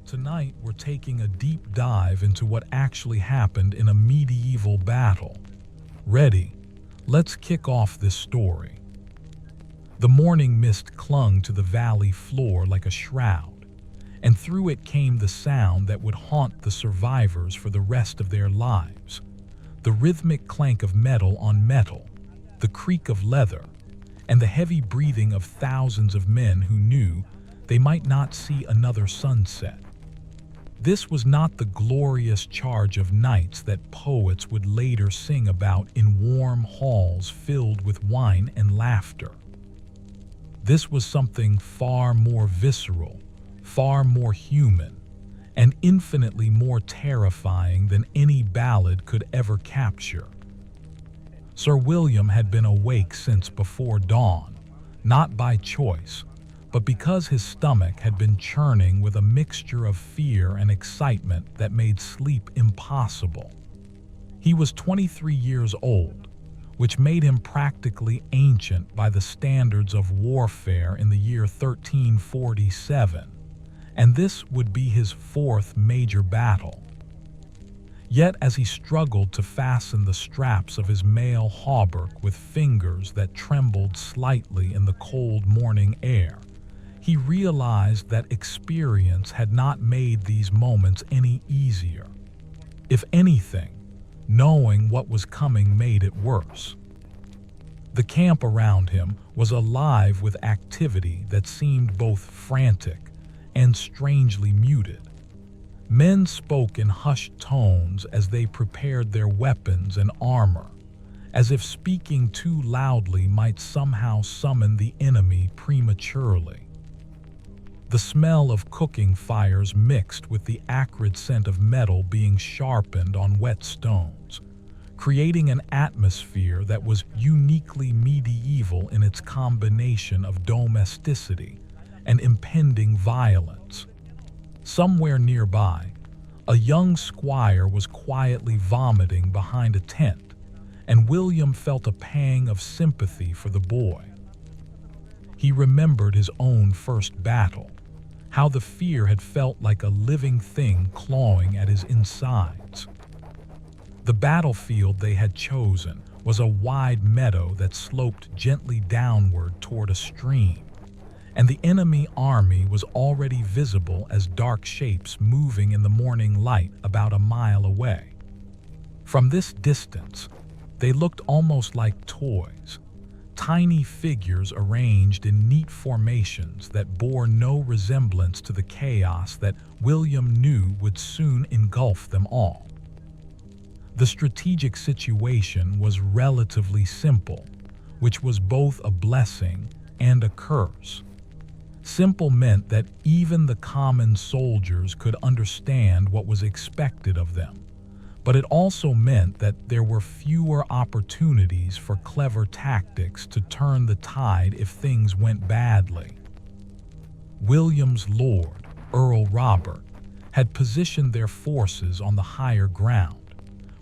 Tonight, we're taking a deep dive into what actually happened in a medieval battle. Ready? Let's kick off this story. The morning mist clung to the valley floor like a shroud, and through it came the sound that would haunt the survivors for the rest of their lives. The rhythmic clank of metal on metal, the creak of leather, and the heavy breathing of thousands of men who knew they might not see another sunset. This was not the glorious charge of knights that poets would later sing about in warm halls filled with wine and laughter. This was something far more visceral, far more human, and infinitely more terrifying than any ballad could ever capture. Sir William had been awake since before dawn, not by choice, but because his stomach had been churning with a mixture of fear and excitement that made sleep impossible. He was 23 years old, which made him practically ancient by the standards of warfare in the year 1347, and this would be his fourth major battle. Yet as he struggled to fasten the straps of his mail hauberk with fingers that trembled slightly in the cold morning air, he realized that experience had not made these moments any easier. If anything, knowing what was coming made it worse. The camp around him was alive with activity that seemed both frantic and strangely muted. Men spoke in hushed tones as they prepared their weapons and armor, as if speaking too loudly might somehow summon the enemy prematurely. The smell of cooking fires mixed with the acrid scent of metal being sharpened on wet stones, creating an atmosphere that was uniquely medieval in its combination of domesticity and impending violence. Somewhere nearby, a young squire was quietly vomiting behind a tent, and William felt a pang of sympathy for the boy. He remembered his own first battle, how the fear had felt like a living thing clawing at his insides. The battlefield they had chosen was a wide meadow that sloped gently downward toward a stream, and the enemy army was already visible as dark shapes moving in the morning light about a mile away. From this distance, they looked almost like toys, tiny figures arranged in neat formations that bore no resemblance to the chaos that William knew would soon engulf them all. The strategic situation was relatively simple, which was both a blessing and a curse. Simple meant that even the common soldiers could understand what was expected of them, but it also meant that there were fewer opportunities for clever tactics to turn the tide if things went badly. William's lord, Earl Robert, had positioned their forces on the higher ground,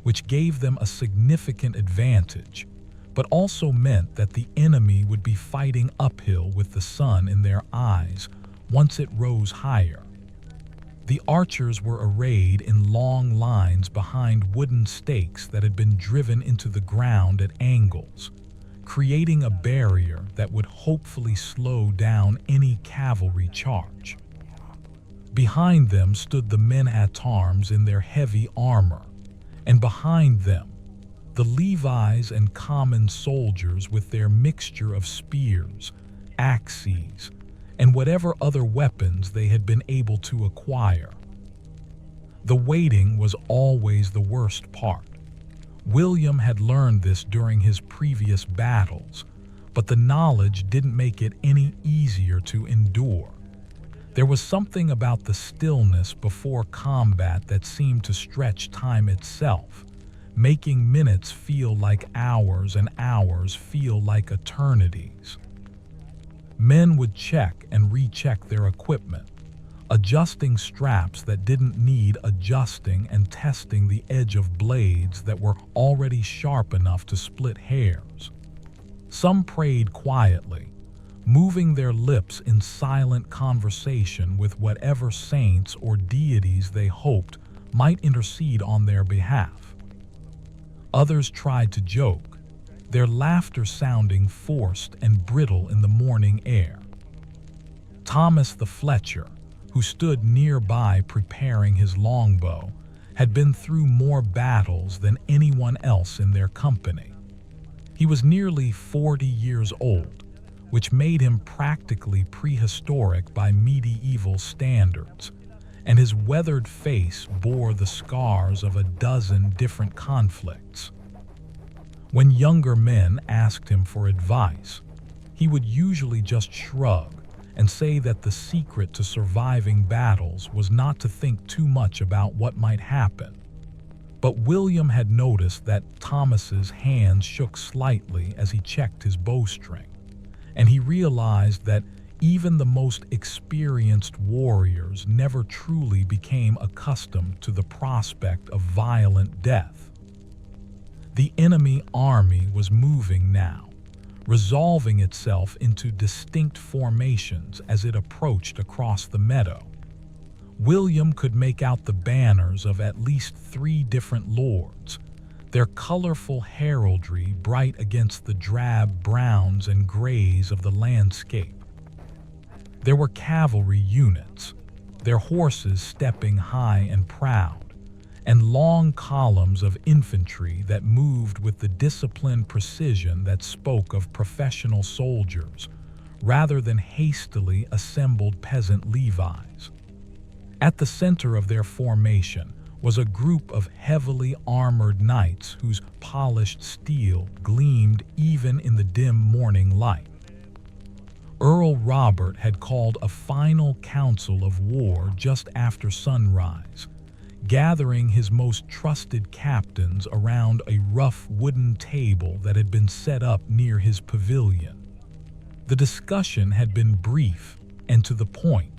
which gave them a significant advantage, but also meant that the enemy would be fighting uphill with the sun in their eyes once it rose higher. The archers were arrayed in long lines behind wooden stakes that had been driven into the ground at angles, creating a barrier that would hopefully slow down any cavalry charge. Behind them stood the men-at-arms in their heavy armor, and behind them, the Levies and common soldiers with their mixture of spears, axes, and whatever other weapons they had been able to acquire. The waiting was always the worst part. William had learned this during his previous battles, but the knowledge didn't make it any easier to endure. There was something about the stillness before combat that seemed to stretch time itself, making minutes feel like hours and hours feel like eternities. Men would check and recheck their equipment, adjusting straps that didn't need adjusting and testing the edge of blades that were already sharp enough to split hairs. Some prayed quietly, moving their lips in silent conversation with whatever saints or deities they hoped might intercede on their behalf. Others tried to joke, their laughter sounding forced and brittle in the morning air. Thomas the Fletcher, who stood nearby preparing his longbow, had been through more battles than anyone else in their company. He was nearly 40 years old, which made him practically prehistoric by medieval standards, and his weathered face bore the scars of a dozen different conflicts. When younger men asked him for advice, he would usually just shrug and say that the secret to surviving battles was not to think too much about what might happen. But William had noticed that Thomas's hands shook slightly as he checked his bowstring, and he realized that even the most experienced warriors never truly became accustomed to the prospect of violent death. The enemy army was moving now, resolving itself into distinct formations as it approached across the meadow. William could make out the banners of at least 3 different lords, their colorful heraldry bright against the drab browns and grays of the landscape. There were cavalry units, their horses stepping high and proud, and long columns of infantry that moved with the disciplined precision that spoke of professional soldiers rather than hastily assembled peasant Levites. At the center of their formation was a group of heavily armored knights whose polished steel gleamed even in the dim morning light. Earl Robert had called a final council of war just after sunrise, gathering his most trusted captains around a rough wooden table that had been set up near his pavilion. The discussion had been brief and to the point,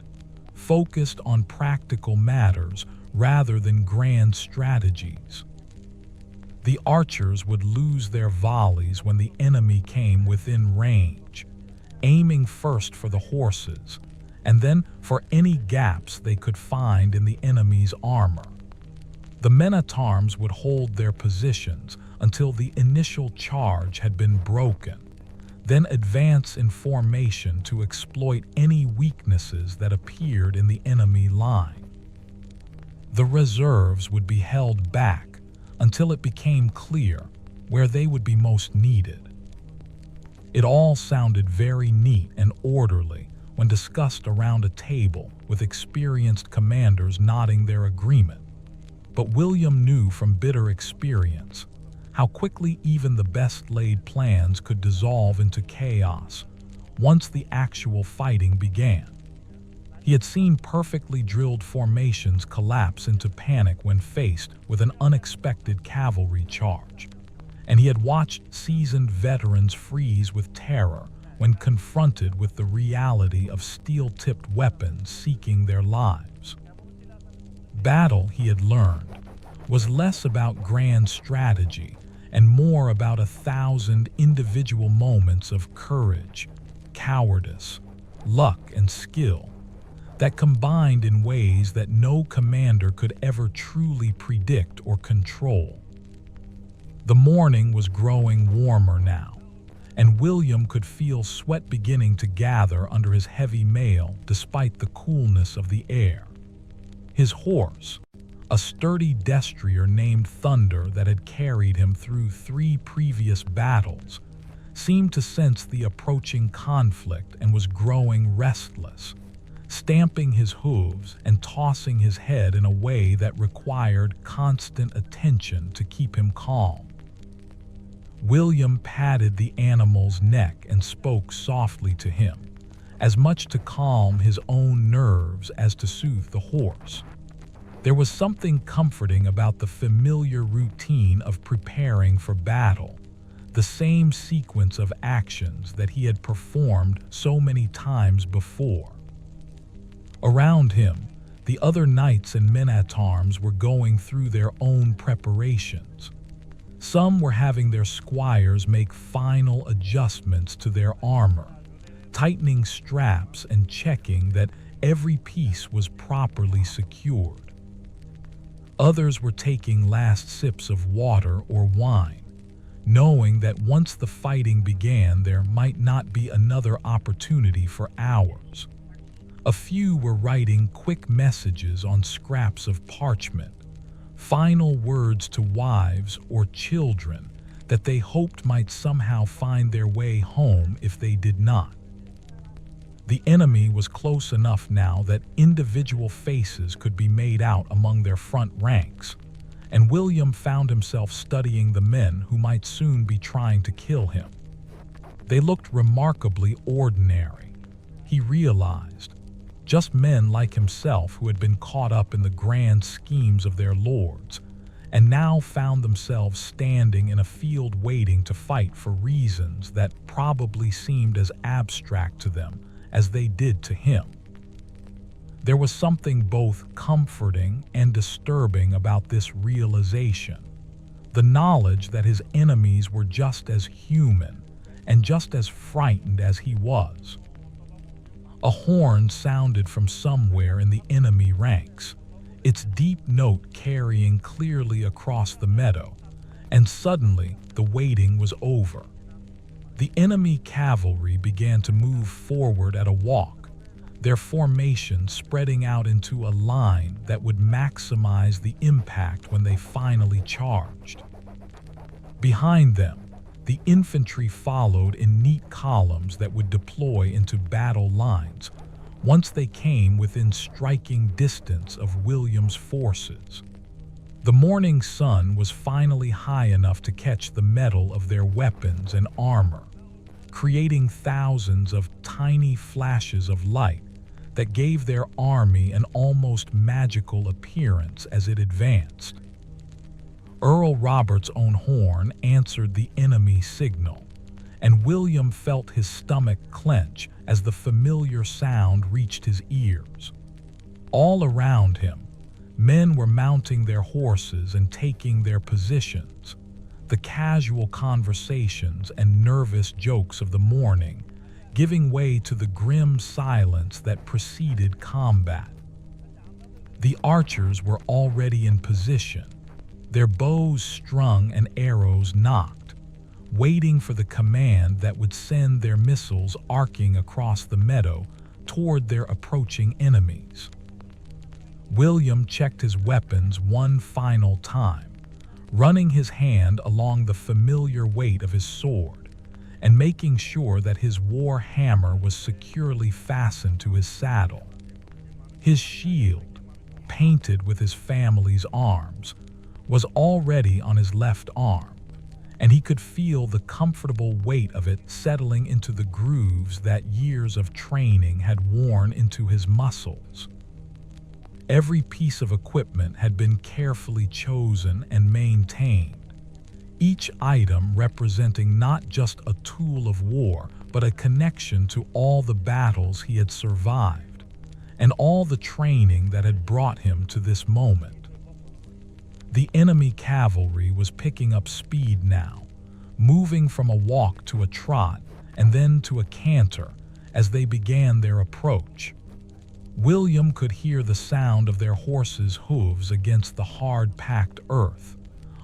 focused on practical matters rather than grand strategies. The archers would lose their volleys when the enemy came within range, aiming first for the horses, and then for any gaps they could find in the enemy's armor. The men-at-arms would hold their positions until the initial charge had been broken, then advance in formation to exploit any weaknesses that appeared in the enemy line. The reserves would be held back until it became clear where they would be most needed. It all sounded very neat and orderly when discussed around a table with experienced commanders nodding their agreement. But William knew from bitter experience how quickly even the best-laid plans could dissolve into chaos once the actual fighting began. He had seen perfectly drilled formations collapse into panic when faced with an unexpected cavalry charge, and he had watched seasoned veterans freeze with terror when confronted with the reality of steel-tipped weapons seeking their lives. Battle, he had learned, was less about grand strategy and more about 1,000 individual moments of courage, cowardice, luck, and skill that combined in ways that no commander could ever truly predict or control. The morning was growing warmer now, and William could feel sweat beginning to gather under his heavy mail despite the coolness of the air. His horse, a sturdy destrier named Thunder that had carried him through 3 previous battles, seemed to sense the approaching conflict and was growing restless, stamping his hooves and tossing his head in a way that required constant attention to keep him calm. William patted the animal's neck and spoke softly to him, as much to calm his own nerves as to soothe the horse. There was something comforting about the familiar routine of preparing for battle, the same sequence of actions that he had performed so many times before. Around him, the other knights and men-at-arms were going through their own preparations. Some were having their squires make final adjustments to their armor, tightening straps and checking that every piece was properly secured. Others were taking last sips of water or wine, knowing that once the fighting began, there might not be another opportunity for hours. A few were writing quick messages on scraps of parchment, final words to wives or children that they hoped might somehow find their way home if they did not. The enemy was close enough now that individual faces could be made out among their front ranks, and William found himself studying the men who might soon be trying to kill him. They looked remarkably ordinary, he realized, just men like himself who had been caught up in the grand schemes of their lords, and now found themselves standing in a field waiting to fight for reasons that probably seemed as abstract to them as they did to him. There was something both comforting and disturbing about this realization, the knowledge that his enemies were just as human and just as frightened as he was. A horn sounded from somewhere in the enemy ranks, its deep note carrying clearly across the meadow, and suddenly the waiting was over. The enemy cavalry began to move forward at a walk, their formation spreading out into a line that would maximize the impact when they finally charged. Behind them, the infantry followed in neat columns that would deploy into battle lines once they came within striking distance of William's forces. The morning sun was finally high enough to catch the metal of their weapons and armor, creating thousands of tiny flashes of light that gave their army an almost magical appearance as it advanced. Earl Robert's own horn answered the enemy signal, and William felt his stomach clench as the familiar sound reached his ears. All around him, men were mounting their horses and taking their positions, the casual conversations and nervous jokes of the morning giving way to the grim silence that preceded combat. The archers were already in position, their bows strung and arrows nocked, waiting for the command that would send their missiles arcing across the meadow toward their approaching enemies. William checked his weapons one final time, running his hand along the familiar weight of his sword and making sure that his war hammer was securely fastened to his saddle. His shield, painted with his family's arms, was already on his left arm, and he could feel the comfortable weight of it settling into the grooves that years of training had worn into his muscles. Every piece of equipment had been carefully chosen and maintained, each item representing not just a tool of war, but a connection to all the battles he had survived, and all the training that had brought him to this moment. The enemy cavalry was picking up speed now, moving from a walk to a trot and then to a canter as they began their approach. William could hear the sound of their horses' hooves against the hard-packed earth,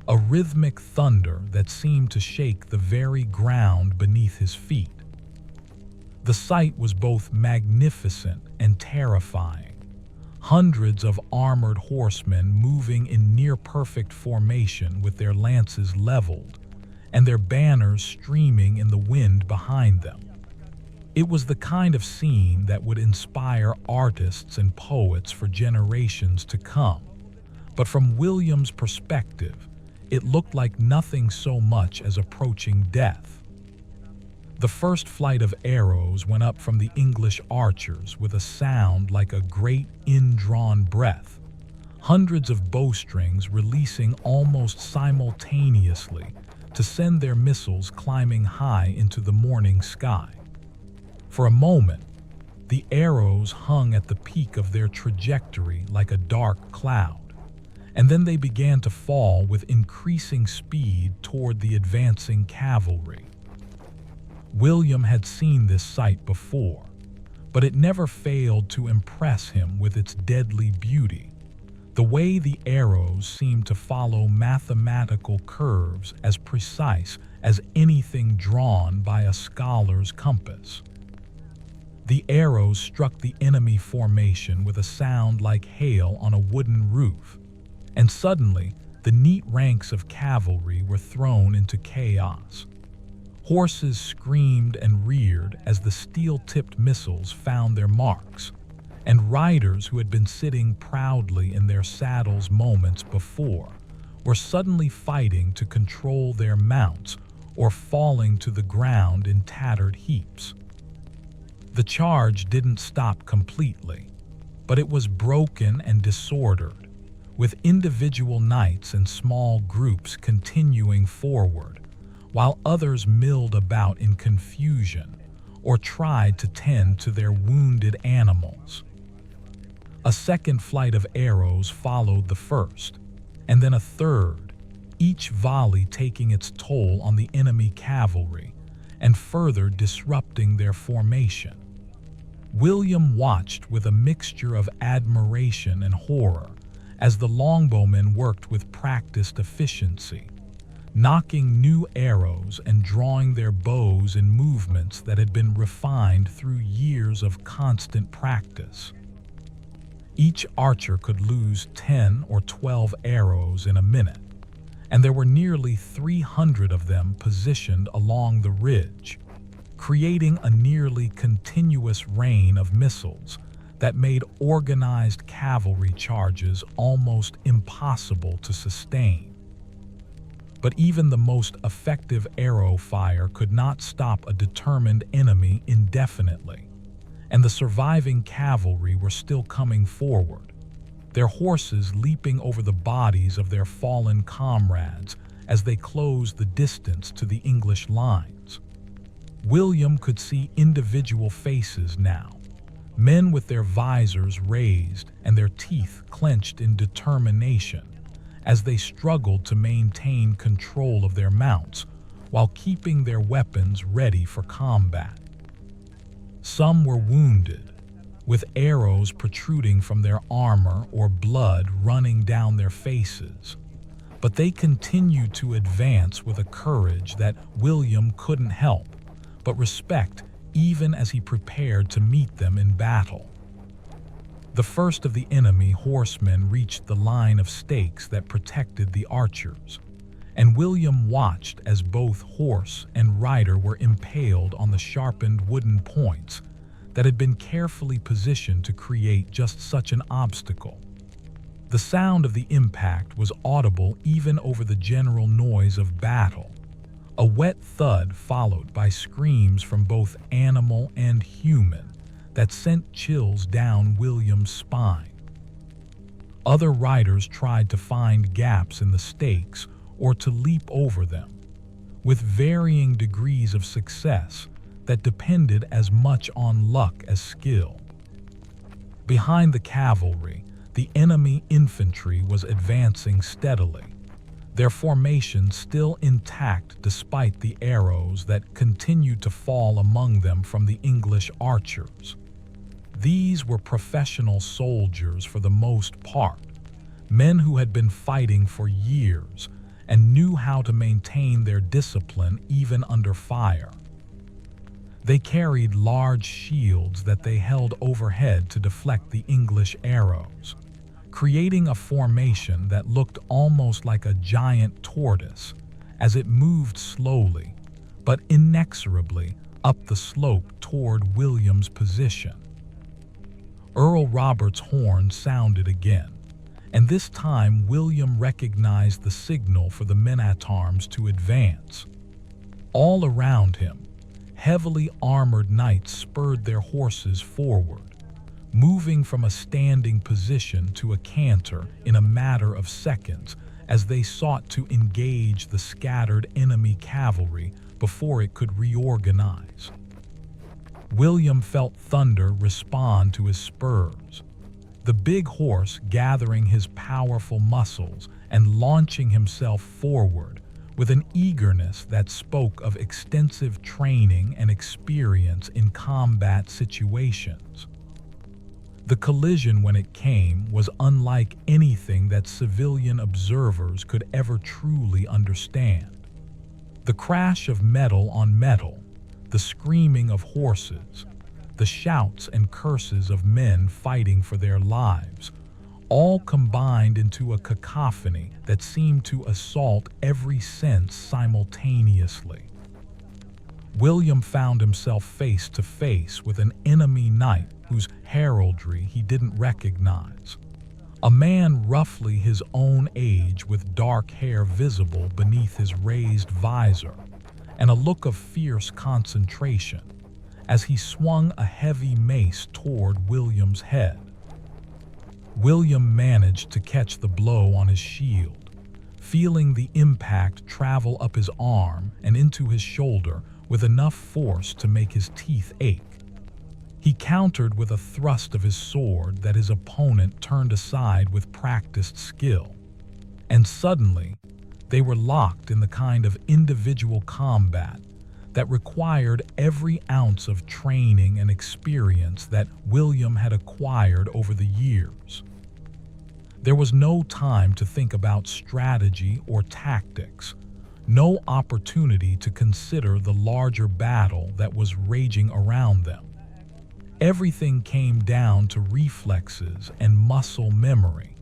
a rhythmic thunder that seemed to shake the very ground beneath his feet. The sight was both magnificent and terrifying. Hundreds of armored horsemen moving in near-perfect formation with their lances leveled and their banners streaming in the wind behind them. It was the kind of scene that would inspire artists and poets for generations to come, but from William's perspective, it looked like nothing so much as approaching death. The first flight of arrows went up from the English archers with a sound like a great indrawn breath, hundreds of bowstrings releasing almost simultaneously to send their missiles climbing high into the morning sky. For a moment, the arrows hung at the peak of their trajectory like a dark cloud, and then they began to fall with increasing speed toward the advancing cavalry. William had seen this sight before, but it never failed to impress him with its deadly beauty. The way the arrows seemed to follow mathematical curves as precise as anything drawn by a scholar's compass. The arrows struck the enemy formation with a sound like hail on a wooden roof, and suddenly the neat ranks of cavalry were thrown into chaos. Horses screamed and reared as the steel-tipped missiles found their marks, and riders who had been sitting proudly in their saddles moments before were suddenly fighting to control their mounts or falling to the ground in tattered heaps. The charge didn't stop completely, but it was broken and disordered, with individual knights and small groups continuing forward, while others milled about in confusion or tried to tend to their wounded animals. A second flight of arrows followed the first, and then a third, each volley taking its toll on the enemy cavalry and further disrupting their formation. William watched with a mixture of admiration and horror as the longbowmen worked with practiced efficiency, knocking new arrows and drawing their bows in movements that had been refined through years of constant practice. Each archer could lose 10 or 12 arrows in a minute, and there were nearly 300 of them positioned along the ridge, creating a nearly continuous rain of missiles that made organized cavalry charges almost impossible to sustain. But even the most effective arrow fire could not stop a determined enemy indefinitely, and the surviving cavalry were still coming forward, their horses leaping over the bodies of their fallen comrades as they closed the distance to the English lines. William could see individual faces now, men with their visors raised and their teeth clenched in determination as they struggled to maintain control of their mounts while keeping their weapons ready for combat. Some were wounded, with arrows protruding from their armor or blood running down their faces, but they continued to advance with a courage that William couldn't help but respect even as he prepared to meet them in battle. The first of the enemy horsemen reached the line of stakes that protected the archers, and William watched as both horse and rider were impaled on the sharpened wooden points that had been carefully positioned to create just such an obstacle. The sound of the impact was audible even over the general noise of battle, a wet thud followed by screams from both animal and human that sent chills down William's spine. Other riders tried to find gaps in the stakes or to leap over them, with varying degrees of success that depended as much on luck as skill. Behind the cavalry, the enemy infantry was advancing steadily, their formation still intact despite the arrows that continued to fall among them from the English archers. These were professional soldiers for the most part, men who had been fighting for years and knew how to maintain their discipline even under fire. They carried large shields that they held overhead to deflect the English arrows, creating a formation that looked almost like a giant tortoise as it moved slowly but inexorably up the slope toward William's position. Earl Robert's horn sounded again, and this time William recognized the signal for the men-at-arms to advance. All around him, heavily armored knights spurred their horses forward, moving from a standing position to a canter in a matter of seconds as they sought to engage the scattered enemy cavalry before it could reorganize. William felt thunder respond to his spurs, the big horse gathering his powerful muscles and launching himself forward with an eagerness that spoke of extensive training and experience in combat situations. The collision, when it came, was unlike anything that civilian observers could ever truly understand. The crash of metal on metal, the screaming of horses, the shouts and curses of men fighting for their lives, all combined into a cacophony that seemed to assault every sense simultaneously. William found himself face to face with an enemy knight whose heraldry he didn't recognize. A man roughly his own age with dark hair visible beneath his raised visor, and a look of fierce concentration as he swung a heavy mace toward William's head. William managed to catch the blow on his shield, feeling the impact travel up his arm and into his shoulder with enough force to make his teeth ache. He countered with a thrust of his sword that his opponent turned aside with practiced skill, and suddenly they were locked in the kind of individual combat that required every ounce of training and experience that William had acquired over the years. There was no time to think about strategy or tactics, no opportunity to consider the larger battle that was raging around them. Everything came down to reflexes and muscle memory,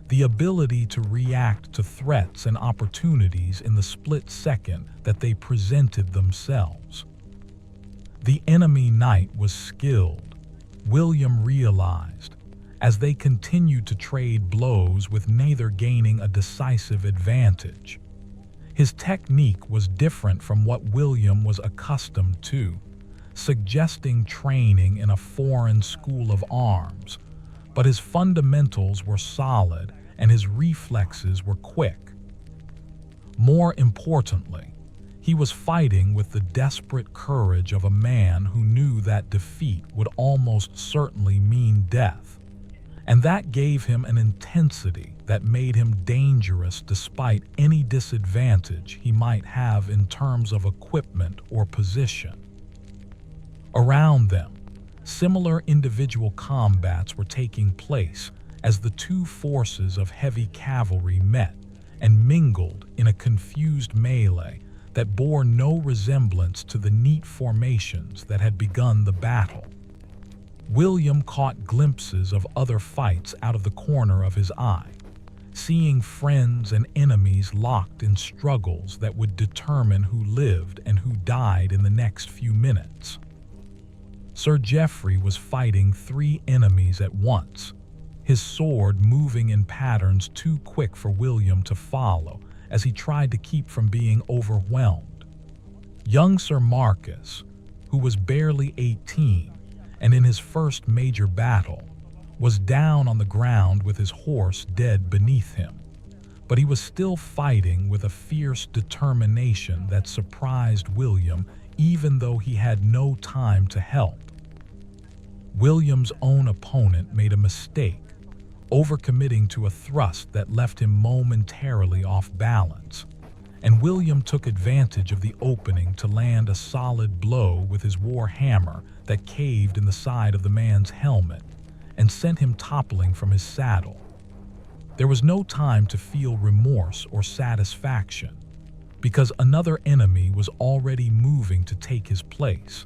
the ability to react to threats and opportunities in the split second that they presented themselves. The enemy knight was skilled, William realized, as they continued to trade blows with neither gaining a decisive advantage. His technique was different from what William was accustomed to, suggesting training in a foreign school of arms, but his fundamentals were solid and his reflexes were quick. More importantly, he was fighting with the desperate courage of a man who knew that defeat would almost certainly mean death, and that gave him an intensity that made him dangerous despite any disadvantage he might have in terms of equipment or position. Around them, similar individual combats were taking place as the two forces of heavy cavalry met and mingled in a confused melee that bore no resemblance to the neat formations that had begun the battle. William caught glimpses of other fights out of the corner of his eye, seeing friends and enemies locked in struggles that would determine who lived and who died in the next few minutes. Sir Geoffrey was fighting 3 enemies at once, his sword moving in patterns too quick for William to follow as he tried to keep from being overwhelmed. Young Sir Marcus, who was barely 18 and in his first major battle, was down on the ground with his horse dead beneath him, but he was still fighting with a fierce determination that surprised William even though he had no time to help. William's own opponent made a mistake, overcommitting to a thrust that left him momentarily off balance, and William took advantage of the opening to land a solid blow with his war hammer that caved in the side of the man's helmet and sent him toppling from his saddle. There was no time to feel remorse or satisfaction, because another enemy was already moving to take his place,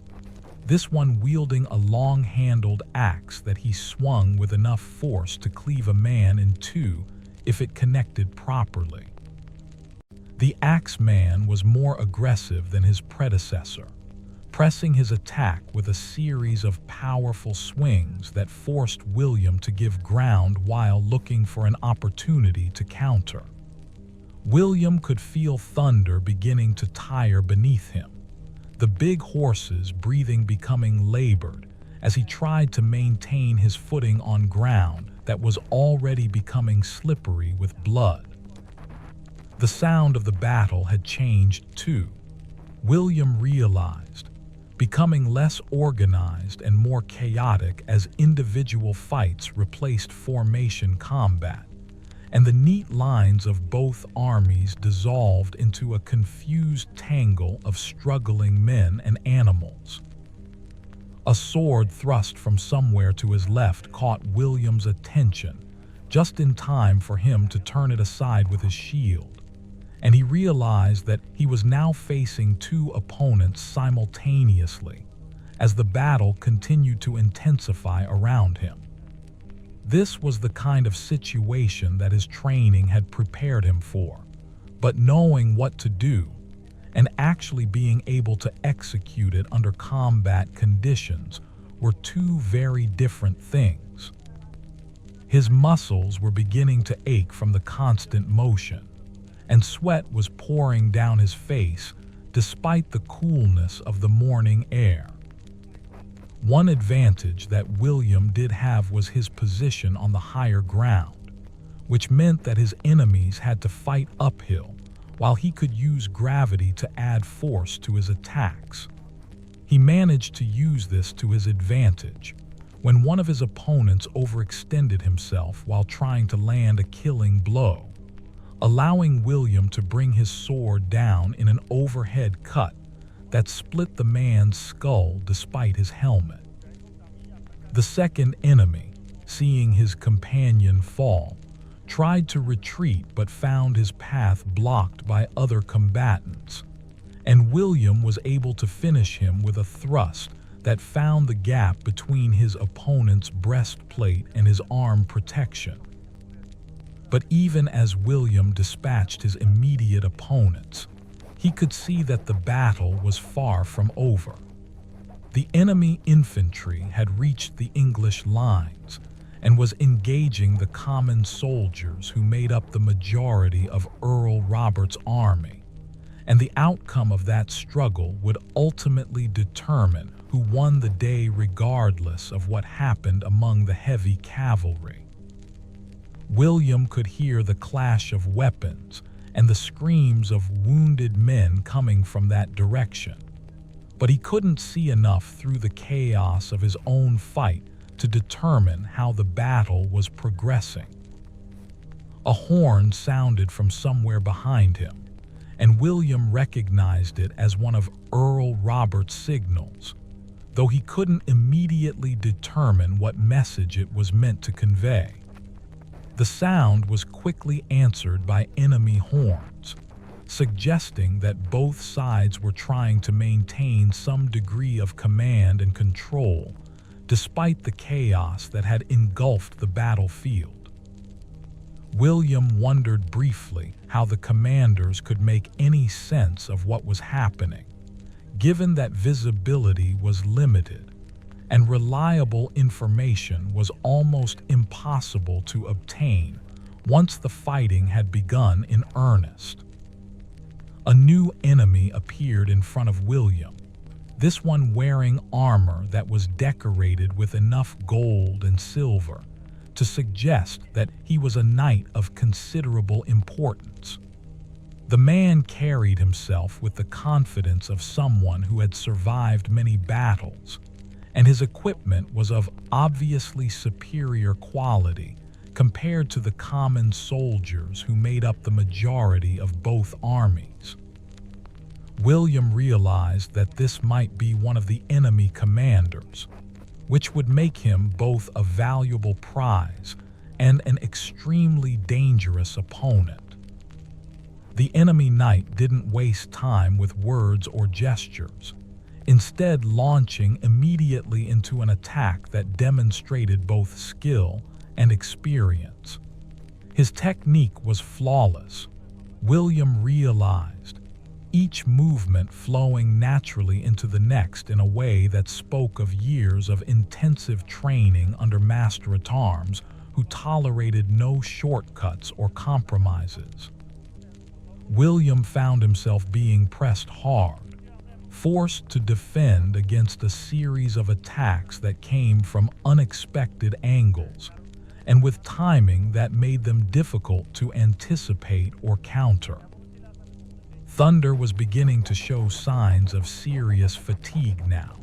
this one wielding a long-handled axe that he swung with enough force to cleave a man in two if it connected properly. The axeman was more aggressive than his predecessor, pressing his attack with a series of powerful swings that forced William to give ground while looking for an opportunity to counter. William could feel thunder beginning to tire beneath him, the big horses breathing becoming labored as he tried to maintain his footing on ground that was already becoming slippery with blood. The sound of the battle had changed too, William realized, becoming less organized and more chaotic as individual fights replaced formation combat, and the neat lines of both armies dissolved into a confused tangle of struggling men and animals. A sword thrust from somewhere to his left caught William's attention, just in time for him to turn it aside with his shield, and he realized that he was now facing two opponents simultaneously as the battle continued to intensify around him. This was the kind of situation that his training had prepared him for, but knowing what to do and actually being able to execute it under combat conditions were two very different things. His muscles were beginning to ache from the constant motion, and sweat was pouring down his face despite the coolness of the morning air. One advantage that William did have was his position on the higher ground, which meant that his enemies had to fight uphill while he could use gravity to add force to his attacks. He managed to use this to his advantage when one of his opponents overextended himself while trying to land a killing blow, allowing William to bring his sword down in an overhead cut that split the man's skull despite his helmet. The second enemy, seeing his companion fall, tried to retreat but found his path blocked by other combatants, and William was able to finish him with a thrust that found the gap between his opponent's breastplate and his arm protection. But even as William dispatched his immediate opponents, he could see that the battle was far from over. The enemy infantry had reached the English lines and was engaging the common soldiers who made up the majority of Earl Robert's army, and the outcome of that struggle would ultimately determine who won the day regardless of what happened among the heavy cavalry. William could hear the clash of weapons and the screams of wounded men coming from that direction, but he couldn't see enough through the chaos of his own fight to determine how the battle was progressing. A horn sounded from somewhere behind him, and William recognized it as one of Earl Robert's signals, though he couldn't immediately determine what message it was meant to convey. The sound was quickly answered by enemy horns, suggesting that both sides were trying to maintain some degree of command and control despite the chaos that had engulfed the battlefield. William wondered briefly how the commanders could make any sense of what was happening, given that visibility was limited and reliable information was almost impossible to obtain once the fighting had begun in earnest. A new enemy appeared in front of William, this one wearing armor that was decorated with enough gold and silver to suggest that he was a knight of considerable importance. The man carried himself with the confidence of someone who had survived many battles, and his equipment was of obviously superior quality compared to the common soldiers who made up the majority of both armies. William realized that this might be one of the enemy commanders, which would make him both a valuable prize and an extremely dangerous opponent. The enemy knight didn't waste time with words or gestures, instead launching immediately into an attack that demonstrated both skill and experience. His technique was flawless, William realized, each movement flowing naturally into the next in a way that spoke of years of intensive training under master-at-arms who tolerated no shortcuts or compromises. William found himself being pressed hard, forced to defend against a series of attacks that came from unexpected angles and with timing that made them difficult to anticipate or counter. Thunder was beginning to show signs of serious fatigue now,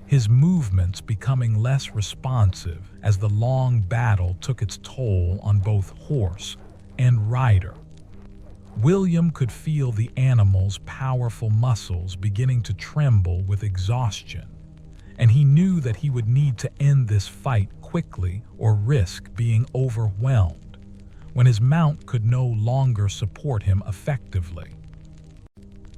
his movements becoming less responsive as the long battle took its toll on both horse and rider. William could feel the animal's powerful muscles beginning to tremble with exhaustion, and he knew that he would need to end this fight quickly or risk being overwhelmed when his mount could no longer support him effectively.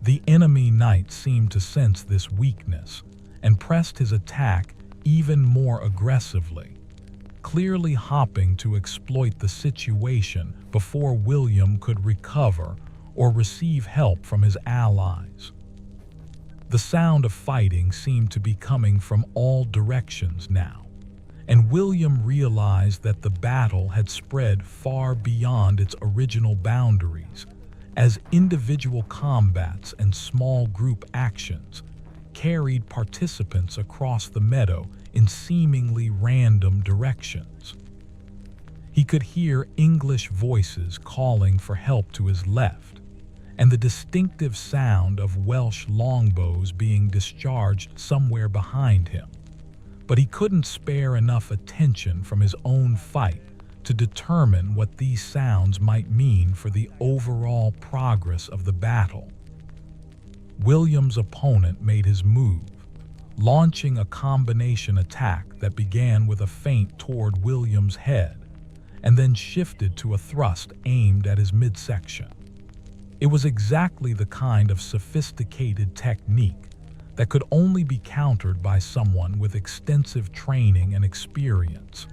The enemy knight seemed to sense this weakness and pressed his attack even more aggressively, clearly hoping to exploit the situation before William could recover or receive help from his allies. The sound of fighting seemed to be coming from all directions now, and William realized that the battle had spread far beyond its original boundaries, as individual combats and small group actions carried participants across the meadow in seemingly random directions. He could hear English voices calling for help to his left, and the distinctive sound of Welsh longbows being discharged somewhere behind him. But he couldn't spare enough attention from his own fight to determine what these sounds might mean for the overall progress of the battle. William's opponent made his move, launching a combination attack that began with a feint toward William's head and then shifted to a thrust aimed at his midsection. It was exactly the kind of sophisticated technique that could only be countered by someone with extensive training and experience,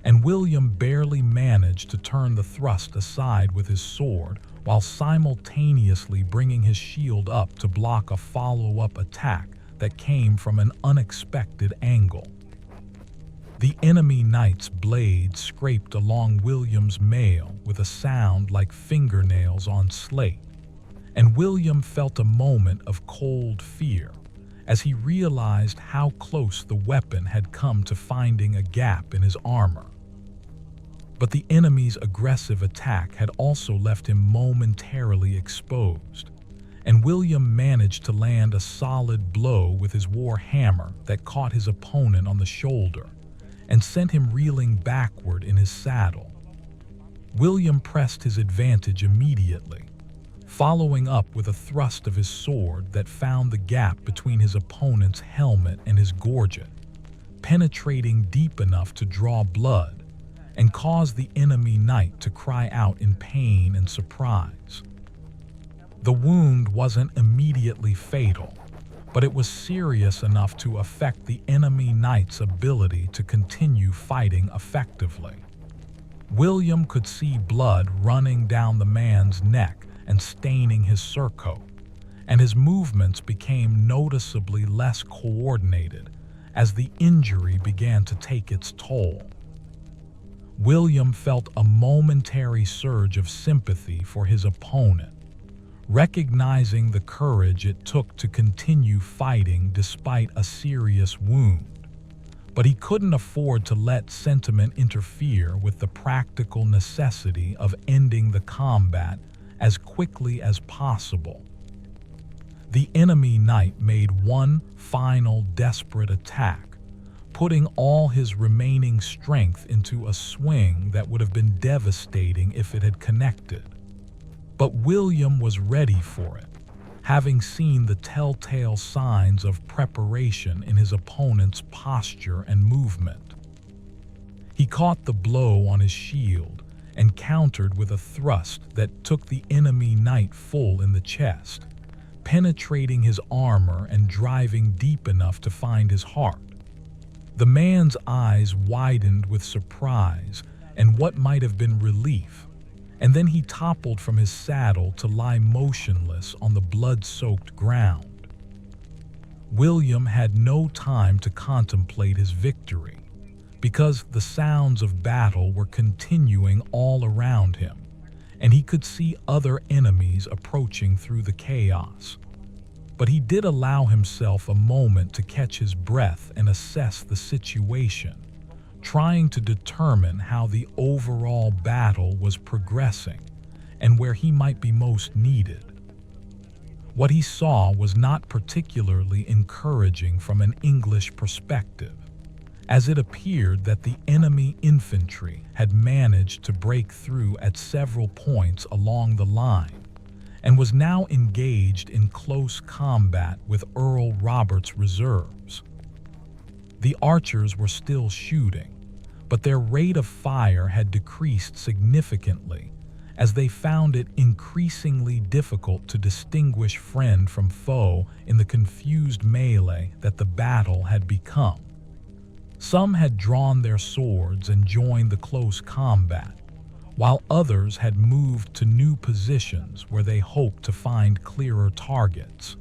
and William barely managed to turn the thrust aside with his sword while simultaneously bringing his shield up to block a follow-up attack that came from an unexpected angle. The enemy knight's blade scraped along William's mail with a sound like fingernails on slate, and William felt a moment of cold fear as he realized how close the weapon had come to finding a gap in his armor. But the enemy's aggressive attack had also left him momentarily exposed, and William managed to land a solid blow with his war hammer that caught his opponent on the shoulder and sent him reeling backward in his saddle. William pressed his advantage immediately, following up with a thrust of his sword that found the gap between his opponent's helmet and his gorget, penetrating deep enough to draw blood and cause the enemy knight to cry out in pain and surprise. The wound wasn't immediately fatal, but it was serious enough to affect the enemy knight's ability to continue fighting effectively. William could see blood running down the man's neck and staining his surcoat, and his movements became noticeably less coordinated as the injury began to take its toll. William felt a momentary surge of sympathy for his opponent, recognizing the courage it took to continue fighting despite a serious wound. But he couldn't afford to let sentiment interfere with the practical necessity of ending the combat as quickly as possible. The enemy knight made one final desperate attack, putting all his remaining strength into a swing that would have been devastating if it had connected. But William was ready for it, having seen the telltale signs of preparation in his opponent's posture and movement. He caught the blow on his shield and countered with a thrust that took the enemy knight full in the chest, penetrating his armor and driving deep enough to find his heart. The man's eyes widened with surprise and what might have been relief, and then he toppled from his saddle to lie motionless on the blood-soaked ground. William had no time to contemplate his victory, because the sounds of battle were continuing all around him, and he could see other enemies approaching through the chaos. But he did allow himself a moment to catch his breath and assess the situation, trying to determine how the overall battle was progressing and where he might be most needed. What he saw was not particularly encouraging from an English perspective, as it appeared that the enemy infantry had managed to break through at several points along the line and was now engaged in close combat with Earl Robert's reserves. The archers were still shooting, but their rate of fire had decreased significantly as they found it increasingly difficult to distinguish friend from foe in the confused melee that the battle had become. Some had drawn their swords and joined the close combat, while others had moved to new positions where they hoped to find clearer targets.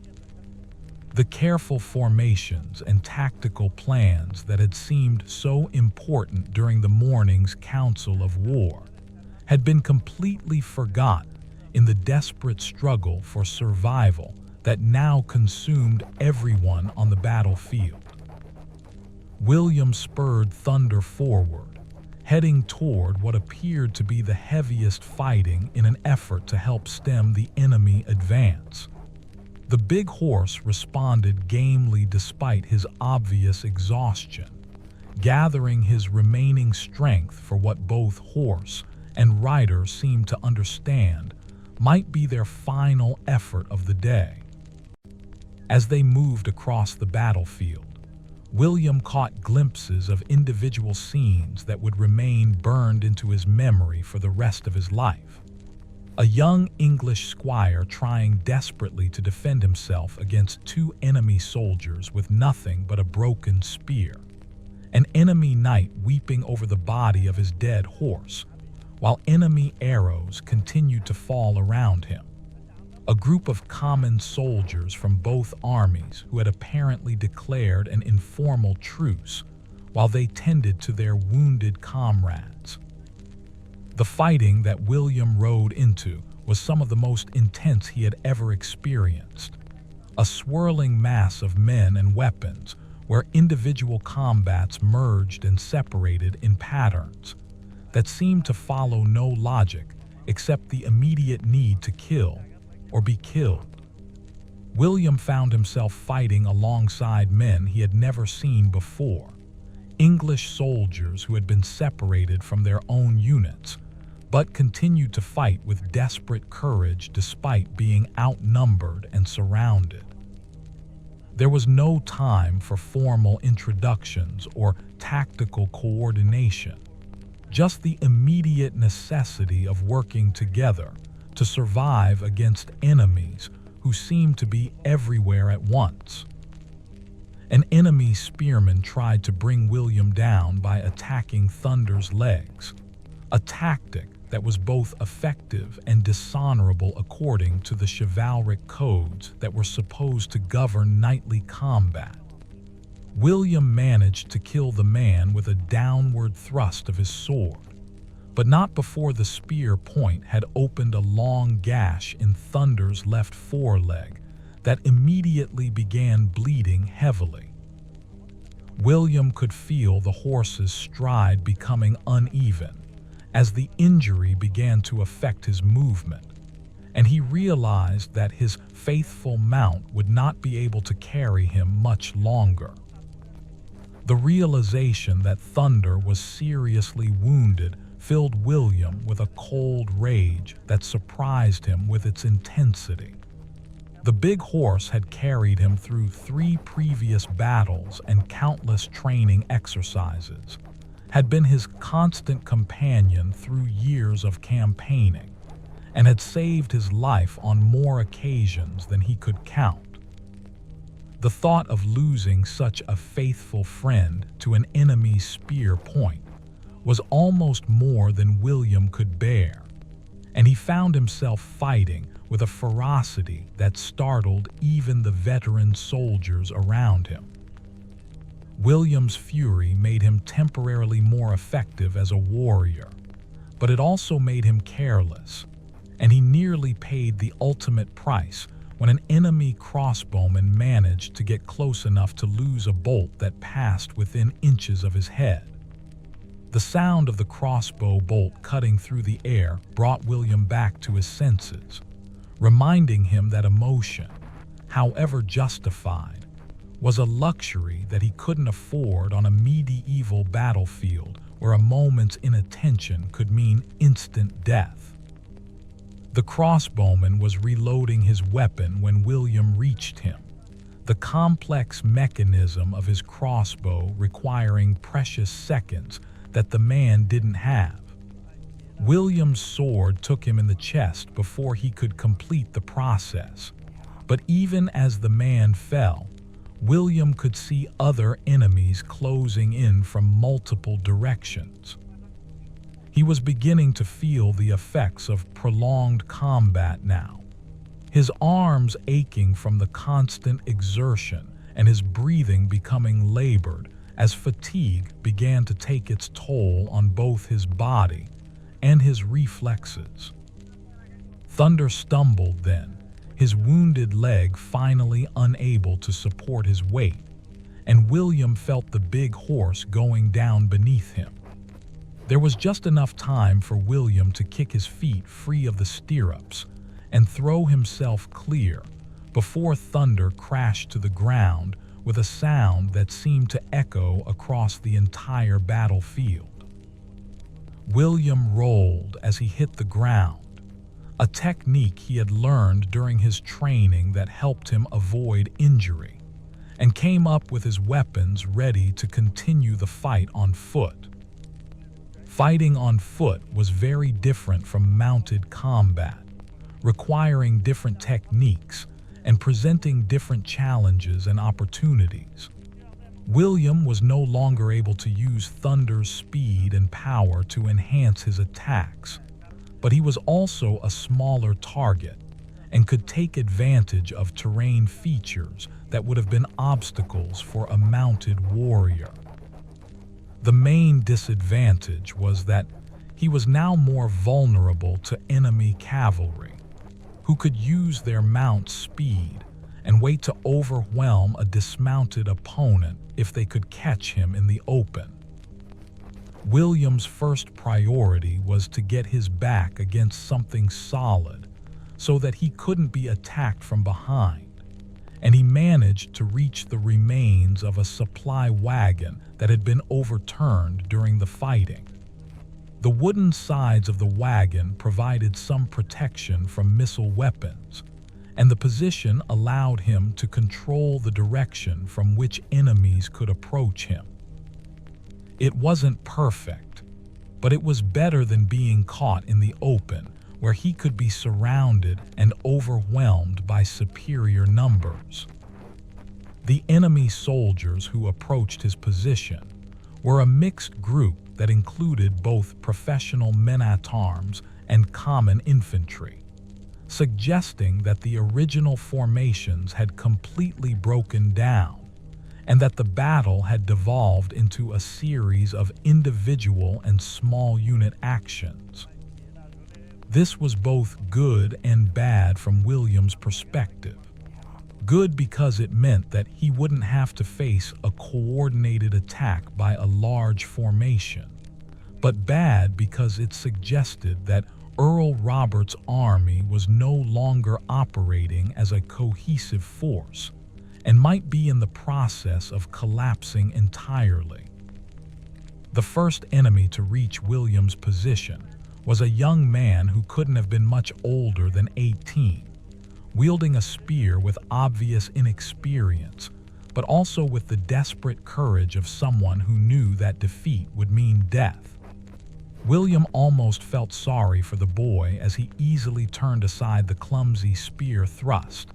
The careful formations and tactical plans that had seemed so important during the morning's council of war had been completely forgotten in the desperate struggle for survival that now consumed everyone on the battlefield. William spurred Thunder forward, heading toward what appeared to be the heaviest fighting in an effort to help stem the enemy advance. The big horse responded gamely despite his obvious exhaustion, gathering his remaining strength for what both horse and rider seemed to understand might be their final effort of the day. As they moved across the battlefield, William caught glimpses of individual scenes that would remain burned into his memory for the rest of his life. A young English squire trying desperately to defend himself against two enemy soldiers with nothing but a broken spear. An enemy knight weeping over the body of his dead horse, while enemy arrows continued to fall around him. A group of common soldiers from both armies who had apparently declared an informal truce while they tended to their wounded comrades. The fighting that William rode into was some of the most intense he had ever experienced. A swirling mass of men and weapons where individual combats merged and separated in patterns that seemed to follow no logic except the immediate need to kill or be killed. William found himself fighting alongside men he had never seen before, English soldiers who had been separated from their own units, but continued to fight with desperate courage despite being outnumbered and surrounded. There was no time for formal introductions or tactical coordination, just the immediate necessity of working together to survive against enemies who seemed to be everywhere at once. An enemy spearman tried to bring William down by attacking Thunder's legs, a tactic that was both effective and dishonorable according to the chivalric codes that were supposed to govern knightly combat. William managed to kill the man with a downward thrust of his sword, but not before the spear point had opened a long gash in Thunder's left foreleg that immediately began bleeding heavily. William could feel the horse's stride becoming uneven as the injury began to affect his movement, and he realized that his faithful mount would not be able to carry him much longer. The realization that Thunder was seriously wounded filled William with a cold rage that surprised him with its intensity. The big horse had carried him through 3 previous battles and countless training exercises, had been his constant companion through years of campaigning, and had saved his life on more occasions than he could count. The thought of losing such a faithful friend to an enemy's spear point was almost more than William could bear, and he found himself fighting with a ferocity that startled even the veteran soldiers around him. William's fury made him temporarily more effective as a warrior, but it also made him careless, and he nearly paid the ultimate price when an enemy crossbowman managed to get close enough to lose a bolt that passed within inches of his head. The sound of the crossbow bolt cutting through the air brought William back to his senses, reminding him that emotion, however justified, was a luxury that he couldn't afford on a medieval battlefield where a moment's inattention could mean instant death. The crossbowman was reloading his weapon when William reached him, the complex mechanism of his crossbow requiring precious seconds that the man didn't have. William's sword took him in the chest before he could complete the process, but even as the man fell, William could see other enemies closing in from multiple directions. He was beginning to feel the effects of prolonged combat now, his arms aching from the constant exertion and his breathing becoming labored as fatigue began to take its toll on both his body and his reflexes. Thunder stumbled then, his wounded leg finally unable to support his weight, and William felt the big horse going down beneath him. There was just enough time for William to kick his feet free of the stirrups and throw himself clear before Thunder crashed to the ground with a sound that seemed to echo across the entire battlefield. William rolled as he hit the ground, a technique he had learned during his training that helped him avoid injury, and came up with his weapons ready to continue the fight on foot. Fighting on foot was very different from mounted combat, requiring different techniques and presenting different challenges and opportunities. William was no longer able to use Thunder's speed and power to enhance his attacks, but he was also a smaller target and could take advantage of terrain features that would have been obstacles for a mounted warrior. The main disadvantage was that he was now more vulnerable to enemy cavalry, who could use their mount's speed and wait to overwhelm a dismounted opponent if they could catch him in the open. William's first priority was to get his back against something solid so that he couldn't be attacked from behind, and he managed to reach the remains of a supply wagon that had been overturned during the fighting. The wooden sides of the wagon provided some protection from missile weapons, and the position allowed him to control the direction from which enemies could approach him. It wasn't perfect, but it was better than being caught in the open, where he could be surrounded and overwhelmed by superior numbers. The enemy soldiers who approached his position were a mixed group that included both professional men-at-arms and common infantry, suggesting that the original formations had completely broken down and that the battle had devolved into a series of individual and small unit actions. This was both good and bad from William's perspective. Good because it meant that he wouldn't have to face a coordinated attack by a large formation, but bad because it suggested that Earl Robert's army was no longer operating as a cohesive force and might be in the process of collapsing entirely. The first enemy to reach William's position was a young man who couldn't have been much older than 18, wielding a spear with obvious inexperience, but also with the desperate courage of someone who knew that defeat would mean death. William almost felt sorry for the boy as he easily turned aside the clumsy spear thrust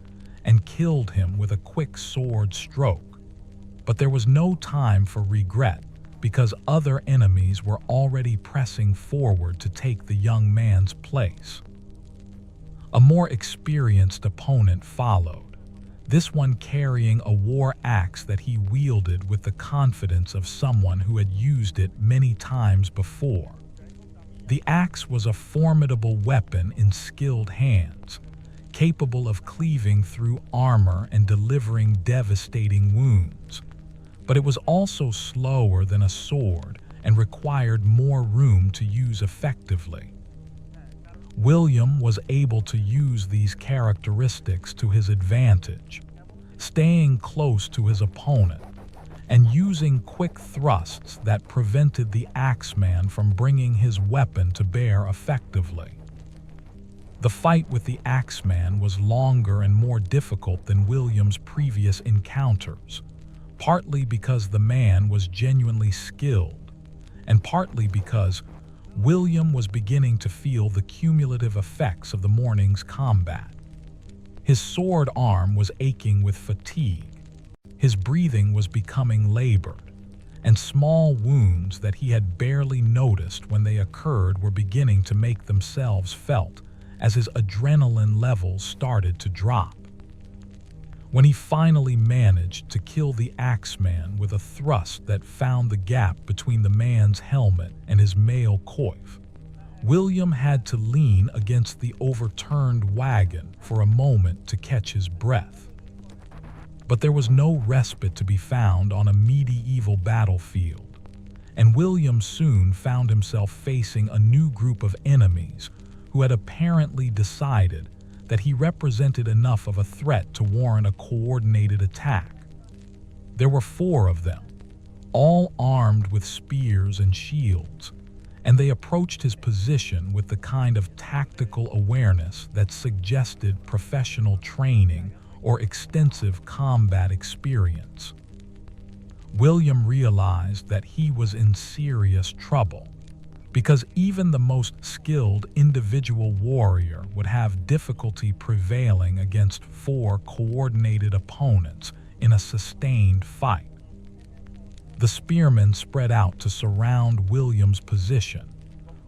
and killed him with a quick sword stroke. But there was no time for regret because other enemies were already pressing forward to take the young man's place. A more experienced opponent followed, this one carrying a war axe that he wielded with the confidence of someone who had used it many times before. The axe was a formidable weapon in skilled hands, capable of cleaving through armor and delivering devastating wounds. But it was also slower than a sword and required more room to use effectively. William was able to use these characteristics to his advantage, staying close to his opponent and using quick thrusts that prevented the Axeman from bringing his weapon to bear effectively. The fight with the Axeman was longer and more difficult than William's previous encounters, partly because the man was genuinely skilled, and partly because William was beginning to feel the cumulative effects of the morning's combat. His sword arm was aching with fatigue, his breathing was becoming labored, and small wounds that he had barely noticed when they occurred were beginning to make themselves felt as his adrenaline levels started to drop. When he finally managed to kill the Axeman with a thrust that found the gap between the man's helmet and his mail coif, William had to lean against the overturned wagon for a moment to catch his breath. But there was no respite to be found on a medieval battlefield, and William soon found himself facing a new group of enemies who had apparently decided that he represented enough of a threat to warrant a coordinated attack. There were 4 of them, all armed with spears and shields, and they approached his position with the kind of tactical awareness that suggested professional training or extensive combat experience. William realized that he was in serious trouble, because even the most skilled individual warrior would have difficulty prevailing against 4 coordinated opponents in a sustained fight. The spearmen spread out to surround William's position,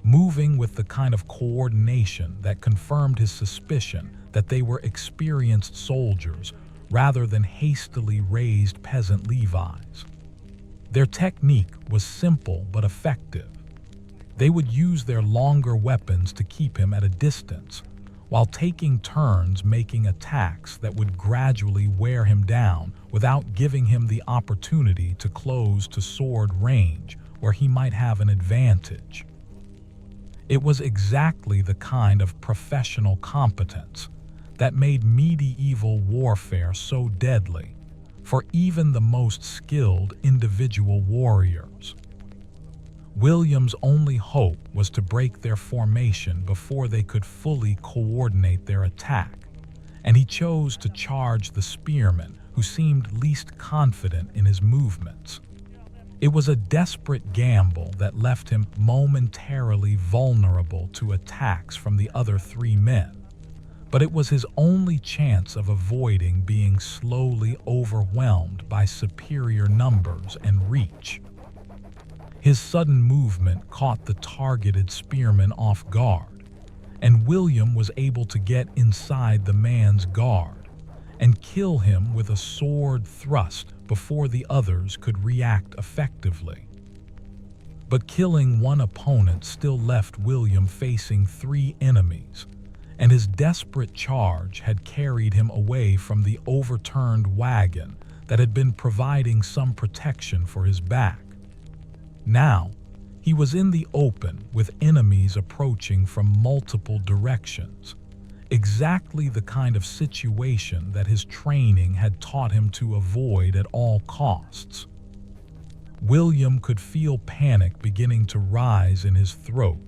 moving with the kind of coordination that confirmed his suspicion that they were experienced soldiers rather than hastily raised peasant Levi's. Their technique was simple but effective. They would use their longer weapons to keep him at a distance, while taking turns making attacks that would gradually wear him down without giving him the opportunity to close to sword range where he might have an advantage. It was exactly the kind of professional competence that made medieval warfare so deadly for even the most skilled individual warriors. William's only hope was to break their formation before they could fully coordinate their attack, and he chose to charge the spearman who seemed least confident in his movements. It was a desperate gamble that left him momentarily vulnerable to attacks from the other 3 men, but it was his only chance of avoiding being slowly overwhelmed by superior numbers and reach. His sudden movement caught the targeted spearman off guard, and William was able to get inside the man's guard and kill him with a sword thrust before the others could react effectively. But killing one opponent still left William facing 3 enemies, and his desperate charge had carried him away from the overturned wagon that had been providing some protection for his back. Now, he was in the open with enemies approaching from multiple directions, exactly the kind of situation that his training had taught him to avoid at all costs. William could feel panic beginning to rise in his throat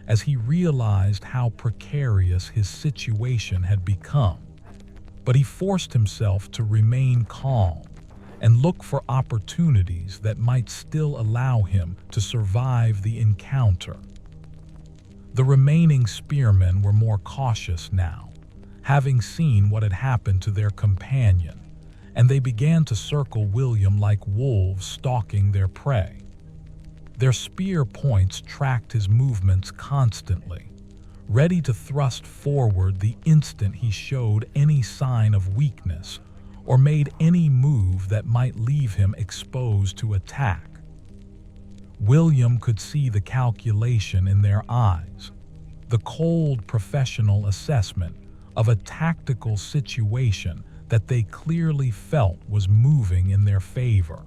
as he realized how precarious his situation had become, but he forced himself to remain calm and look for opportunities that might still allow him to survive the encounter. The remaining spearmen were more cautious now, having seen what had happened to their companion, and they began to circle William like wolves stalking their prey. Their spear points tracked his movements constantly, ready to thrust forward the instant he showed any sign of weakness or made any move that might leave him exposed to attack. William could see the calculation in their eyes, the cold professional assessment of a tactical situation that they clearly felt was moving in their favor.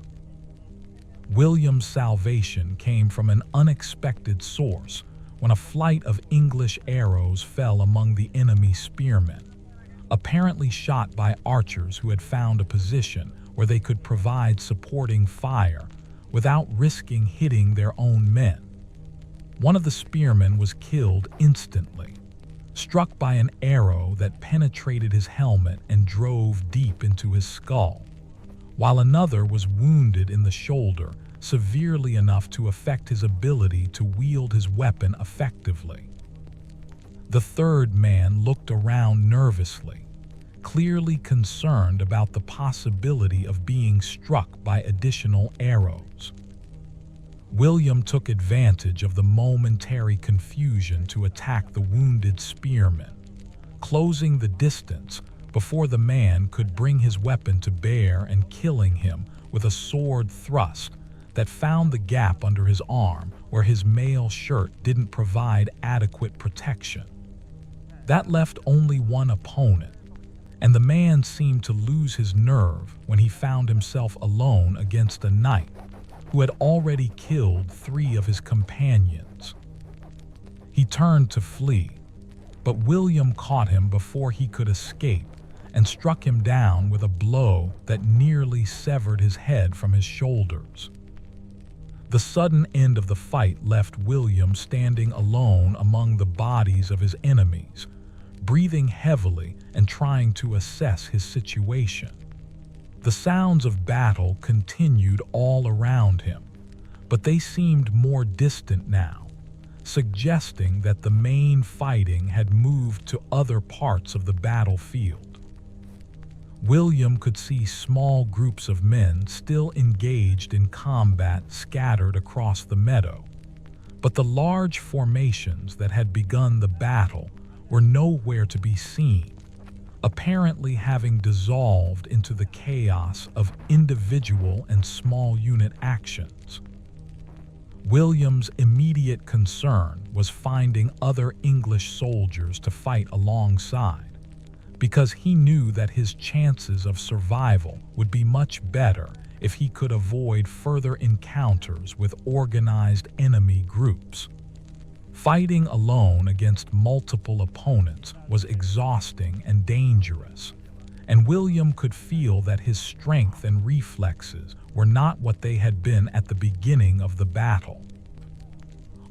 William's salvation came from an unexpected source when a flight of English arrows fell among the enemy spearmen, apparently shot by archers who had found a position where they could provide supporting fire without risking hitting their own men. One of the spearmen was killed instantly, struck by an arrow that penetrated his helmet and drove deep into his skull, while another was wounded in the shoulder, severely enough to affect his ability to wield his weapon effectively. The third man looked around nervously, clearly concerned about the possibility of being struck by additional arrows. William took advantage of the momentary confusion to attack the wounded spearman, closing the distance before the man could bring his weapon to bear and killing him with a sword thrust that found the gap under his arm where his mail shirt didn't provide adequate protection. That left only one opponent, and the man seemed to lose his nerve when he found himself alone against a knight who had already killed 3 of his companions. He turned to flee, but William caught him before he could escape and struck him down with a blow that nearly severed his head from his shoulders. The sudden end of the fight left William standing alone among the bodies of his enemies, breathing heavily and trying to assess his situation. The sounds of battle continued all around him, but they seemed more distant now, suggesting that the main fighting had moved to other parts of the battlefield. William could see small groups of men still engaged in combat scattered across the meadow, but the large formations that had begun the battle were nowhere to be seen, apparently having dissolved into the chaos of individual and small unit actions. William's immediate concern was finding other English soldiers to fight alongside, because he knew that his chances of survival would be much better if he could avoid further encounters with organized enemy groups. Fighting alone against multiple opponents was exhausting and dangerous, and William could feel that his strength and reflexes were not what they had been at the beginning of the battle.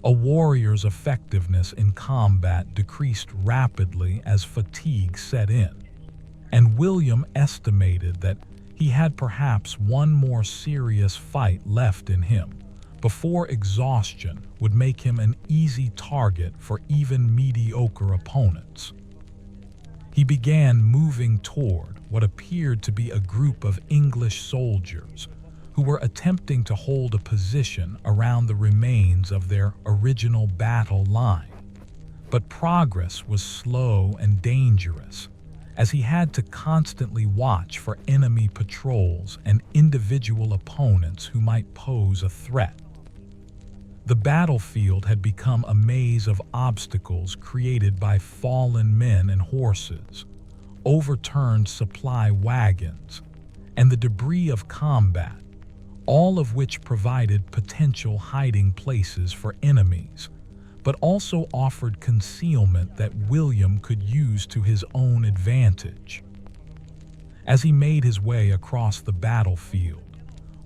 A warrior's effectiveness in combat decreased rapidly as fatigue set in, and William estimated that he had perhaps one more serious fight left in him before exhaustion would make him an easy target for even mediocre opponents. He began moving toward what appeared to be a group of English soldiers who were attempting to hold a position around the remains of their original battle line. But progress was slow and dangerous, as he had to constantly watch for enemy patrols and individual opponents who might pose a threat. The battlefield had become a maze of obstacles created by fallen men and horses, overturned supply wagons, and the debris of combat, all of which provided potential hiding places for enemies, but also offered concealment that William could use to his own advantage. As he made his way across the battlefield,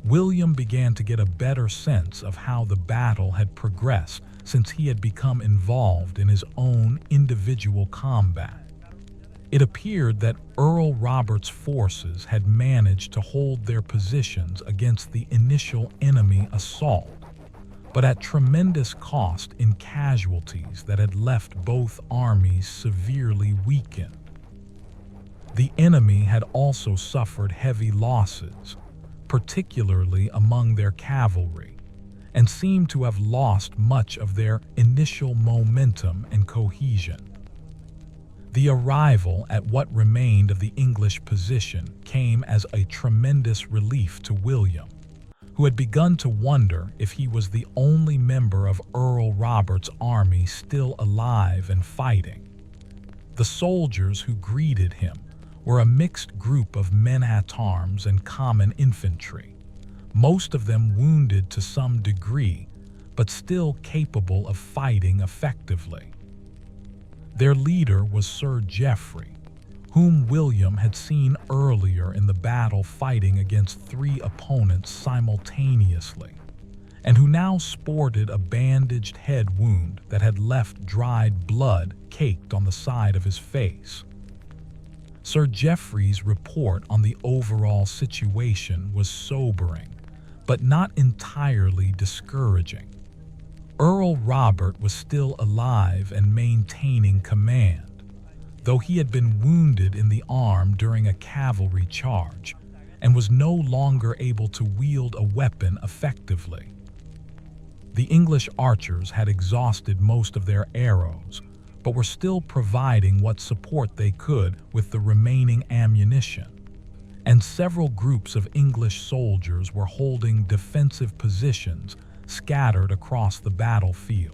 William began to get a better sense of how the battle had progressed since he had become involved in his own individual combat. It appeared that Earl Robert's forces had managed to hold their positions against the initial enemy assault, but at tremendous cost in casualties that had left both armies severely weakened. The enemy had also suffered heavy losses, particularly among their cavalry, and seemed to have lost much of their initial momentum and cohesion. The arrival at what remained of the English position came as a tremendous relief to William, who had begun to wonder if he was the only member of Earl Robert's army still alive and fighting. The soldiers who greeted him were a mixed group of men-at-arms and common infantry, most of them wounded to some degree, but still capable of fighting effectively. Their leader was Sir Geoffrey, whom William had seen earlier in the battle fighting against 3 opponents simultaneously, and who now sported a bandaged head wound that had left dried blood caked on the side of his face. Sir Geoffrey's report on the overall situation was sobering, but not entirely discouraging. Earl Robert was still alive and maintaining command, though he had been wounded in the arm during a cavalry charge and was no longer able to wield a weapon effectively. The English archers had exhausted most of their arrows, but were still providing what support they could with the remaining ammunition, and several groups of English soldiers were holding defensive positions scattered across the battlefield.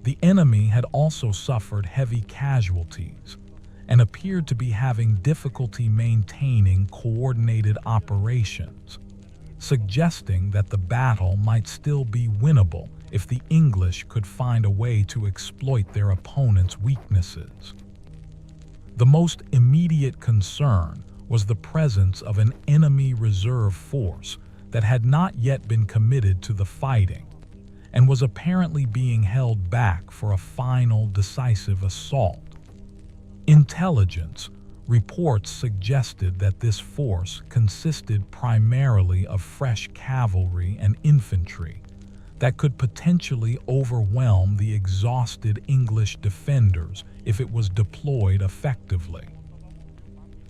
The enemy had also suffered heavy casualties and appeared to be having difficulty maintaining coordinated operations, suggesting that the battle might still be winnable if the English could find a way to exploit their opponent's weaknesses. The most immediate concern was the presence of an enemy reserve force that had not yet been committed to the fighting and was apparently being held back for a final decisive assault. Intelligence reports suggested that this force consisted primarily of fresh cavalry and infantry that could potentially overwhelm the exhausted English defenders if it was deployed effectively.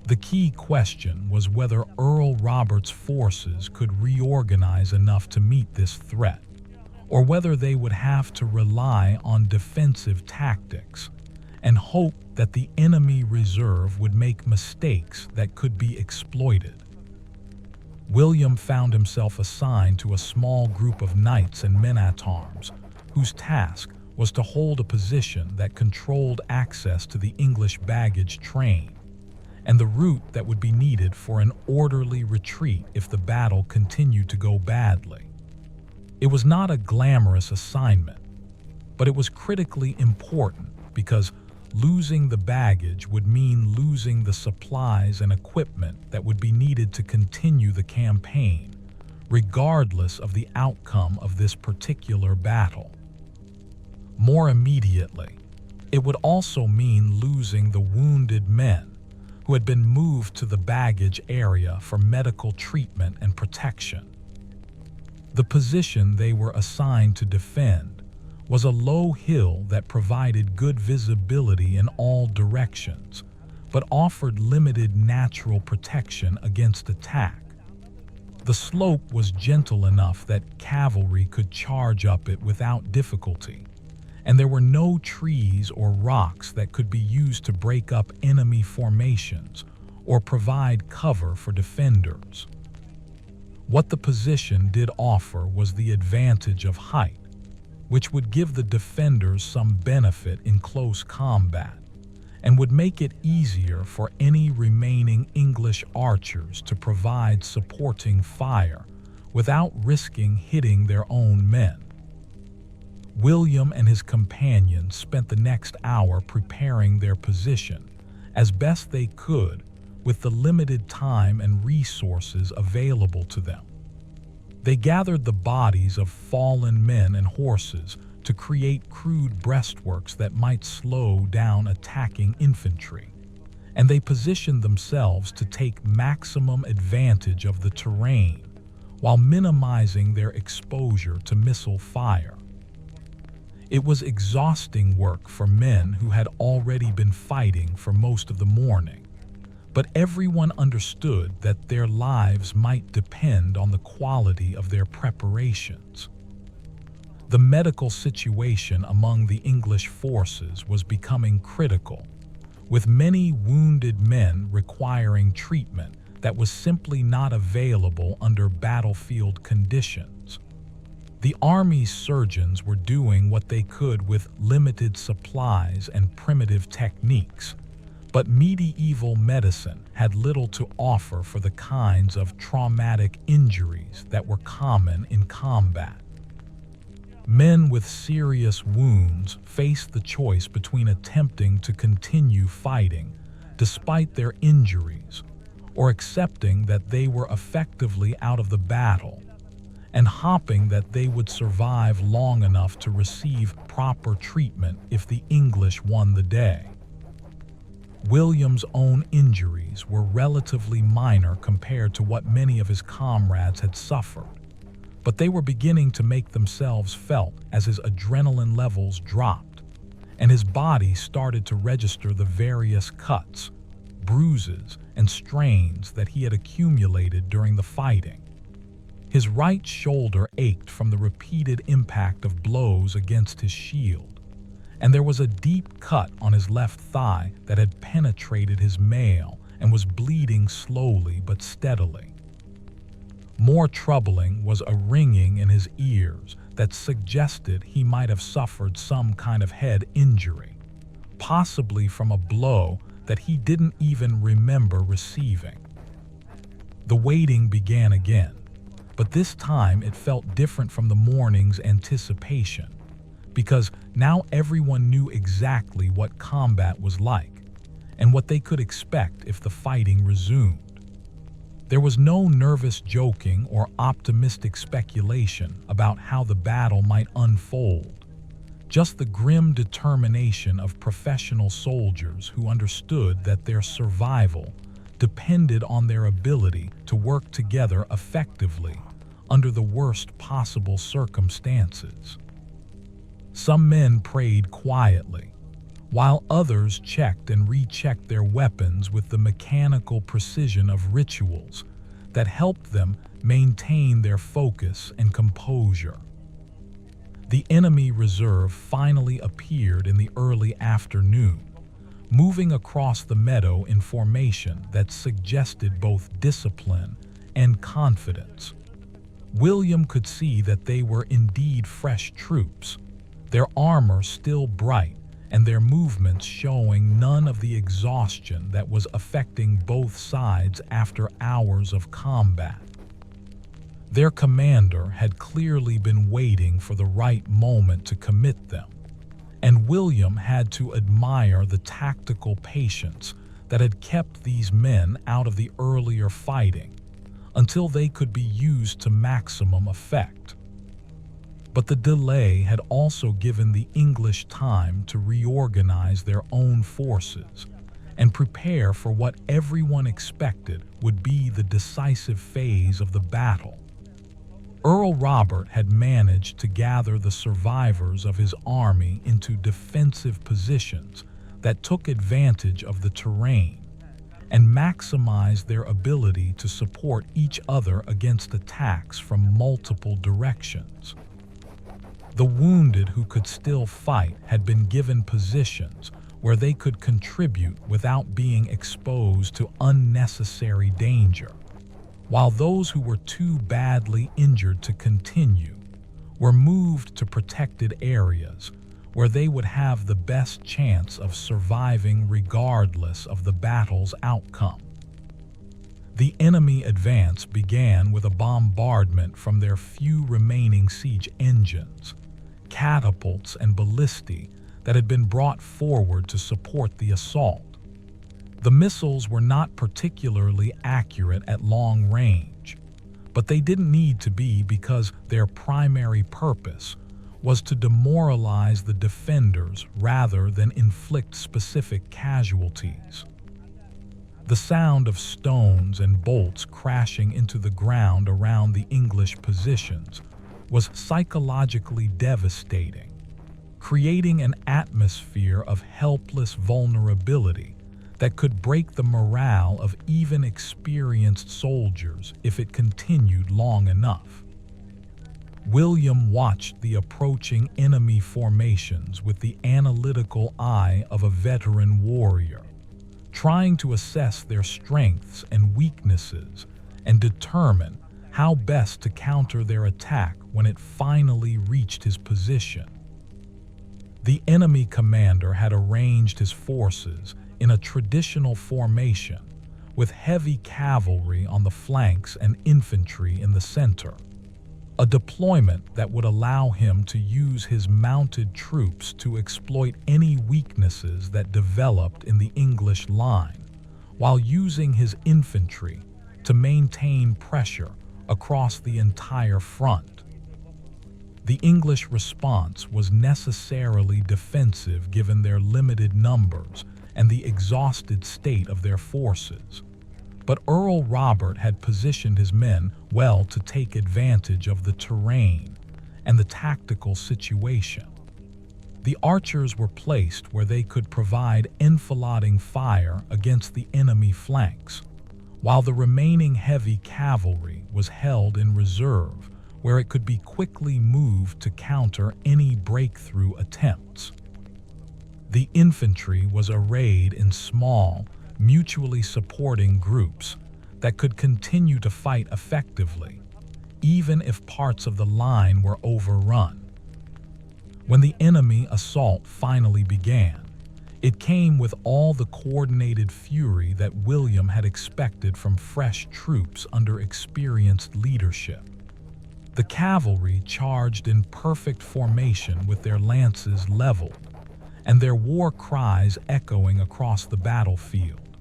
The key question was whether Earl Robert's forces could reorganize enough to meet this threat, or whether they would have to rely on defensive tactics and hope that the enemy reserve would make mistakes that could be exploited. William found himself assigned to a small group of knights and men-at-arms whose task was to hold a position that controlled access to the English baggage train and the route that would be needed for an orderly retreat if the battle continued to go badly. It was not a glamorous assignment, but it was critically important because losing the baggage would mean losing the supplies and equipment that would be needed to continue the campaign, regardless of the outcome of this particular battle. More immediately, it would also mean losing the wounded men who had been moved to the baggage area for medical treatment and protection. The position they were assigned to defend was a low hill that provided good visibility in all directions, but offered limited natural protection against attack. The slope was gentle enough that cavalry could charge up it without difficulty, and there were no trees or rocks that could be used to break up enemy formations or provide cover for defenders. What the position did offer was the advantage of height, which would give the defenders some benefit in close combat and would make it easier for any remaining English archers to provide supporting fire without risking hitting their own men. William and his companions spent the next hour preparing their position as best they could with the limited time and resources available to them. They gathered the bodies of fallen men and horses to create crude breastworks that might slow down attacking infantry, and they positioned themselves to take maximum advantage of the terrain while minimizing their exposure to missile fire. It was exhausting work for men who had already been fighting for most of the morning, but everyone understood that their lives might depend on the quality of their preparations. The medical situation among the English forces was becoming critical, with many wounded men requiring treatment that was simply not available under battlefield conditions. The Army's surgeons were doing what they could with limited supplies and primitive techniques, but medieval medicine had little to offer for the kinds of traumatic injuries that were common in combat. Men with serious wounds faced the choice between attempting to continue fighting despite their injuries, or accepting that they were effectively out of the battle, and hoping that they would survive long enough to receive proper treatment if the English won the day. William's own injuries were relatively minor compared to what many of his comrades had suffered, but they were beginning to make themselves felt as his adrenaline levels dropped, and his body started to register the various cuts, bruises, and strains that he had accumulated during the fighting. His right shoulder ached from the repeated impact of blows against his shield, and there was a deep cut on his left thigh that had penetrated his mail and was bleeding slowly but steadily. More troubling was a ringing in his ears that suggested he might have suffered some kind of head injury, possibly from a blow that he didn't even remember receiving. The waiting began again, but this time it felt different from the morning's anticipation, because now everyone knew exactly what combat was like and what they could expect if the fighting resumed. There was no nervous joking or optimistic speculation about how the battle might unfold, just the grim determination of professional soldiers who understood that their survival depended on their ability to work together effectively under the worst possible circumstances. Some men prayed quietly, while others checked and rechecked their weapons with the mechanical precision of rituals that helped them maintain their focus and composure. The enemy reserve finally appeared in the early afternoon, moving across the meadow in formation that suggested both discipline and confidence. William could see that they were indeed fresh troops, their armor still bright and their movements showing none of the exhaustion that was affecting both sides after hours of combat. Their commander had clearly been waiting for the right moment to commit them, and William had to admire the tactical patience that had kept these men out of the earlier fighting until they could be used to maximum effect. But the delay had also given the English time to reorganize their own forces and prepare for what everyone expected would be the decisive phase of the battle. Earl Robert had managed to gather the survivors of his army into defensive positions that took advantage of the terrain and maximized their ability to support each other against attacks from multiple directions. The wounded who could still fight had been given positions where they could contribute without being exposed to unnecessary danger, while those who were too badly injured to continue were moved to protected areas where they would have the best chance of surviving regardless of the battle's outcome. The enemy advance began with a bombardment from their few remaining siege engines, catapults and ballistae that had been brought forward to support the assault. The missiles were not particularly accurate at long range, but they didn't need to be because their primary purpose was to demoralize the defenders rather than inflict specific casualties. The sound of stones and bolts crashing into the ground around the English positions was psychologically devastating, creating an atmosphere of helpless vulnerability that could break the morale of even experienced soldiers if it continued long enough. William watched the approaching enemy formations with the analytical eye of a veteran warrior, trying to assess their strengths and weaknesses and determine how best to counter their attack when it finally reached his position. The enemy commander had arranged his forces in a traditional formation, with heavy cavalry on the flanks and infantry in the center, a deployment that would allow him to use his mounted troops to exploit any weaknesses that developed in the English line while using his infantry to maintain pressure across the entire front. The English response was necessarily defensive given their limited numbers and the exhausted state of their forces. But Earl Robert had positioned his men well to take advantage of the terrain and the tactical situation. The archers were placed where they could provide enfilading fire against the enemy flanks, while the remaining heavy cavalry was held in reserve where it could be quickly moved to counter any breakthrough attempts. The infantry was arrayed in small, mutually supporting groups that could continue to fight effectively, even if parts of the line were overrun. When the enemy assault finally began, it came with all the coordinated fury that William had expected from fresh troops under experienced leadership. The cavalry charged in perfect formation with their lances leveled, and their war cries echoing across the battlefield,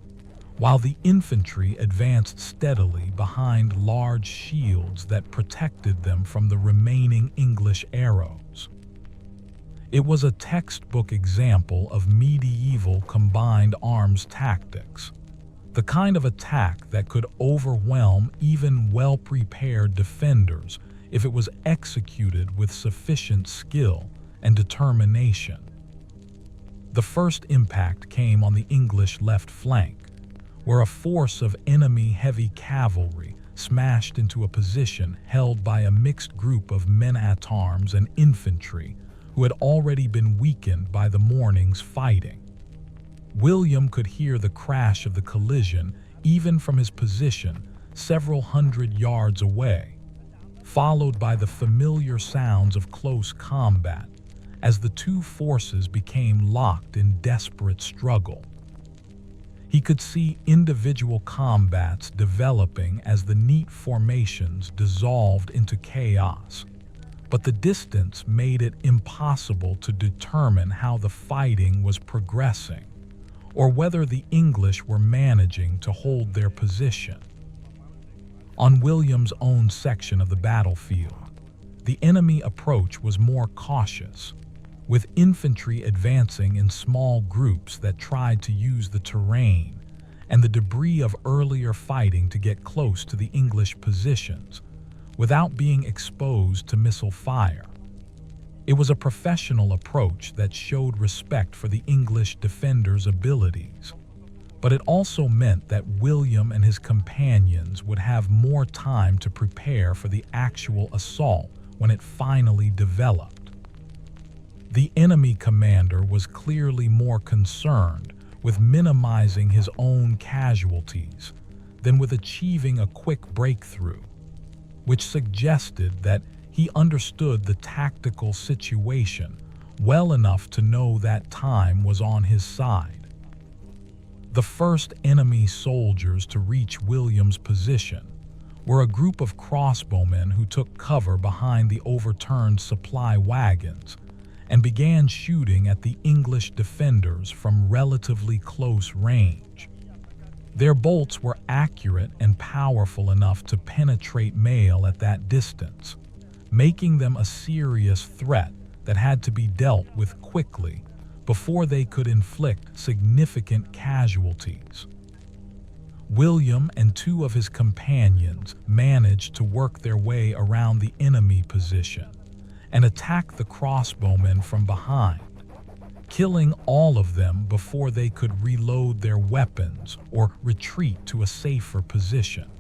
while the infantry advanced steadily behind large shields that protected them from the remaining English arrows. It was a textbook example of medieval combined arms tactics, the kind of attack that could overwhelm even well-prepared defenders if it was executed with sufficient skill and determination. The first impact came on the English left flank, where a force of enemy heavy cavalry smashed into a position held by a mixed group of men-at-arms and infantry who had already been weakened by the morning's fighting. William could hear the crash of the collision even from his position several hundred yards away, followed by the familiar sounds of close combat as the two forces became locked in desperate struggle. He could see individual combats developing as the neat formations dissolved into chaos, but the distance made it impossible to determine how the fighting was progressing or whether the English were managing to hold their position. On William's own section of the battlefield, the enemy approach was more cautious, with infantry advancing in small groups that tried to use the terrain and the debris of earlier fighting to get close to the English positions without being exposed to missile fire. It was a professional approach that showed respect for the English defenders' abilities, but it also meant that William and his companions would have more time to prepare for the actual assault when it finally developed. The enemy commander was clearly more concerned with minimizing his own casualties than with achieving a quick breakthrough, which suggested that he understood the tactical situation well enough to know that time was on his side. The first enemy soldiers to reach William's position were a group of crossbowmen who took cover behind the overturned supply wagons and began shooting at the English defenders from relatively close range. Their bolts were accurate and powerful enough to penetrate mail at that distance, making them a serious threat that had to be dealt with quickly before they could inflict significant casualties. William and two of his companions managed to work their way around the enemy position and attack the crossbowmen from behind, killing all of them before they could reload their weapons or retreat to a safer position.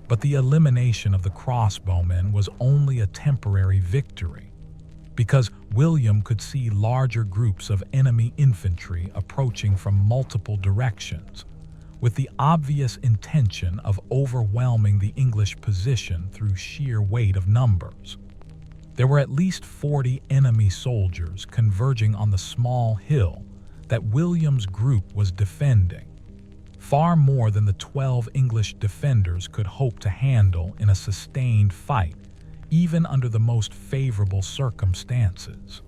But the elimination of the crossbowmen was only a temporary victory, because William could see larger groups of enemy infantry approaching from multiple directions, with the obvious intention of overwhelming the English position through sheer weight of numbers. There were at least 40 enemy soldiers converging on the small hill that William's group was defending, far more than the 12 English defenders could hope to handle in a sustained fight, even under the most favorable circumstances.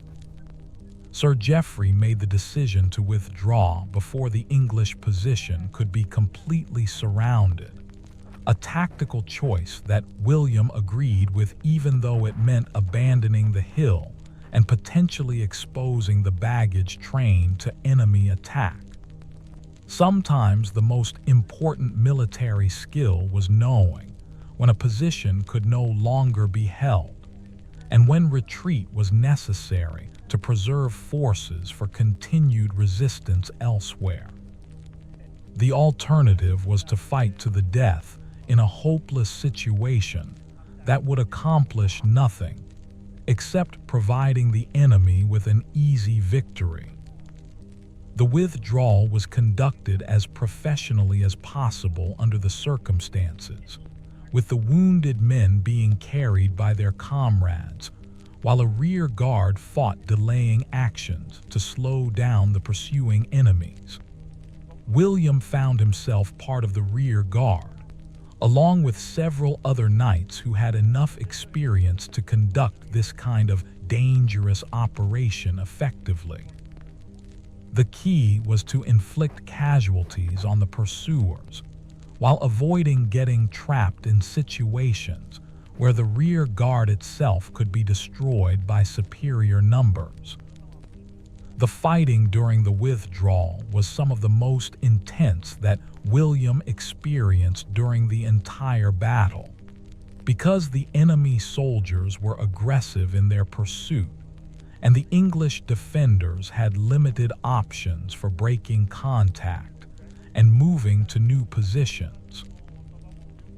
Sir Geoffrey made the decision to withdraw before the English position could be completely surrounded, a tactical choice that William agreed with even though it meant abandoning the hill and potentially exposing the baggage train to enemy attack. Sometimes the most important military skill was knowing when a position could no longer be held, and when retreat was necessary to preserve forces for continued resistance elsewhere. The alternative was to fight to the death in a hopeless situation that would accomplish nothing except providing the enemy with an easy victory. The withdrawal was conducted as professionally as possible under the circumstances, with the wounded men being carried by their comrades, while a rear guard fought delaying actions to slow down the pursuing enemies. William found himself part of the rear guard, along with several other knights who had enough experience to conduct this kind of dangerous operation effectively. The key was to inflict casualties on the pursuers, while avoiding getting trapped in situations where the rear guard itself could be destroyed by superior numbers. The fighting during the withdrawal was some of the most intense that William experienced during the entire battle, because the enemy soldiers were aggressive in their pursuit, and the English defenders had limited options for breaking contact and moving to new positions.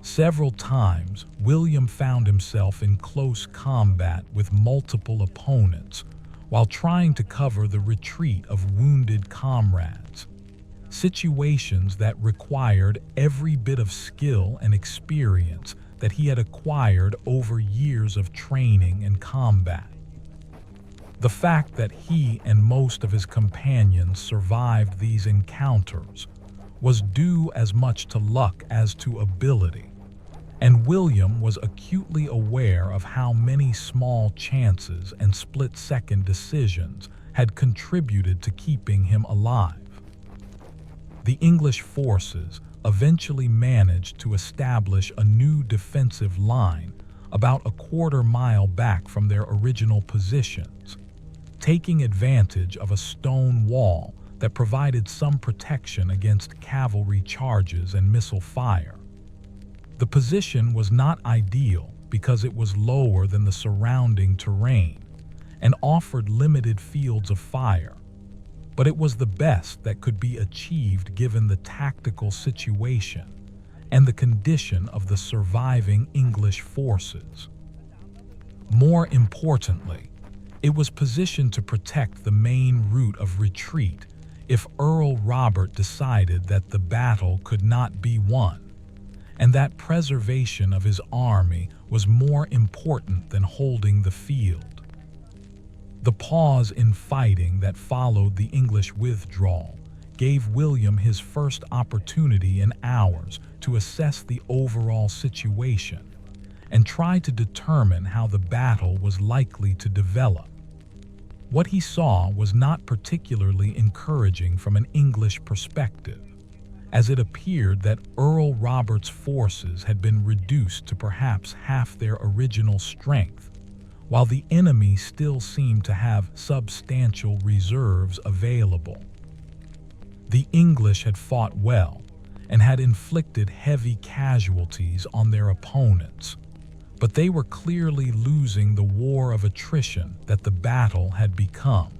Several times, William found himself in close combat with multiple opponents while trying to cover the retreat of wounded comrades, situations that required every bit of skill and experience that he had acquired over years of training and combat. The fact that he and most of his companions survived these encounters was due as much to luck as to ability, and William was acutely aware of how many small chances and split-second decisions had contributed to keeping him alive. The English forces eventually managed to establish a new defensive line about a quarter-mile back from their original positions, taking advantage of a stone wall that provided some protection against cavalry charges and missile fire. The position was not ideal because it was lower than the surrounding terrain and offered limited fields of fire, but it was the best that could be achieved given the tactical situation and the condition of the surviving English forces. More importantly, it was positioned to protect the main route of retreat if Earl Robert decided that the battle could not be won, and that preservation of his army was more important than holding the field. The pause in fighting that followed the English withdrawal gave William his first opportunity in hours to assess the overall situation and try to determine how the battle was likely to develop. What he saw was not particularly encouraging from an English perspective, as it appeared that Earl Robert's forces had been reduced to perhaps half their original strength, while the enemy still seemed to have substantial reserves available. The English had fought well and had inflicted heavy casualties on their opponents, but they were clearly losing the war of attrition that the battle had become.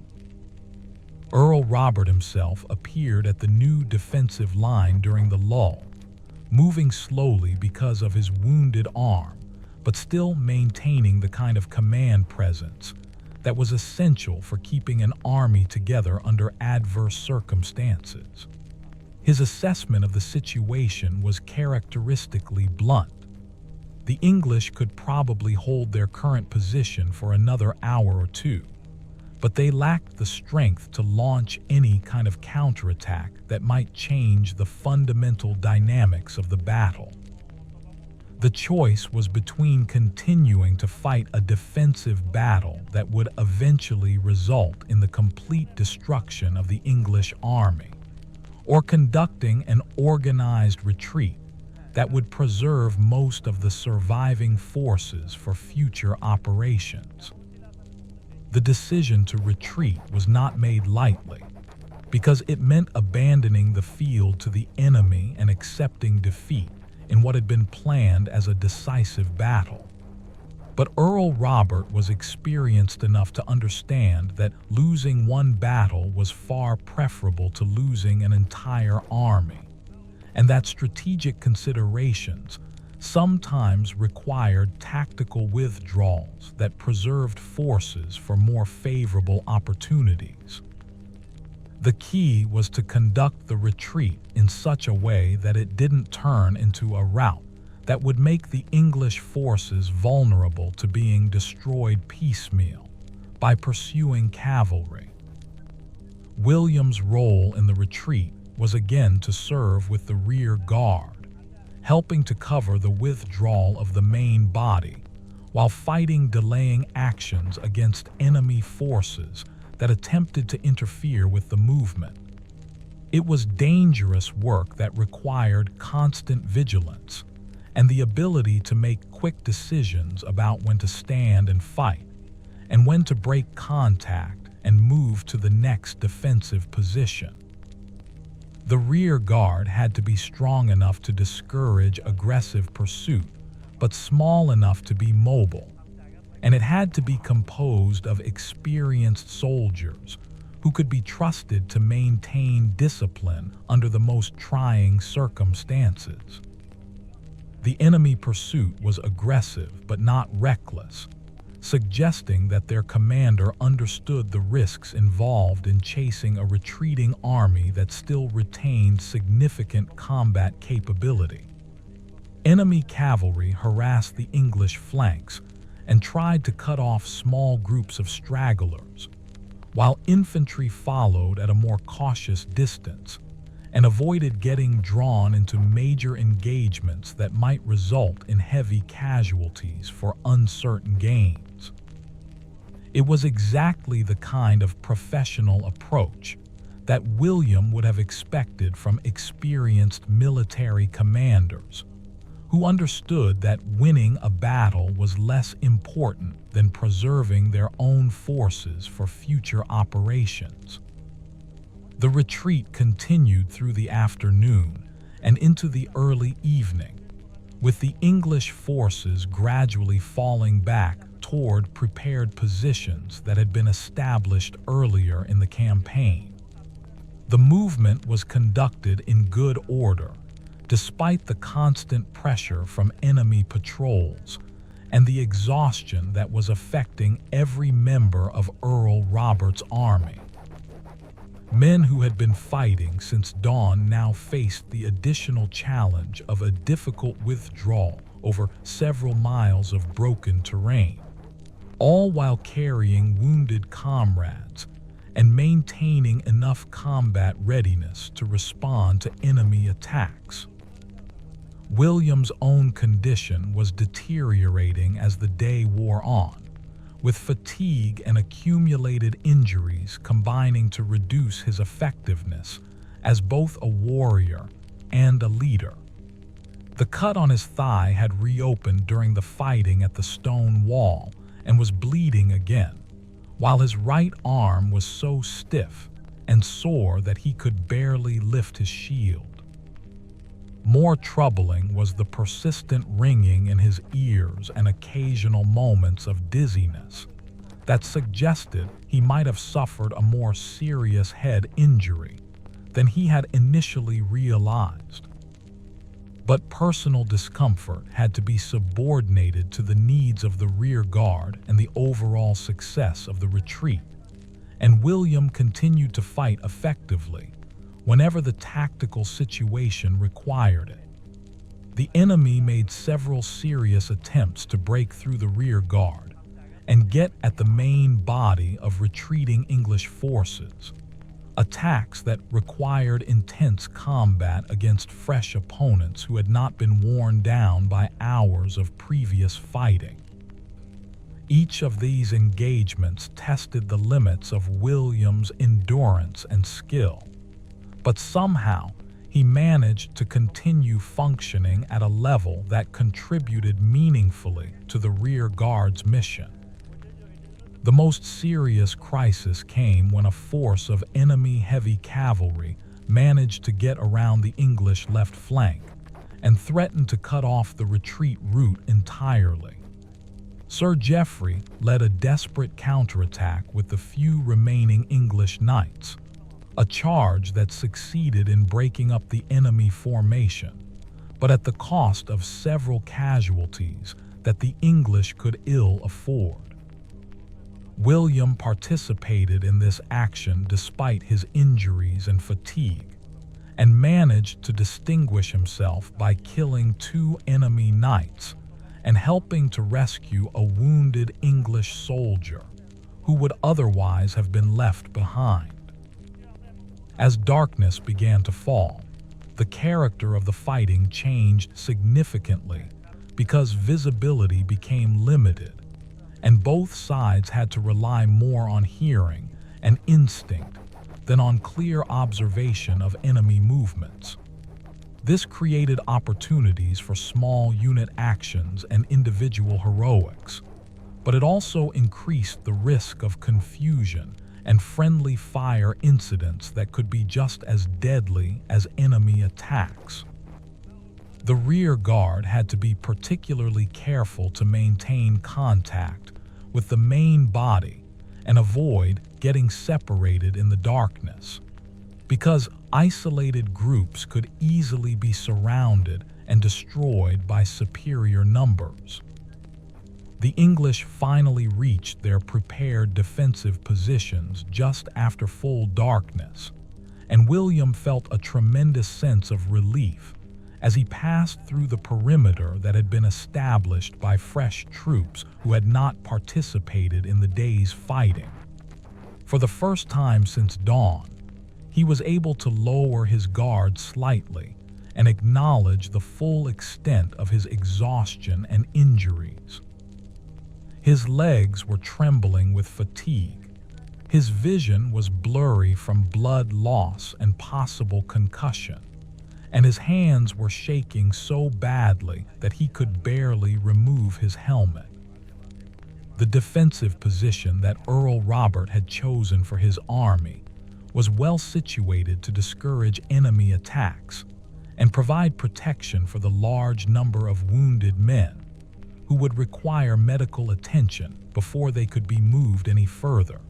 Earl Robert himself appeared at the new defensive line during the lull, moving slowly because of his wounded arm, but still maintaining the kind of command presence that was essential for keeping an army together under adverse circumstances. His assessment of the situation was characteristically blunt. The English could probably hold their current position for another hour or two, but they lacked the strength to launch any kind of counterattack that might change the fundamental dynamics of the battle. The choice was between continuing to fight a defensive battle that would eventually result in the complete destruction of the English army, or conducting an organized retreat that would preserve most of the surviving forces for future operations. The decision to retreat was not made lightly, because it meant abandoning the field to the enemy and accepting defeat in what had been planned as a decisive battle. But Earl Robert was experienced enough to understand that losing one battle was far preferable to losing an entire army, and that strategic considerations sometimes required tactical withdrawals that preserved forces for more favorable opportunities. The key was to conduct the retreat in such a way that it didn't turn into a rout that would make the English forces vulnerable to being destroyed piecemeal by pursuing cavalry. William's role in the retreat was again to serve with the rear guard, helping to cover the withdrawal of the main body while fighting delaying actions against enemy forces that attempted to interfere with the movement. It was dangerous work that required constant vigilance and the ability to make quick decisions about when to stand and fight, and when to break contact and move to the next defensive position. The rear guard had to be strong enough to discourage aggressive pursuit, but small enough to be mobile, and it had to be composed of experienced soldiers who could be trusted to maintain discipline under the most trying circumstances. The enemy pursuit was aggressive but not reckless, suggesting that their commander understood the risks involved in chasing a retreating army that still retained significant combat capability. Enemy cavalry harassed the English flanks and tried to cut off small groups of stragglers, while infantry followed at a more cautious distance and avoided getting drawn into major engagements that might result in heavy casualties for uncertain gains. It was exactly the kind of professional approach that William would have expected from experienced military commanders, who understood that winning a battle was less important than preserving their own forces for future operations. The retreat continued through the afternoon and into the early evening, with the English forces gradually falling back toward prepared positions that had been established earlier in the campaign. The movement was conducted in good order, despite the constant pressure from enemy patrols and the exhaustion that was affecting every member of Earl Robert's army. Men who had been fighting since dawn now faced the additional challenge of a difficult withdrawal over several miles of broken terrain, all while carrying wounded comrades and maintaining enough combat readiness to respond to enemy attacks. William's own condition was deteriorating as the day wore on, with fatigue and accumulated injuries combining to reduce his effectiveness as both a warrior and a leader. The cut on his thigh had reopened during the fighting at the stone wall and was bleeding again, while his right arm was so stiff and sore that he could barely lift his shield. More troubling was the persistent ringing in his ears and occasional moments of dizziness that suggested he might have suffered a more serious head injury than he had initially realized. But personal discomfort had to be subordinated to the needs of the rear guard and the overall success of the retreat, and William continued to fight effectively whenever the tactical situation required it. The enemy made several serious attempts to break through the rear guard and get at the main body of retreating English forces, attacks that required intense combat against fresh opponents who had not been worn down by hours of previous fighting. Each of these engagements tested the limits of William's endurance and skill, but somehow he managed to continue functioning at a level that contributed meaningfully to the rear guard's mission. The most serious crisis came when a force of enemy heavy cavalry managed to get around the English left flank and threatened to cut off the retreat route entirely. Sir Geoffrey led a desperate counterattack with the few remaining English knights, a charge that succeeded in breaking up the enemy formation, but at the cost of several casualties that the English could ill afford. William participated in this action despite his injuries and fatigue, and managed to distinguish himself by killing 2 enemy knights and helping to rescue a wounded English soldier who would otherwise have been left behind. As darkness began to fall, the character of the fighting changed significantly because visibility became limited, and both sides had to rely more on hearing and instinct than on clear observation of enemy movements. This created opportunities for small unit actions and individual heroics, but it also increased the risk of confusion and friendly fire incidents that could be just as deadly as enemy attacks. The rear guard had to be particularly careful to maintain contact with the main body and avoid getting separated in the darkness, because isolated groups could easily be surrounded and destroyed by superior numbers. The English finally reached their prepared defensive positions just after full darkness, and William felt a tremendous sense of relief as he passed through the perimeter that had been established by fresh troops who had not participated in the day's fighting. For the first time since dawn, he was able to lower his guard slightly and acknowledge the full extent of his exhaustion and injuries. His legs were trembling with fatigue. His vision was blurry from blood loss and possible concussion, and his hands were shaking so badly that he could barely remove his helmet. The defensive position that Earl Robert had chosen for his army was well situated to discourage enemy attacks and provide protection for the large number of wounded men who would require medical attention before they could be moved any further.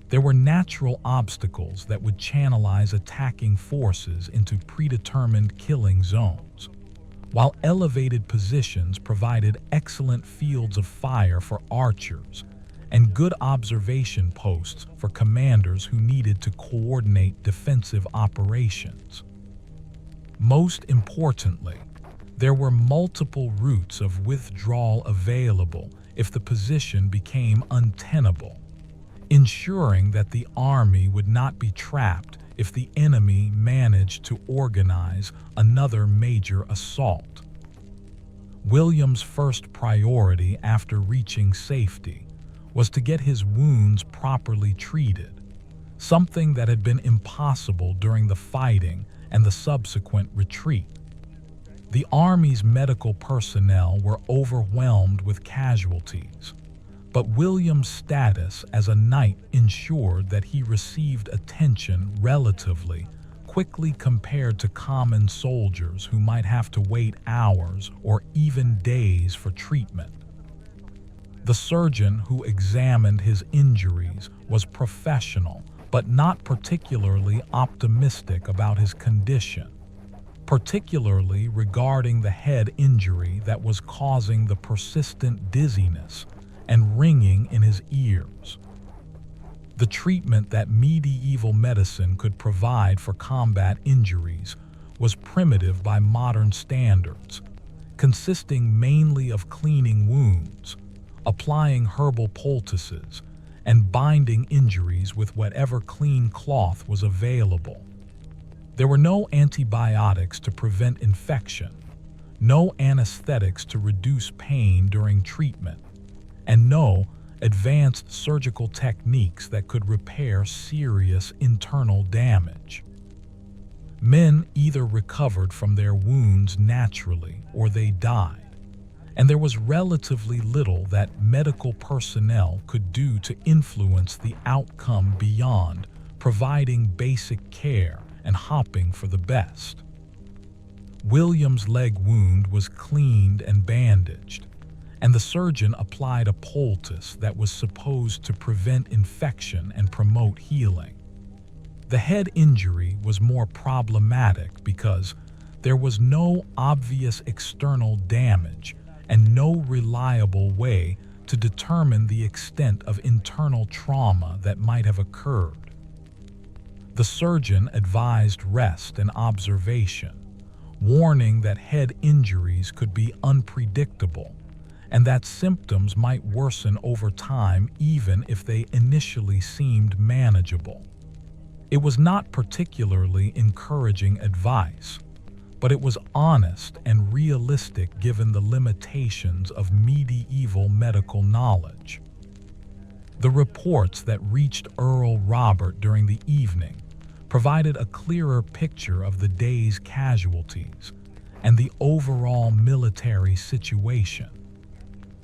There were natural obstacles that would channelize attacking forces into predetermined killing zones, while elevated positions provided excellent fields of fire for archers and good observation posts for commanders who needed to coordinate defensive operations. Most importantly, there were multiple routes of withdrawal available if the position became untenable, ensuring that the army would not be trapped if the enemy managed to organize another major assault. William's first priority after reaching safety was to get his wounds properly treated, something that had been impossible during the fighting and the subsequent retreat. The Army's medical personnel were overwhelmed with casualties, but William's status as a knight ensured that he received attention relatively quickly compared to common soldiers who might have to wait hours or even days for treatment. The surgeon who examined his injuries was professional but not particularly optimistic about his condition, particularly regarding the head injury that was causing the persistent dizziness and ringing in his ears. The treatment that medieval medicine could provide for combat injuries was primitive by modern standards, consisting mainly of cleaning wounds, applying herbal poultices, and binding injuries with whatever clean cloth was available. There were no antibiotics to prevent infection, no anesthetics to reduce pain during treatment, and no advanced surgical techniques that could repair serious internal damage. Men either recovered from their wounds naturally or they died, and there was relatively little that medical personnel could do to influence the outcome beyond providing basic care and hoping for the best. William's leg wound was cleaned and bandaged, and the surgeon applied a poultice that was supposed to prevent infection and promote healing. The head injury was more problematic because there was no obvious external damage and no reliable way to determine the extent of internal trauma that might have occurred. The surgeon advised rest and observation, warning that head injuries could be unpredictable and that symptoms might worsen over time even if they initially seemed manageable. It was not particularly encouraging advice, but it was honest and realistic given the limitations of medieval medical knowledge. The reports that reached Earl Robert during the evening provided a clearer picture of the day's casualties and the overall military situation.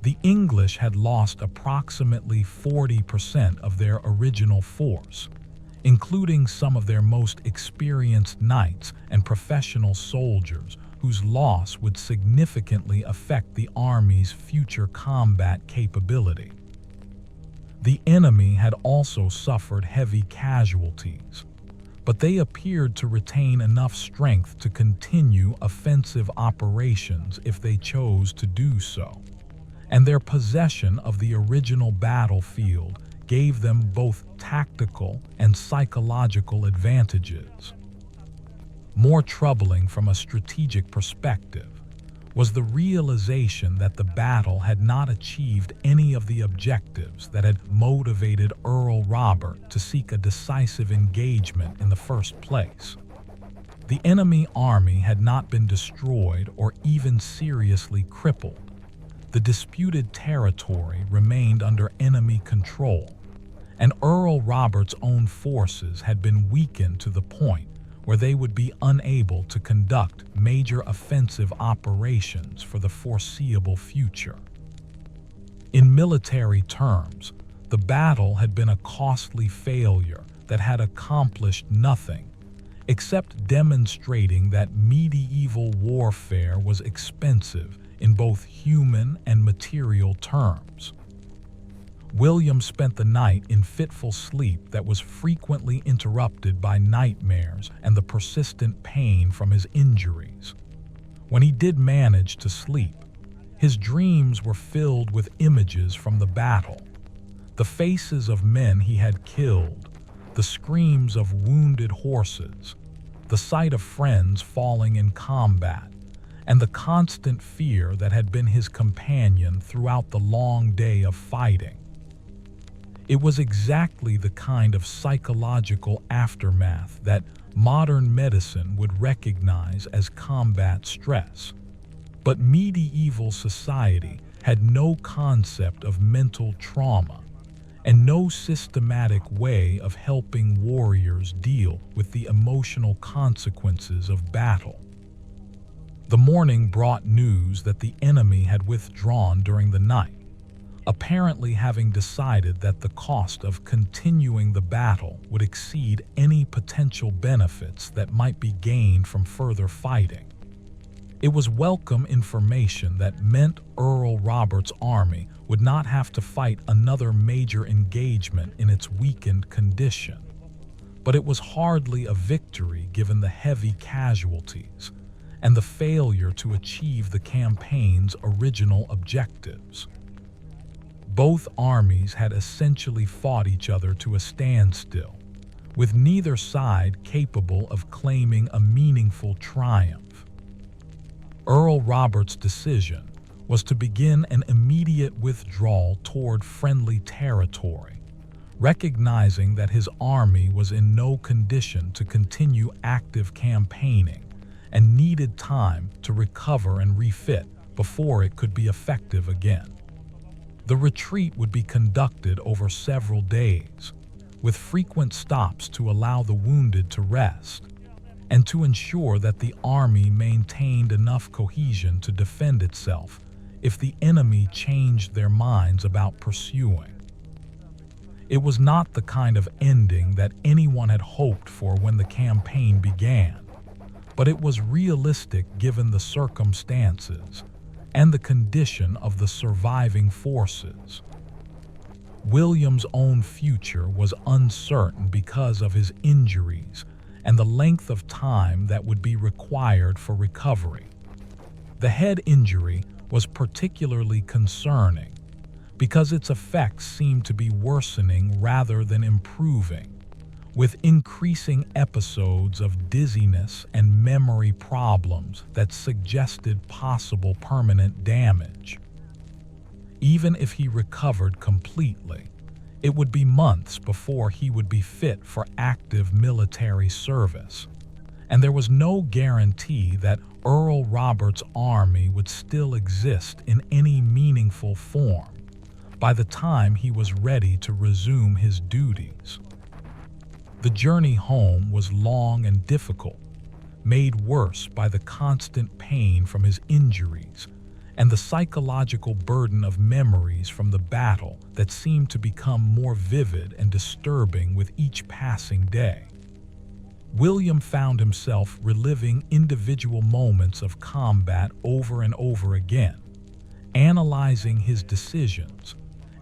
The English had lost approximately 40% of their original force, including some of their most experienced knights and professional soldiers whose loss would significantly affect the army's future combat capability. The enemy had also suffered heavy casualties, but they appeared to retain enough strength to continue offensive operations if they chose to do so, and their possession of the original battlefield gave them both tactical and psychological advantages. More troubling from a strategic perspective was the realization that the battle had not achieved any of the objectives that had motivated Earl Robert to seek a decisive engagement in the first place. The enemy army had not been destroyed or even seriously crippled. The disputed territory remained under enemy control, and Earl Robert's own forces had been weakened to the point where they would be unable to conduct major offensive operations for the foreseeable future. In military terms, the battle had been a costly failure that had accomplished nothing except demonstrating that medieval warfare was expensive in both human and material terms. William spent the night in fitful sleep that was frequently interrupted by nightmares and the persistent pain from his injuries. When he did manage to sleep, his dreams were filled with images from the battle. The faces of men he had killed, the screams of wounded horses, the sight of friends falling in combat, and the constant fear that had been his companion throughout the long day of fighting. It was exactly the kind of psychological aftermath that modern medicine would recognize as combat stress. But medieval society had no concept of mental trauma and no systematic way of helping warriors deal with the emotional consequences of battle. The morning brought news that the enemy had withdrawn during the night, apparently having decided that the cost of continuing the battle would exceed any potential benefits that might be gained from further fighting. It was welcome information that meant Earl Robert's army would not have to fight another major engagement in its weakened condition. But it was hardly a victory given the heavy casualties and the failure to achieve the campaign's original objectives. Both armies had essentially fought each other to a standstill, with neither side capable of claiming a meaningful triumph. Earl Robert's decision was to begin an immediate withdrawal toward friendly territory, Recognizing that his army was in no condition to continue active campaigning and needed time to recover and refit before it could be effective again. The retreat would be conducted over several days, with frequent stops to allow the wounded to rest and to ensure that the army maintained enough cohesion to defend itself if the enemy changed their minds about pursuing. It was not the kind of ending that anyone had hoped for when the campaign began, but it was realistic given the circumstances and the condition of the surviving forces. William's own future was uncertain because of his injuries and the length of time that would be required for recovery. The head injury was particularly concerning because its effects seemed to be worsening rather than improving, with increasing episodes of dizziness and memory problems that suggested possible permanent damage. Even if he recovered completely, it would be months before he would be fit for active military service, and there was no guarantee that Earl Robert's army would still exist in any meaningful form by the time he was ready to resume his duties. The journey home was long and difficult, made worse by the constant pain from his injuries and the psychological burden of memories from the battle that seemed to become more vivid and disturbing with each passing day. William found himself reliving individual moments of combat over and over again, analyzing his decisions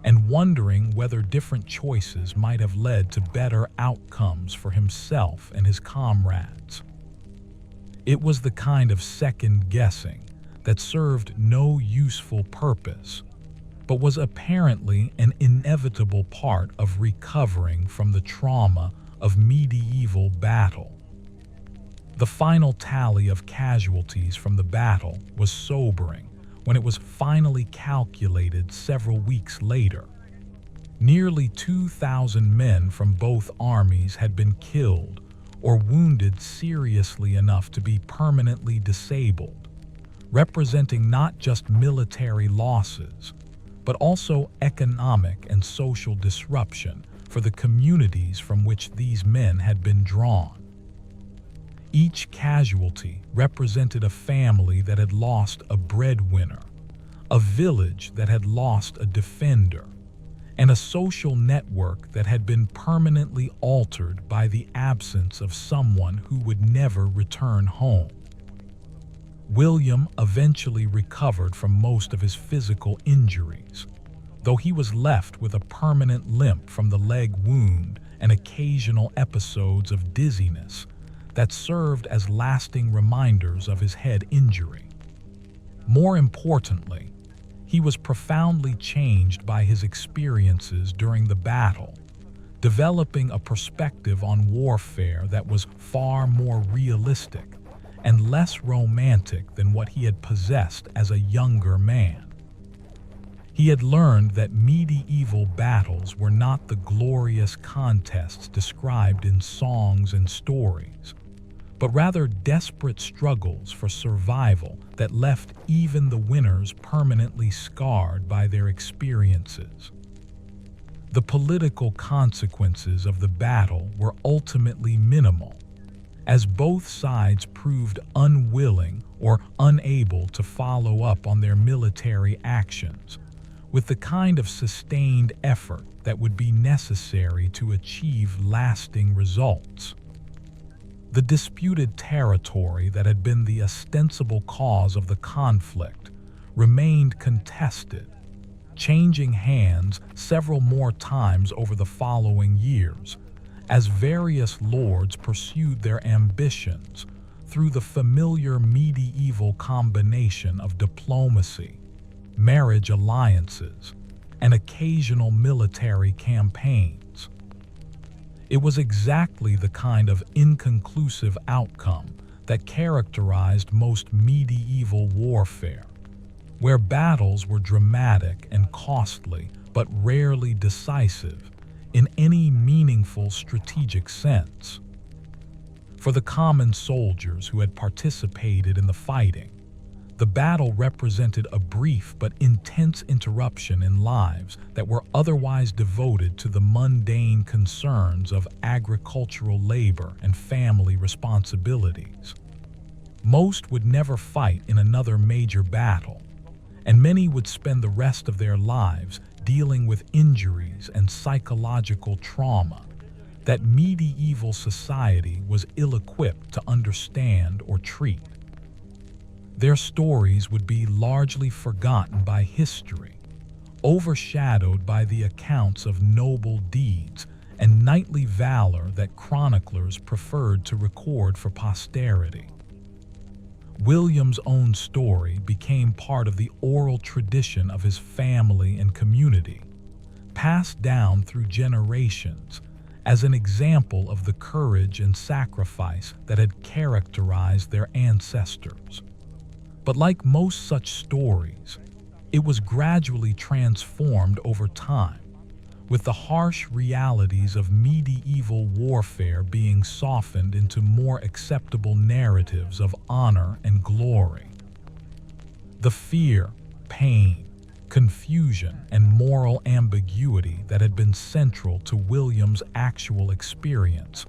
and wondering whether different choices might have led to better outcomes for himself and his comrades. It was the kind of second-guessing that served no useful purpose, but was apparently an inevitable part of recovering from the trauma of medieval battle. The final tally of casualties from the battle was sobering when it was finally calculated several weeks later. Nearly 2,000 men from both armies had been killed or wounded seriously enough to be permanently disabled, representing not just military losses, but also economic and social disruption for the communities from which these men had been drawn. Each casualty represented a family that had lost a breadwinner, a village that had lost a defender, and a social network that had been permanently altered by the absence of someone who would never return home. William eventually recovered from most of his physical injuries, though he was left with a permanent limp from the leg wound and occasional episodes of dizziness that served as lasting reminders of his head injury. More importantly, he was profoundly changed by his experiences during the battle, developing a perspective on warfare that was far more realistic and less romantic than what he had possessed as a younger man. He had learned that medieval battles were not the glorious contests described in songs and stories, but rather desperate struggles for survival that left even the winners permanently scarred by their experiences. The political consequences of the battle were ultimately minimal, as both sides proved unwilling or unable to follow up on their military actions with the kind of sustained effort that would be necessary to achieve lasting results. The disputed territory that had been the ostensible cause of the conflict remained contested, changing hands several more times over the following years as various lords pursued their ambitions through the familiar medieval combination of diplomacy, marriage alliances, and occasional military campaigns. It was exactly the kind of inconclusive outcome that characterized most medieval warfare, where battles were dramatic and costly but rarely decisive, in any meaningful strategic sense. For the common soldiers who had participated in the fighting, the battle represented a brief but intense interruption in lives that were otherwise devoted to the mundane concerns of agricultural labor and family responsibilities. Most would never fight in another major battle, and many would spend the rest of their lives dealing with injuries and psychological trauma that medieval society was ill-equipped to understand or treat. Their stories would be largely forgotten by history, overshadowed by the accounts of noble deeds and knightly valor that chroniclers preferred to record for posterity. William's own story became part of the oral tradition of his family and community, passed down through generations as an example of the courage and sacrifice that had characterized their ancestors. But like most such stories, it was gradually transformed over time, with the harsh realities of medieval warfare being softened into more acceptable narratives of honor and glory. The fear, pain, confusion, and moral ambiguity that had been central to William's actual experience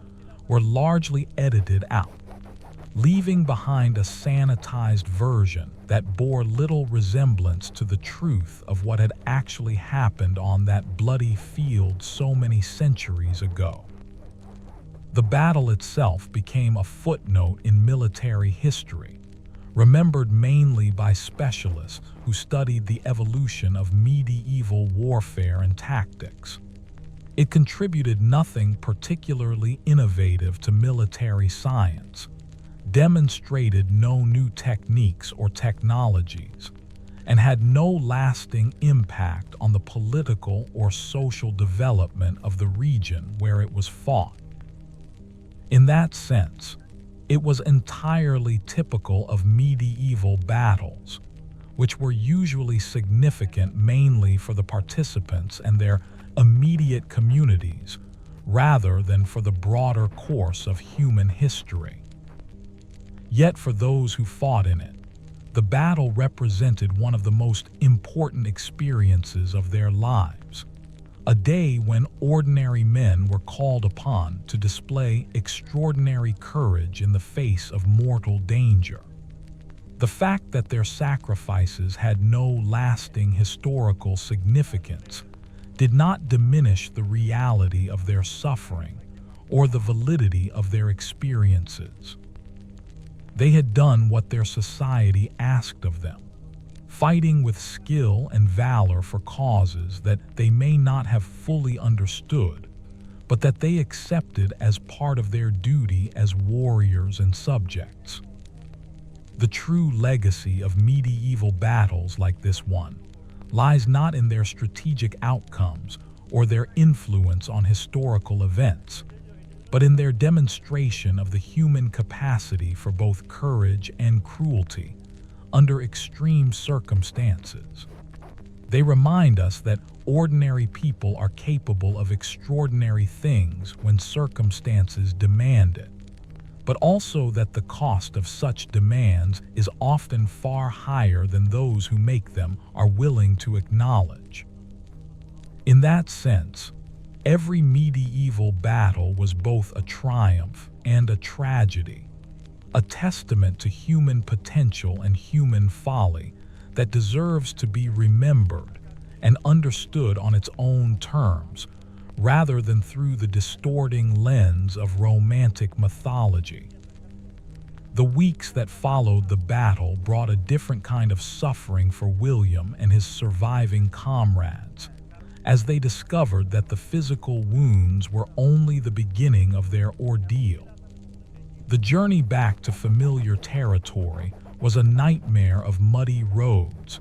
were largely edited out, leaving behind a sanitized version that bore little resemblance to the truth of what had actually happened on that bloody field so many centuries ago. The battle itself became a footnote in military history, remembered mainly by specialists who studied the evolution of medieval warfare and tactics. It contributed nothing particularly innovative to military science, demonstrated no new techniques or technologies, and had no lasting impact on the political or social development of the region where it was fought. In that sense, it was entirely typical of medieval battles, which were usually significant mainly for the participants and their immediate communities, rather than for the broader course of human history. Yet for those who fought in it, the battle represented one of the most important experiences of their lives, a day when ordinary men were called upon to display extraordinary courage in the face of mortal danger. The fact that their sacrifices had no lasting historical significance did not diminish the reality of their suffering or the validity of their experiences. They had done what their society asked of them, fighting with skill and valor for causes that they may not have fully understood, but that they accepted as part of their duty as warriors and subjects. The true legacy of medieval battles like this one lies not in their strategic outcomes or their influence on historical events, but in their demonstration of the human capacity for both courage and cruelty under extreme circumstances. They remind us that ordinary people are capable of extraordinary things when circumstances demand it, but also that the cost of such demands is often far higher than those who make them are willing to acknowledge. In that sense, every medieval battle was both a triumph and a tragedy, a testament to human potential and human folly that deserves to be remembered and understood on its own terms, rather than through the distorting lens of romantic mythology. The weeks that followed the battle brought a different kind of suffering for William and his surviving comrades, as they discovered that the physical wounds were only the beginning of their ordeal. The journey back to familiar territory was a nightmare of muddy roads,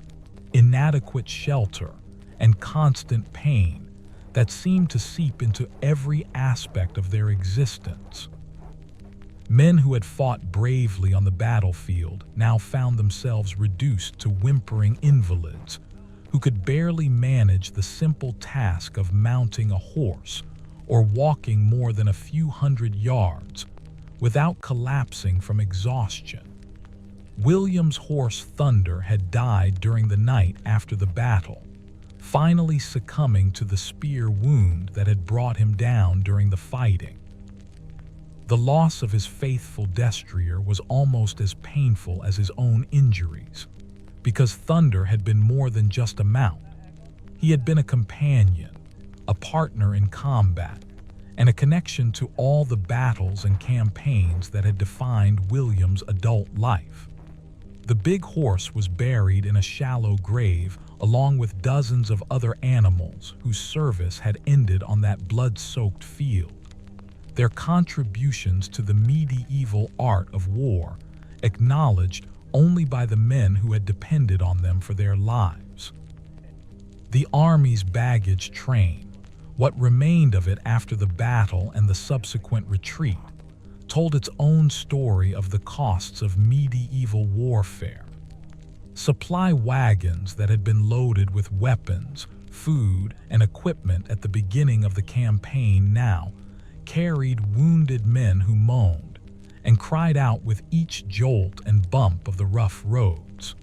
inadequate shelter, and constant pain that seemed to seep into every aspect of their existence. Men who had fought bravely on the battlefield now found themselves reduced to whimpering invalids who could barely manage the simple task of mounting a horse or walking more than a few hundred yards without collapsing from exhaustion. William's horse Thunder had died during the night after the battle, finally succumbing to the spear wound that had brought him down during the fighting. The loss of his faithful destrier was almost as painful as his own injuries, because Thunder had been more than just a mount. He had been a companion, a partner in combat, and a connection to all the battles and campaigns that had defined William's adult life. The big horse was buried in a shallow grave along with dozens of other animals whose service had ended on that blood-soaked field. Their contributions to the medieval art of war, acknowledged only by the men who had depended on them for their lives. The army's baggage train, what remained of it after the battle and the subsequent retreat, told its own story of the costs of medieval warfare. Supply wagons that had been loaded with weapons, food, and equipment at the beginning of the campaign now carried wounded men who moaned and cried out with each jolt and bump of the rough roads.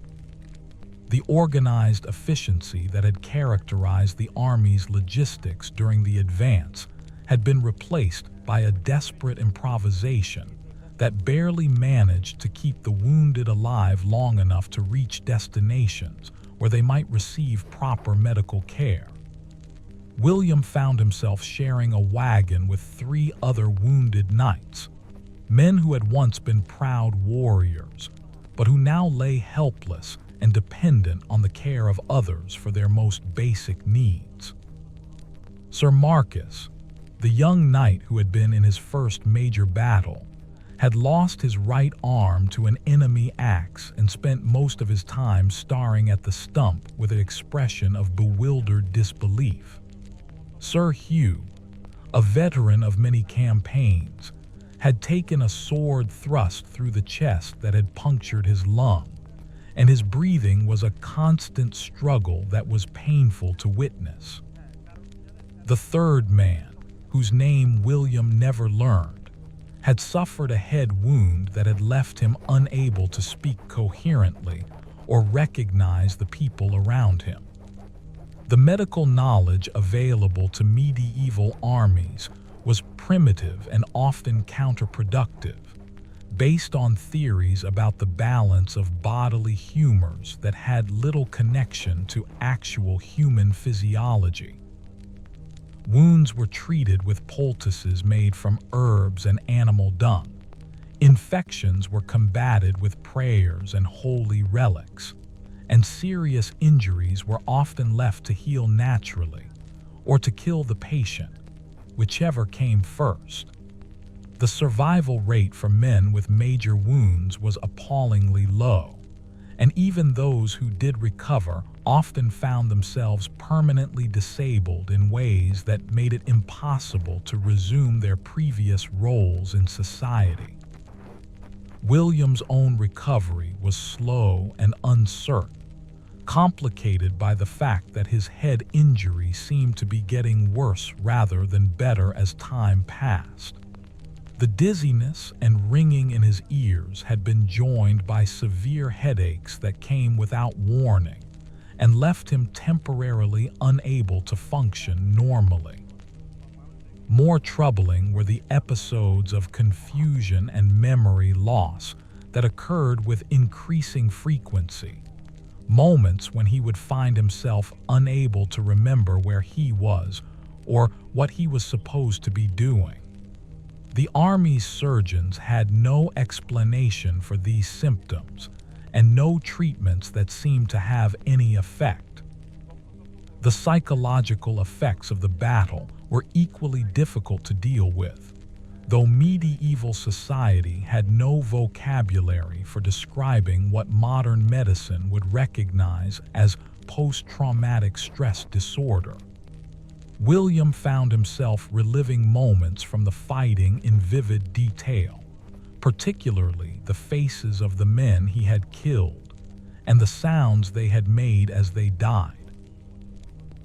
The organized efficiency that had characterized the Army's logistics during the advance had been replaced by a desperate improvisation that barely managed to keep the wounded alive long enough to reach destinations where they might receive proper medical care. William found himself sharing a wagon with 3 other wounded knights, men who had once been proud warriors, but who now lay helpless and dependent on the care of others for their most basic needs. Sir Marcus, the young knight who had been in his first major battle, had lost his right arm to an enemy axe and spent most of his time staring at the stump with an expression of bewildered disbelief. Sir Hugh, a veteran of many campaigns, had taken a sword thrust through the chest that had punctured his lung, and his breathing was a constant struggle that was painful to witness. The third man, whose name William never learned, had suffered a head wound that had left him unable to speak coherently or recognize the people around him. The medical knowledge available to medieval armies was primitive and often counterproductive, based on theories about the balance of bodily humors that had little connection to actual human physiology. Wounds were treated with poultices made from herbs and animal dung. Infections were combated with prayers and holy relics, and serious injuries were often left to heal naturally or to kill the patient, whichever came first. The survival rate for men with major wounds was appallingly low, and even those who did recover often found themselves permanently disabled in ways that made it impossible to resume their previous roles in society. William's own recovery was slow and uncertain, complicated by the fact that his head injury seemed to be getting worse rather than better as time passed. The dizziness and ringing in his ears had been joined by severe headaches that came without warning and left him temporarily unable to function normally. More troubling were the episodes of confusion and memory loss that occurred with increasing frequency, moments when he would find himself unable to remember where he was or what he was supposed to be doing. The Army's surgeons had no explanation for these symptoms and no treatments that seemed to have any effect. The psychological effects of the battle were equally difficult to deal with, though medieval society had no vocabulary for describing what modern medicine would recognize as post-traumatic stress disorder. William found himself reliving moments from the fighting in vivid detail, particularly the faces of the men he had killed and the sounds they had made as they died.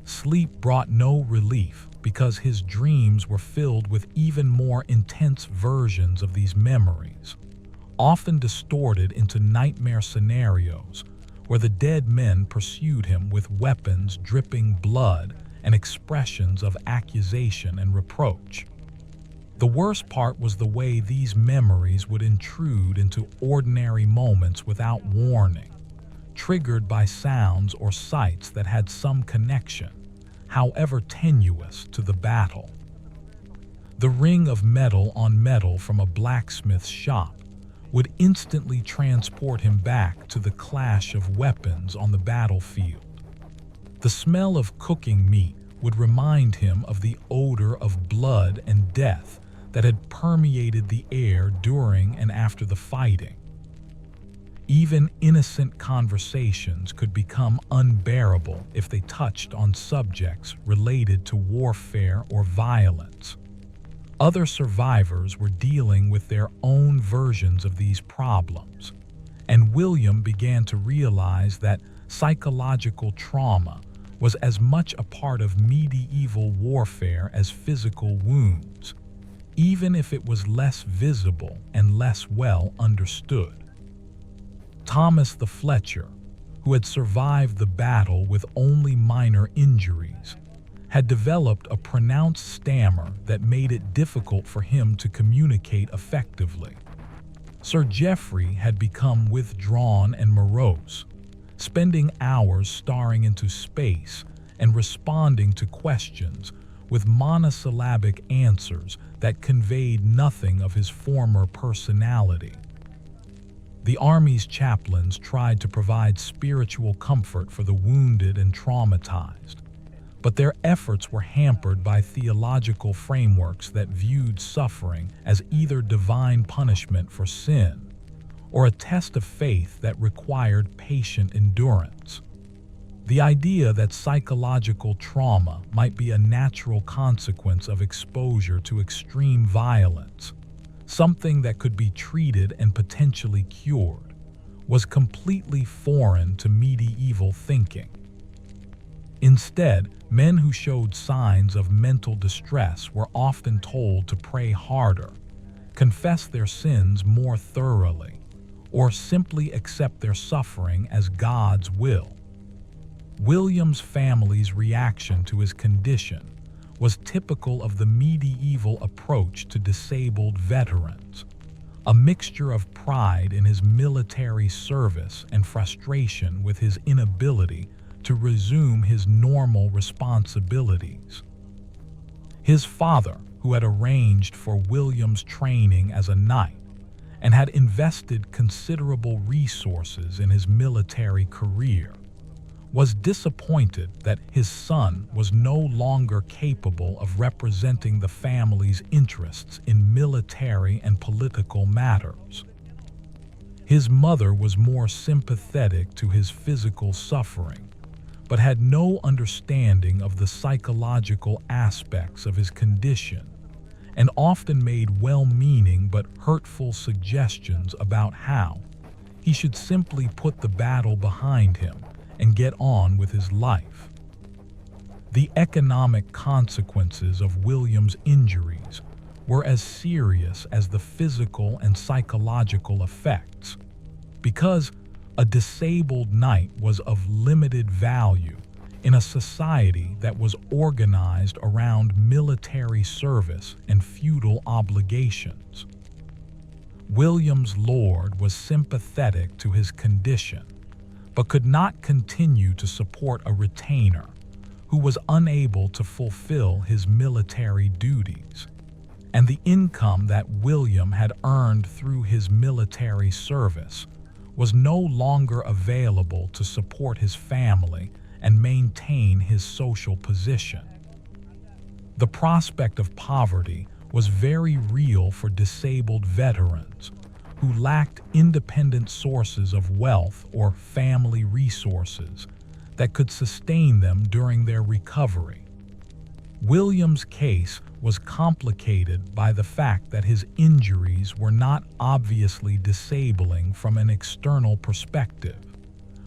Sleep brought no relief, because his dreams were filled with even more intense versions of these memories, often distorted into nightmare scenarios where the dead men pursued him with weapons dripping blood and expressions of accusation and reproach. The worst part was the way these memories would intrude into ordinary moments without warning, triggered by sounds or sights that had some connection, however tenuous, to the battle. The ring of metal on metal from a blacksmith's shop would instantly transport him back to the clash of weapons on the battlefield. The smell of cooking meat would remind him of the odor of blood and death that had permeated the air during and after the fighting. Even innocent conversations could become unbearable if they touched on subjects related to warfare or violence. Other survivors were dealing with their own versions of these problems, and William began to realize that psychological trauma was as much a part of medieval warfare as physical wounds, even if it was less visible and less well understood. Thomas the Fletcher, who had survived the battle with only minor injuries, had developed a pronounced stammer that made it difficult for him to communicate effectively. Sir Geoffrey had become withdrawn and morose, spending hours staring into space and responding to questions with monosyllabic answers that conveyed nothing of his former personality. The army's chaplains tried to provide spiritual comfort for the wounded and traumatized, but their efforts were hampered by theological frameworks that viewed suffering as either divine punishment for sin or a test of faith that required patient endurance. The idea that psychological trauma might be a natural consequence of exposure to extreme violence, something that could be treated and potentially cured, was completely foreign to medieval thinking. Instead, men who showed signs of mental distress were often told to pray harder, confess their sins more thoroughly, or simply accept their suffering as God's will. William's family's reaction to his condition was typical of the medieval approach to disabled veterans, a mixture of pride in his military service and frustration with his inability to resume his normal responsibilities. His father, who had arranged for William's training as a knight and had invested considerable resources in his military career, was disappointed that his son was no longer capable of representing the family's interests in military and political matters. His mother was more sympathetic to his physical suffering, but had no understanding of the psychological aspects of his condition, and often made well-meaning but hurtful suggestions about how he should simply put the battle behind him and get on with his life. The economic consequences of William's injuries were as serious as the physical and psychological effects, because a disabled knight was of limited value in a society that was organized around military service and feudal obligations. William's lord was sympathetic to his condition, but could not continue to support a retainer who was unable to fulfill his military duties, and the income that William had earned through his military service was no longer available to support his family and maintain his social position. The prospect of poverty was very real for disabled veterans who lacked independent sources of wealth or family resources that could sustain them during their recovery. William's case was complicated by the fact that his injuries were not obviously disabling from an external perspective,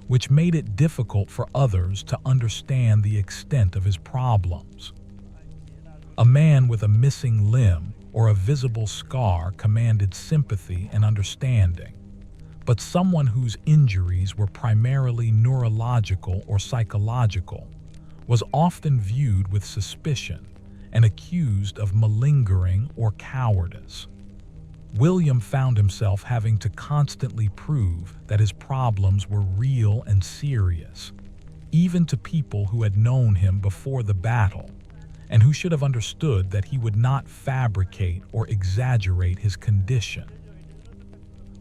which made it difficult for others to understand the extent of his problems. A man with a missing limb or a visible scar commanded sympathy and understanding, but someone whose injuries were primarily neurological or psychological was often viewed with suspicion and accused of malingering or cowardice. William found himself having to constantly prove that his problems were real and serious, even to people who had known him before the battle and who should have understood that he would not fabricate or exaggerate his condition.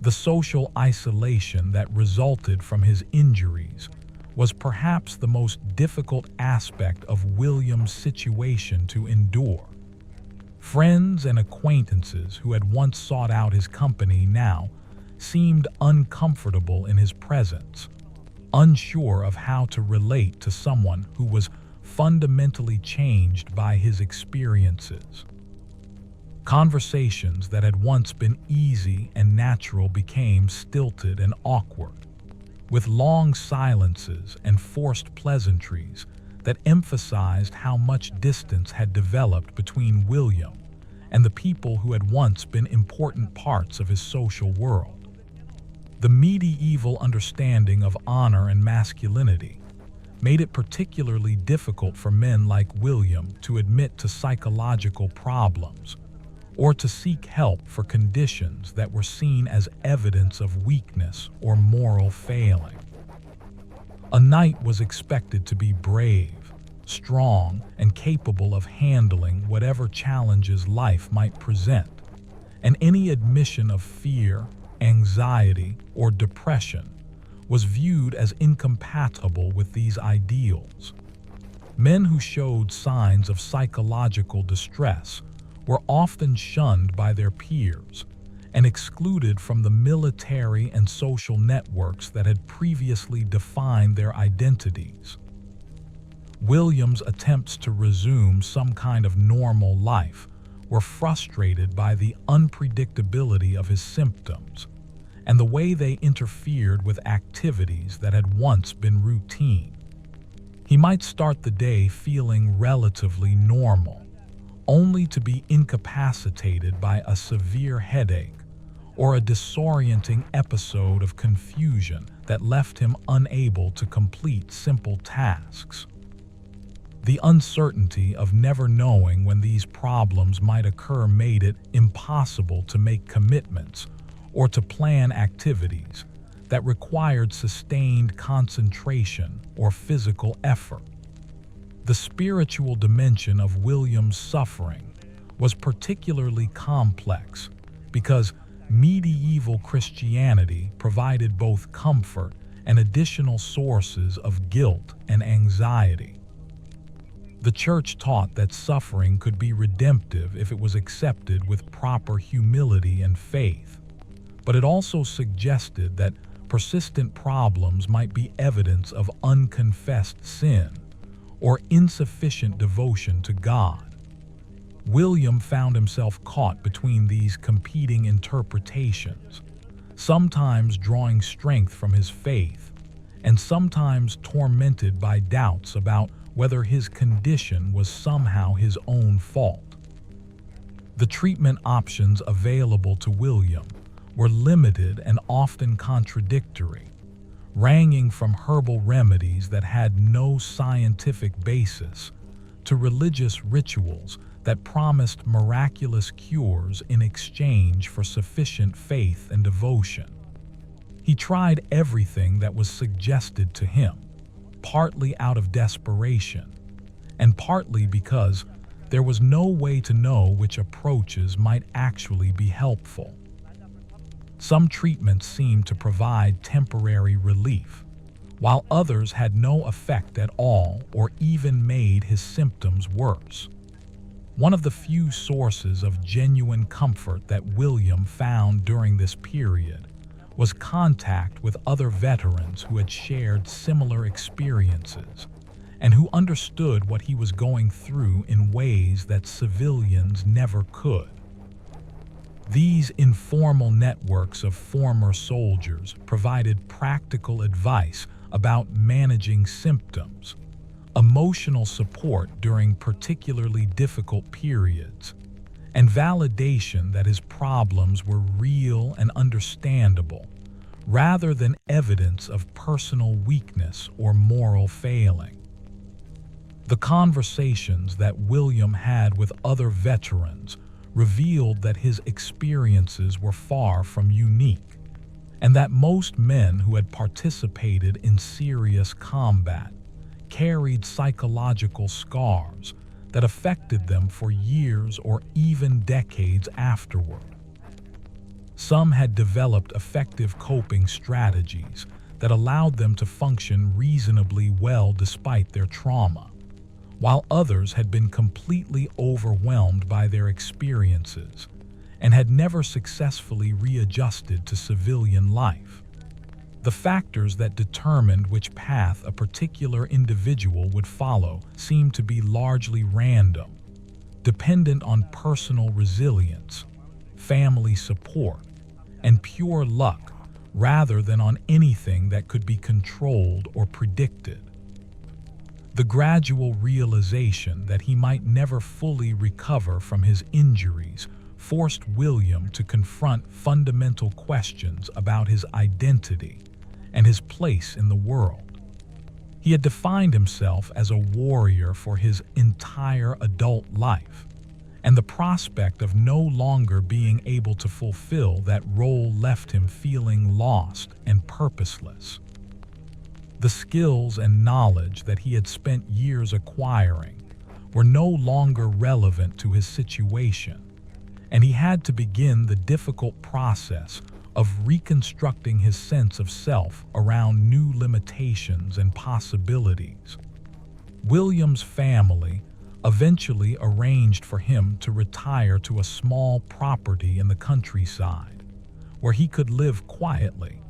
The social isolation that resulted from his injuries was perhaps the most difficult aspect of William's situation to endure. Friends and acquaintances who had once sought out his company now seemed uncomfortable in his presence, unsure of how to relate to someone who was fundamentally changed by his experiences. Conversations that had once been easy and natural became stilted and awkward, with long silences and forced pleasantries that emphasized how much distance had developed between William and the people who had once been important parts of his social world. The medieval understanding of honor and masculinity made it particularly difficult for men like William to admit to psychological problems or to seek help for conditions that were seen as evidence of weakness or moral failing. A knight was expected to be brave, strong, and capable of handling whatever challenges life might present, and any admission of fear, anxiety, or depression was viewed as incompatible with these ideals. Men who showed signs of psychological distress were often shunned by their peers and excluded from the military and social networks that had previously defined their identities. William's attempts to resume some kind of normal life were frustrated by the unpredictability of his symptoms and the way they interfered with activities that had once been routine. He might start the day feeling relatively normal, only to be incapacitated by a severe headache or a disorienting episode of confusion that left him unable to complete simple tasks. The uncertainty of never knowing when these problems might occur made it impossible to make commitments or to plan activities that required sustained concentration or physical effort. The spiritual dimension of William's suffering was particularly complex because medieval Christianity provided both comfort and additional sources of guilt and anxiety. The Church taught that suffering could be redemptive if it was accepted with proper humility and faith, but it also suggested that persistent problems might be evidence of unconfessed sin or insufficient devotion to God. William found himself caught between these competing interpretations, sometimes drawing strength from his faith, and sometimes tormented by doubts about whether his condition was somehow his own fault. The treatment options available to William were limited and often contradictory, ranging from herbal remedies that had no scientific basis to religious rituals that promised miraculous cures in exchange for sufficient faith and devotion. He tried everything that was suggested to him, partly out of desperation, and partly because there was no way to know which approaches might actually be helpful. Some treatments seemed to provide temporary relief, while others had no effect at all or even made his symptoms worse. One of the few sources of genuine comfort that William found during this period was contact with other veterans who had shared similar experiences and who understood what he was going through in ways that civilians never could. These informal networks of former soldiers provided practical advice about managing symptoms, emotional support during particularly difficult periods, and validation that his problems were real and understandable, rather than evidence of personal weakness or moral failing. The conversations that William had with other veterans revealed that his experiences were far from unique, and that most men who had participated in serious combat carried psychological scars that affected them for years or even decades afterward. Some had developed effective coping strategies that allowed them to function reasonably well despite their trauma, while others had been completely overwhelmed by their experiences and had never successfully readjusted to civilian life. The factors that determined which path a particular individual would follow seemed to be largely random, dependent on personal resilience, family support, and pure luck, rather than on anything that could be controlled or predicted. The gradual realization that he might never fully recover from his injuries forced William to confront fundamental questions about his identity and his place in the world. He had defined himself as a warrior for his entire adult life, and the prospect of no longer being able to fulfill that role left him feeling lost and purposeless. The skills and knowledge that he had spent years acquiring were no longer relevant to his situation, and he had to begin the difficult process of reconstructing his sense of self around new limitations and possibilities. William's family eventually arranged for him to retire to a small property in the countryside, where he could live quietly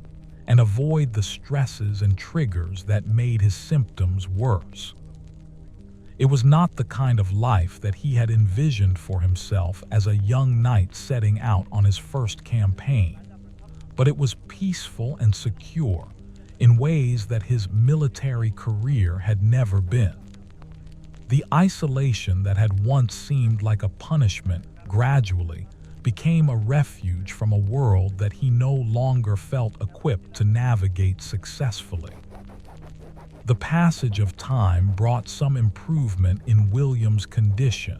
and avoid the stresses and triggers that made his symptoms worse. It was not the kind of life that he had envisioned for himself as a young knight setting out on his first campaign, but it was peaceful and secure in ways that his military career had never been. The isolation that had once seemed like a punishment gradually became a refuge from a world that he no longer felt equipped to navigate successfully. The passage of time brought some improvement in William's condition,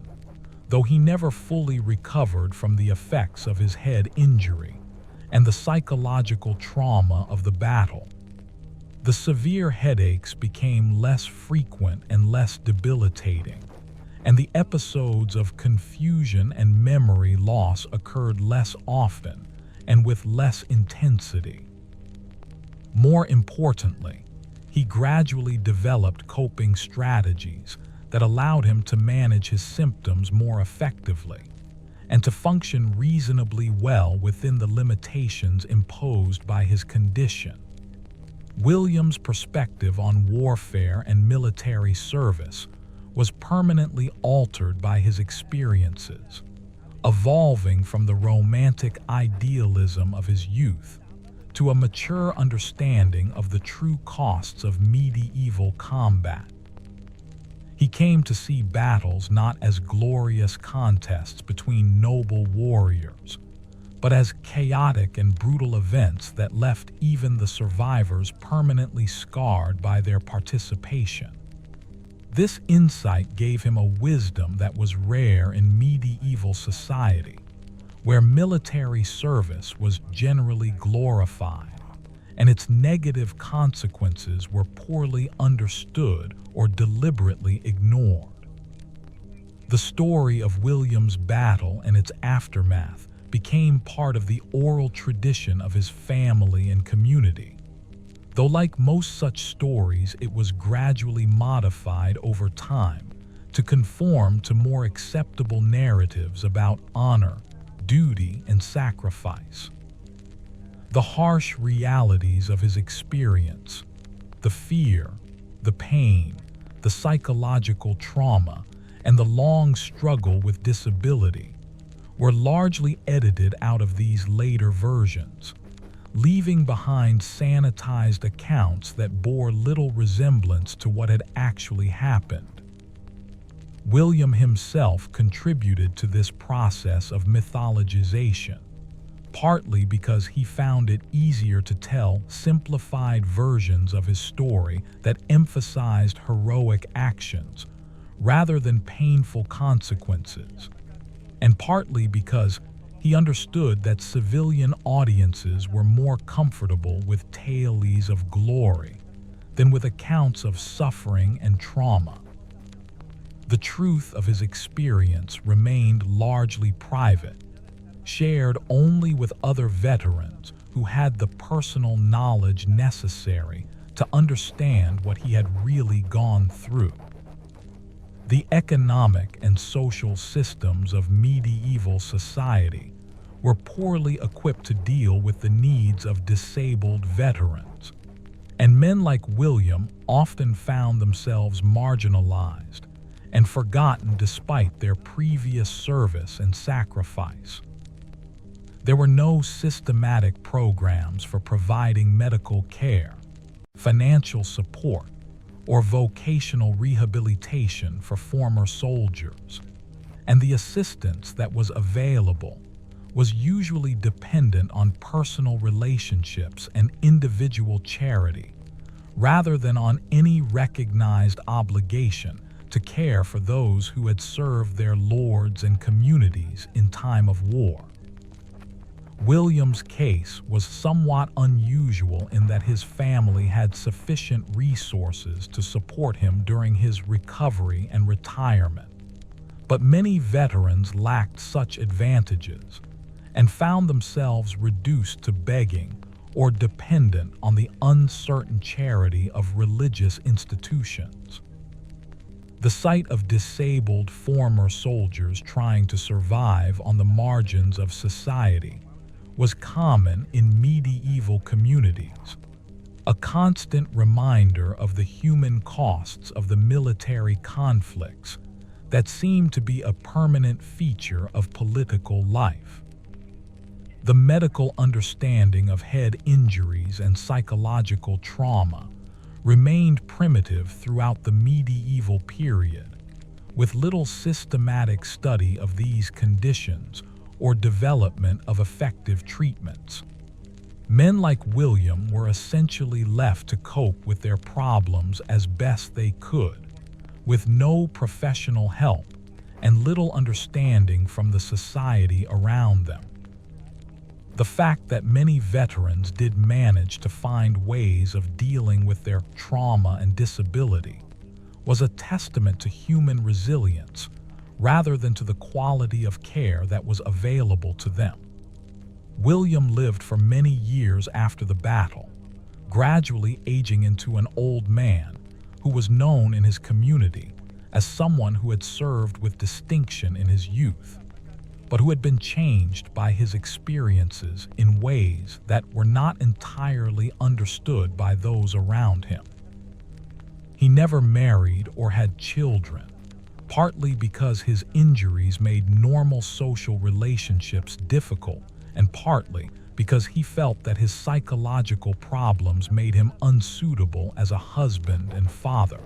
though he never fully recovered from the effects of his head injury and the psychological trauma of the battle. The severe headaches became less frequent and less debilitating, and the episodes of confusion and memory loss occurred less often and with less intensity. More importantly, he gradually developed coping strategies that allowed him to manage his symptoms more effectively and to function reasonably well within the limitations imposed by his condition. William's perspective on warfare and military service was permanently altered by his experiences, evolving from the romantic idealism of his youth to a mature understanding of the true costs of medieval combat. He came to see battles not as glorious contests between noble warriors, but as chaotic and brutal events that left even the survivors permanently scarred by their participation. This insight gave him a wisdom that was rare in medieval society, where military service was generally glorified, and its negative consequences were poorly understood or deliberately ignored. The story of William's battle and its aftermath became part of the oral tradition of his family and community, though like most such stories, it was gradually modified over time to conform to more acceptable narratives about honor, duty, and sacrifice. The harsh realities of his experience, the fear, the pain, the psychological trauma, and the long struggle with disability were largely edited out of these later versions, leaving behind sanitized accounts that bore little resemblance to what had actually happened. William himself contributed to this process of mythologization, partly because he found it easier to tell simplified versions of his story that emphasized heroic actions rather than painful consequences, and partly because he understood that civilian audiences were more comfortable with tales of glory than with accounts of suffering and trauma. The truth of his experience remained largely private, shared only with other veterans who had the personal knowledge necessary to understand what he had really gone through. The economic and social systems of medieval society were poorly equipped to deal with the needs of disabled veterans, and men like William often found themselves marginalized and forgotten despite their previous service and sacrifice. There were no systematic programs for providing medical care, financial support, or vocational rehabilitation for former soldiers, and the assistance that was available was usually dependent on personal relationships and individual charity, rather than on any recognized obligation to care for those who had served their lords and communities in time of war. William's case was somewhat unusual in that his family had sufficient resources to support him during his recovery and retirement, but many veterans lacked such advantages and found themselves reduced to begging or dependent on the uncertain charity of religious institutions. The sight of disabled former soldiers trying to survive on the margins of society was common in medieval communities, a constant reminder of the human costs of the military conflicts that seemed to be a permanent feature of political life. The medical understanding of head injuries and psychological trauma remained primitive throughout the medieval period, with little systematic study of these conditions or development of effective treatments. Men like William were essentially left to cope with their problems as best they could, with no professional help and little understanding from the society around them. The fact that many veterans did manage to find ways of dealing with their trauma and disability was a testament to human resilience rather than to the quality of care that was available to them. William lived for many years after the battle, gradually aging into an old man who was known in his community as someone who had served with distinction in his youth, but who had been changed by his experiences in ways that were not entirely understood by those around him. He never married or had children, partly because his injuries made normal social relationships difficult, and partly because he felt that his psychological problems made him unsuitable as a husband and father.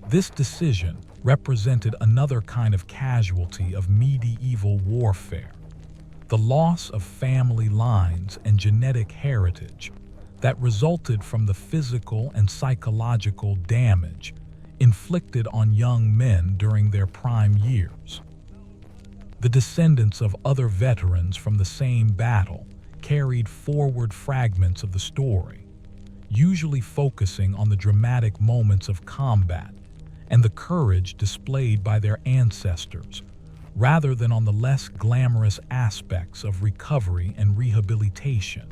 This decision represented another kind of casualty of medieval warfare, the loss of family lines and genetic heritage that resulted from the physical and psychological damage inflicted on young men during their prime years. The descendants of other veterans from the same battle carried forward fragments of the story, usually focusing on the dramatic moments of combat and the courage displayed by their ancestors, rather than on the less glamorous aspects of recovery and rehabilitation.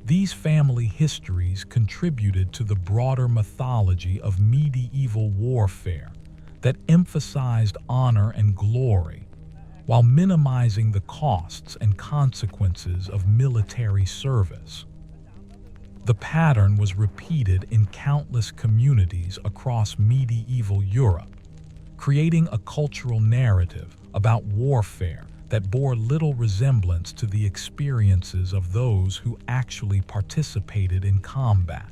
These family histories contributed to the broader mythology of medieval warfare that emphasized honor and glory, while minimizing the costs and consequences of military service. The pattern was repeated in countless communities across medieval Europe, creating a cultural narrative about warfare that bore little resemblance to the experiences of those who actually participated in combat.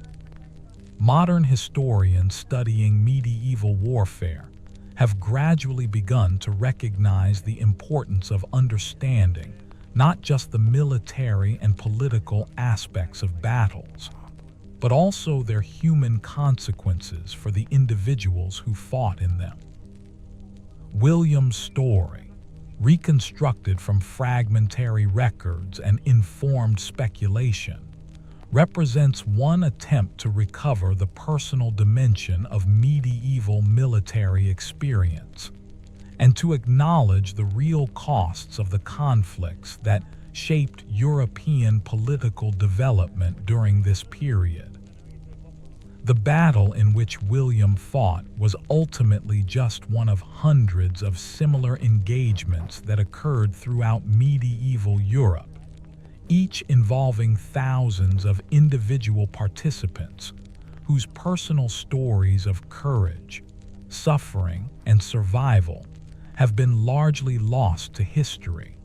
Modern historians studying medieval warfare have gradually begun to recognize the importance of understanding not just the military and political aspects of battles, but also their human consequences for the individuals who fought in them. William's story, reconstructed from fragmentary records and informed speculation, represents one attempt to recover the personal dimension of medieval military experience and to acknowledge the real costs of the conflicts that shaped European political development during this period. The battle in which William fought was ultimately just one of hundreds of similar engagements that occurred throughout medieval Europe, each involving thousands of individual participants whose personal stories of courage, suffering, and survival have been largely lost to history.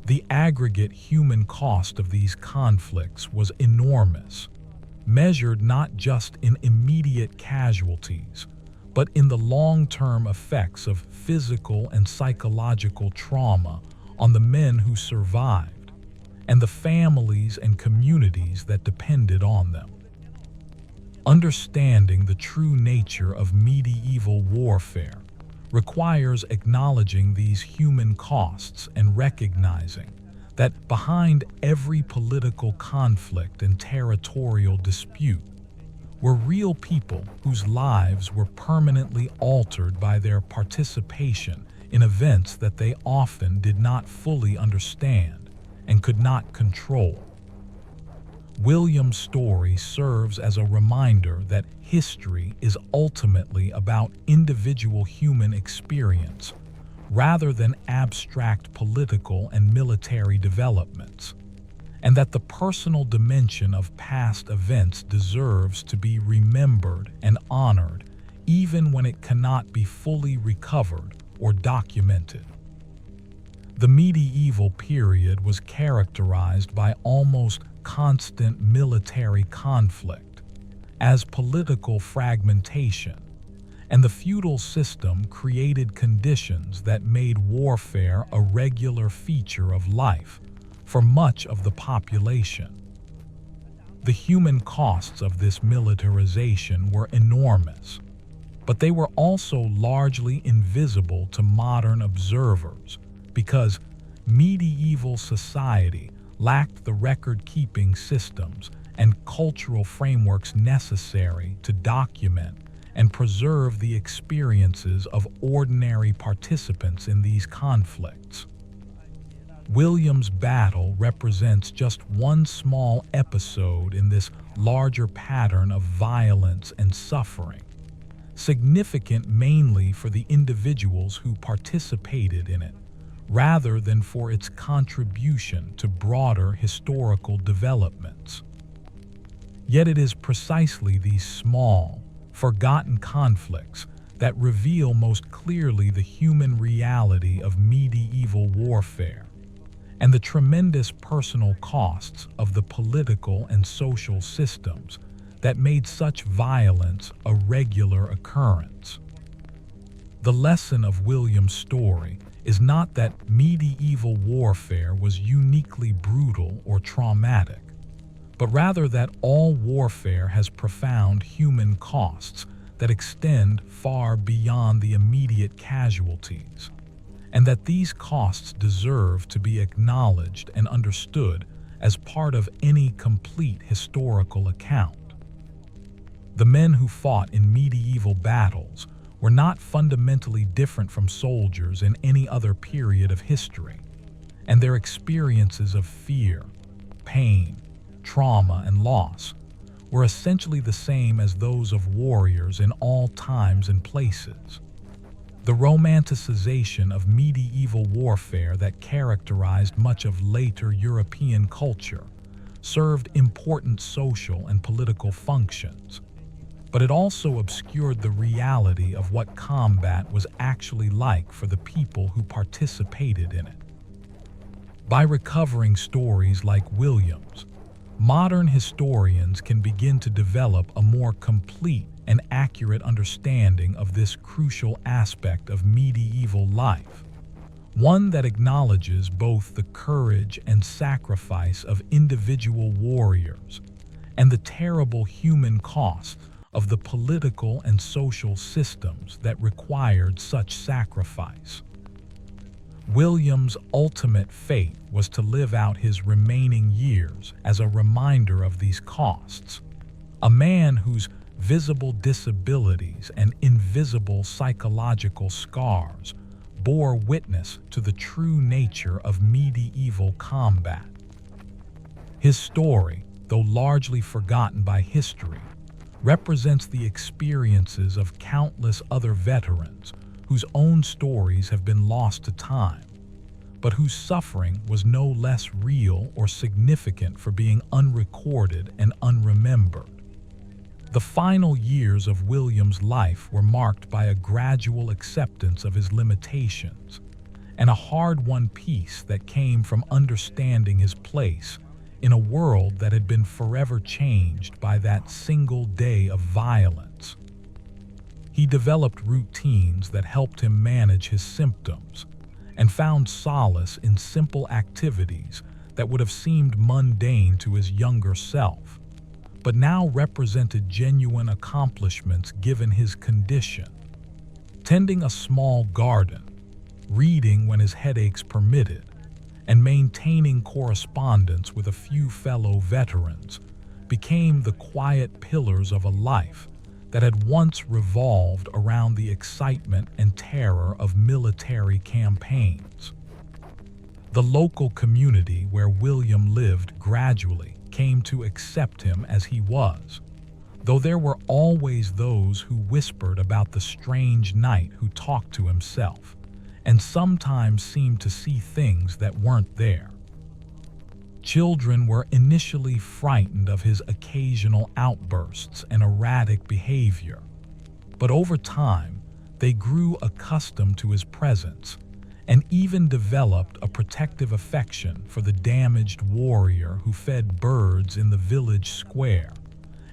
The aggregate human cost of these conflicts was enormous, measured not just in immediate casualties, but in the long-term effects of physical and psychological trauma on the men who survived and the families and communities that depended on them. Understanding the true nature of medieval warfare requires acknowledging these human costs and recognizing that behind every political conflict and territorial dispute were real people whose lives were permanently altered by their participation in events that they often did not fully understand and could not control. William's story serves as a reminder that history is ultimately about individual human experience rather than abstract political and military developments, and that the personal dimension of past events deserves to be remembered and honored even when it cannot be fully recovered or documented. The medieval period was characterized by almost constant military conflict, as political fragmentation and the feudal system created conditions that made warfare a regular feature of life for much of the population. The human costs of this militarization were enormous, but they were also largely invisible to modern observers because medieval society lacked the record-keeping systems and cultural frameworks necessary to document and preserve the experiences of ordinary participants in these conflicts. William's battle represents just one small episode in this larger pattern of violence and suffering, significant mainly for the individuals who participated in it, rather than for its contribution to broader historical developments. Yet it is precisely these small, forgotten conflicts that reveal most clearly the human reality of medieval warfare and the tremendous personal costs of the political and social systems that made such violence a regular occurrence. The lesson of William's story is not that medieval warfare was uniquely brutal or traumatic, but rather that all warfare has profound human costs that extend far beyond the immediate casualties, and that these costs deserve to be acknowledged and understood as part of any complete historical account. The men who fought in medieval battles were not fundamentally different from soldiers in any other period of history, and their experiences of fear, pain, trauma, and loss were essentially the same as those of warriors in all times and places. The romanticization of medieval warfare that characterized much of later European culture served important social and political functions. but it also obscured the reality of what combat was actually like for the people who participated in it. By recovering stories like William's, modern historians can begin to develop a more complete and accurate understanding of this crucial aspect of medieval life, one that acknowledges both the courage and sacrifice of individual warriors and the terrible human cost of the political and social systems that required such sacrifice. William's ultimate fate was to live out his remaining years as a reminder of these costs, a man whose visible disabilities and invisible psychological scars bore witness to the true nature of medieval combat. His story, though largely forgotten by history, represents the experiences of countless other veterans whose own stories have been lost to time, but whose suffering was no less real or significant for being unrecorded and unremembered. The final years of William's life were marked by a gradual acceptance of his limitations and a hard-won peace that came from understanding his place in a world that had been forever changed by that single day of violence. He developed routines that helped him manage his symptoms and found solace in simple activities that would have seemed mundane to his younger self, but now represented genuine accomplishments given his condition. Tending a small garden, reading when his headaches permitted, and maintaining correspondence with a few fellow veterans became the quiet pillars of a life that had once revolved around the excitement and terror of military campaigns. The local community where William lived gradually came to accept him as he was, though there were always those who whispered about the strange knight who talked to himself and sometimes seemed to see things that weren't there. Children were initially frightened of his occasional outbursts and erratic behavior, but over time, they grew accustomed to his presence and even developed a protective affection for the damaged warrior who fed birds in the village square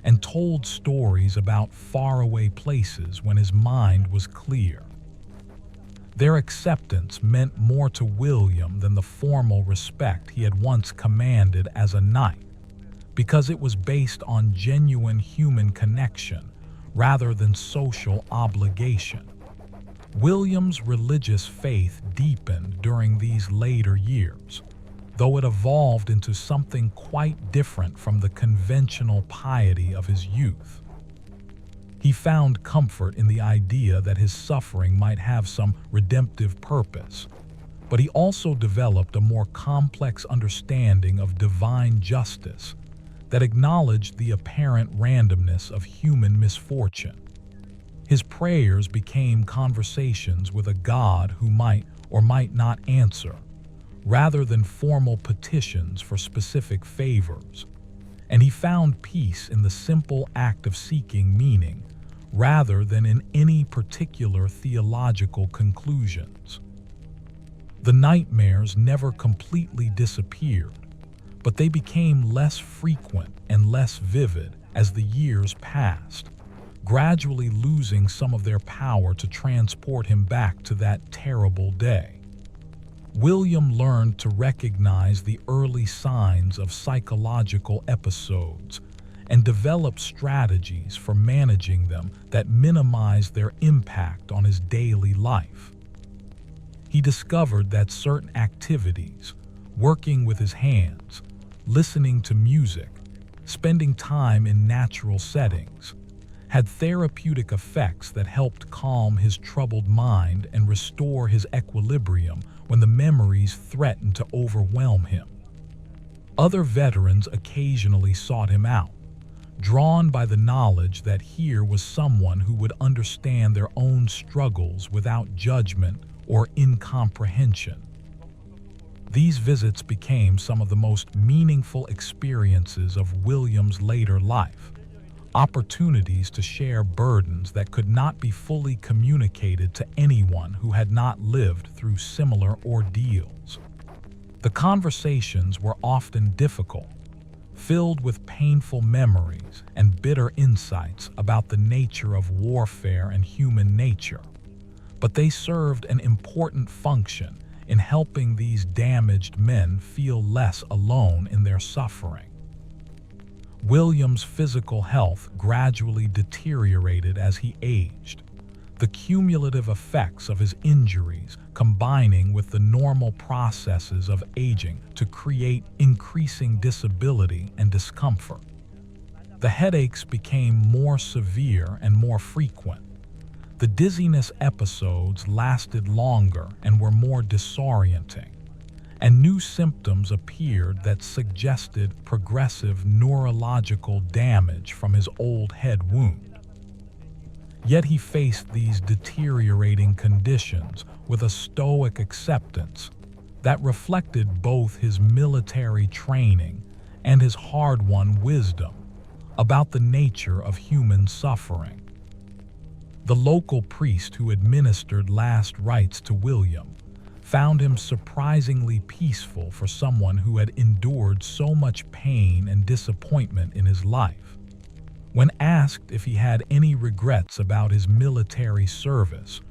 and told stories about faraway places when his mind was clear. Their acceptance meant more to William than the formal respect he had once commanded as a knight, because it was based on genuine human connection rather than social obligation. William's religious faith deepened during these later years, though it evolved into something quite different from the conventional piety of his youth. He found comfort in the idea that his suffering might have some redemptive purpose, but he also developed a more complex understanding of divine justice that acknowledged the apparent randomness of human misfortune. His prayers became conversations with a God who might or might not answer, rather than formal petitions for specific favors, and he found peace in the simple act of seeking meaning rather than in any particular theological conclusions. The nightmares never completely disappeared, but they became less frequent and less vivid as the years passed, gradually losing some of their power to transport him back to that terrible day. William learned to recognize the early signs of psychological episodes and develop strategies for managing them that minimize their impact on his daily life. He discovered that certain activities, working with his hands, listening to music, spending time in natural settings, had therapeutic effects that helped calm his troubled mind and restore his equilibrium when the memories threatened to overwhelm him. Other veterans occasionally sought him out, drawn by the knowledge that here was someone who would understand their own struggles without judgment or incomprehension. These visits became some of the most meaningful experiences of William's later life, opportunities to share burdens that could not be fully communicated to anyone who had not lived through similar ordeals. The conversations were often difficult, filled with painful memories and bitter insights about the nature of warfare and human nature, but they served an important function in helping these damaged men feel less alone in their suffering. William's physical health gradually deteriorated as he aged, the cumulative effects of his injuries combining with the normal processes of aging to create increasing disability and discomfort. The headaches became more severe and more frequent. The dizziness episodes lasted longer and were more disorienting, and new symptoms appeared that suggested progressive neurological damage from his old head wound. Yet he faced these deteriorating conditions with a stoic acceptance that reflected both his military training and his hard-won wisdom about the nature of human suffering. The local priest who administered last rites to William found him surprisingly peaceful for someone who had endured so much pain and disappointment in his life. When asked if he had any regrets about his military service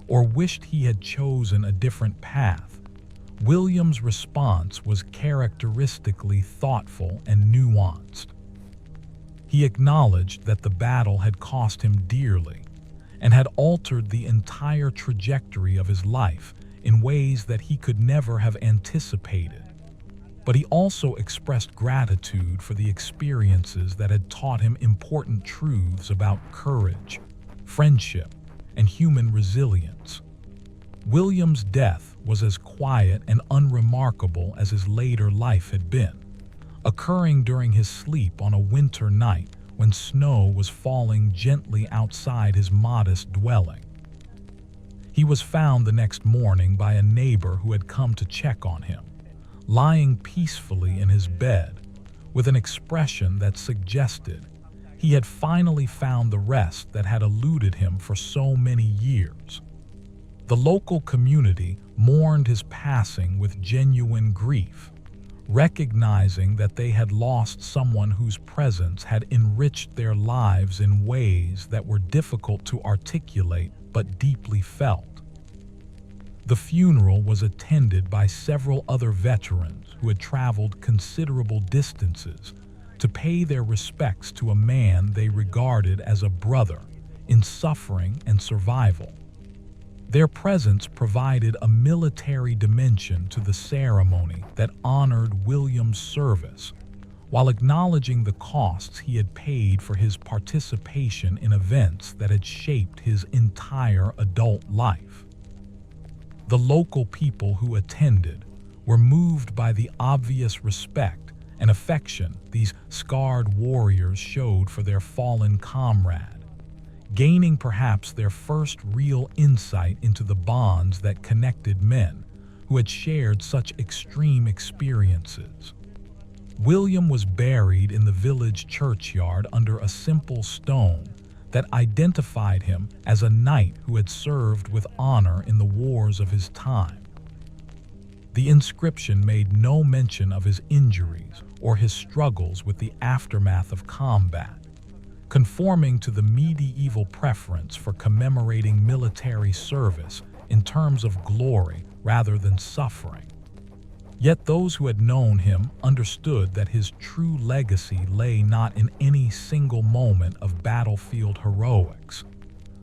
or wished he had chosen a different path, William's response was characteristically thoughtful and nuanced. He acknowledged that the battle had cost him dearly and had altered the entire trajectory of his life in ways that he could never have anticipated. But he also expressed gratitude for the experiences that had taught him important truths about courage, friendship, and human resilience. William's death was as quiet and unremarkable as his later life had been, occurring during his sleep on a winter night when snow was falling gently outside his modest dwelling. He was found the next morning by a neighbor who had come to check on him, lying peacefully in his bed, with an expression that suggested he had finally found the rest that had eluded him for so many years. The local community mourned his passing with genuine grief, recognizing that they had lost someone whose presence had enriched their lives in ways that were difficult to articulate but deeply felt. The funeral was attended by several other veterans who had traveled considerable distances to pay their respects to a man they regarded as a brother in suffering and survival. Their presence provided a military dimension to the ceremony that honored William's service, while acknowledging the costs he had paid for his participation in events that had shaped his entire adult life. The local people who attended were moved by the obvious respect and affection these scarred warriors showed for their fallen comrade, gaining perhaps their first real insight into the bonds that connected men who had shared such extreme experiences. William was buried in the village churchyard under a simple stone that identified him as a knight who had served with honor in the wars of his time. The inscription made no mention of his injuries or his struggles with the aftermath of combat, conforming to the medieval preference for commemorating military service in terms of glory rather than suffering. Yet those who had known him understood that his true legacy lay not in any single moment of battlefield heroics,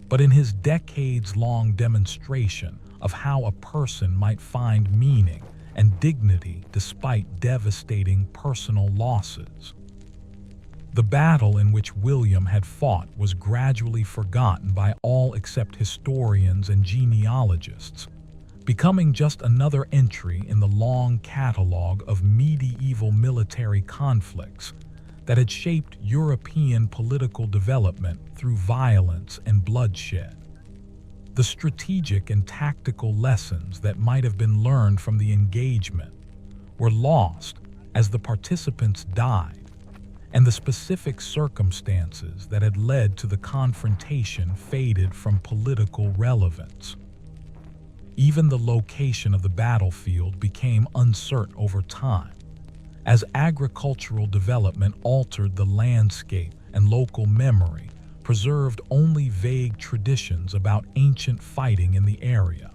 but in his decades-long demonstration of how a person might find meaning and dignity despite devastating personal losses. The battle in which William had fought was gradually forgotten by all except historians and genealogists, becoming just another entry in the long catalog of medieval military conflicts that had shaped European political development through violence and bloodshed. The strategic and tactical lessons that might have been learned from the engagement were lost as the participants died, and the specific circumstances that had led to the confrontation faded from political relevance. Even the location of the battlefield became uncertain over time, as agricultural development altered the landscape and local memory preserved only vague traditions about ancient fighting in the area.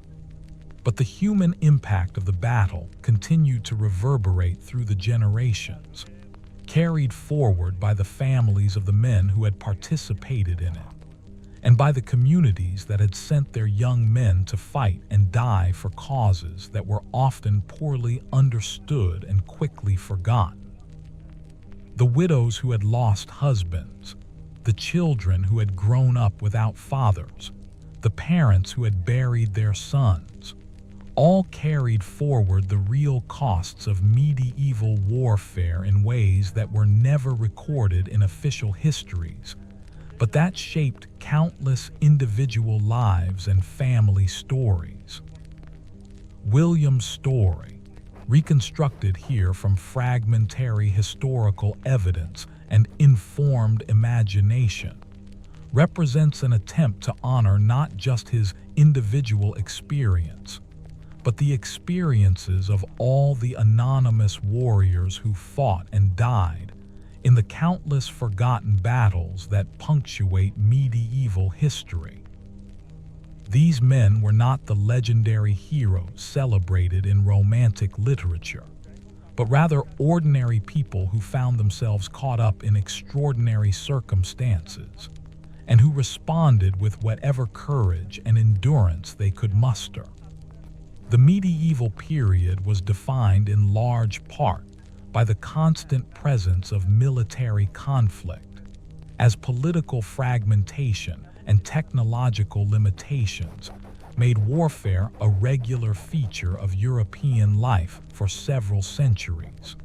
But the human impact of the battle continued to reverberate through the generations, carried forward by the families of the men who had participated in it, and by the communities that had sent their young men to fight and die for causes that were often poorly understood and quickly forgotten. The widows who had lost husbands, the children who had grown up without fathers, the parents who had buried their sons, all carried forward the real costs of medieval warfare in ways that were never recorded in official histories, but that shaped countless individual lives and family stories. William's story, reconstructed here from fragmentary historical evidence and informed imagination, represents an attempt to honor not just his individual experience, but the experiences of all the anonymous warriors who fought and died in the countless forgotten battles that punctuate medieval history. These men were not the legendary heroes celebrated in romantic literature, but rather ordinary people who found themselves caught up in extraordinary circumstances and who responded with whatever courage and endurance they could muster. The medieval period was defined in large part by the constant presence of military conflict, as political fragmentation and technological limitations made warfare a regular feature of European life for several centuries.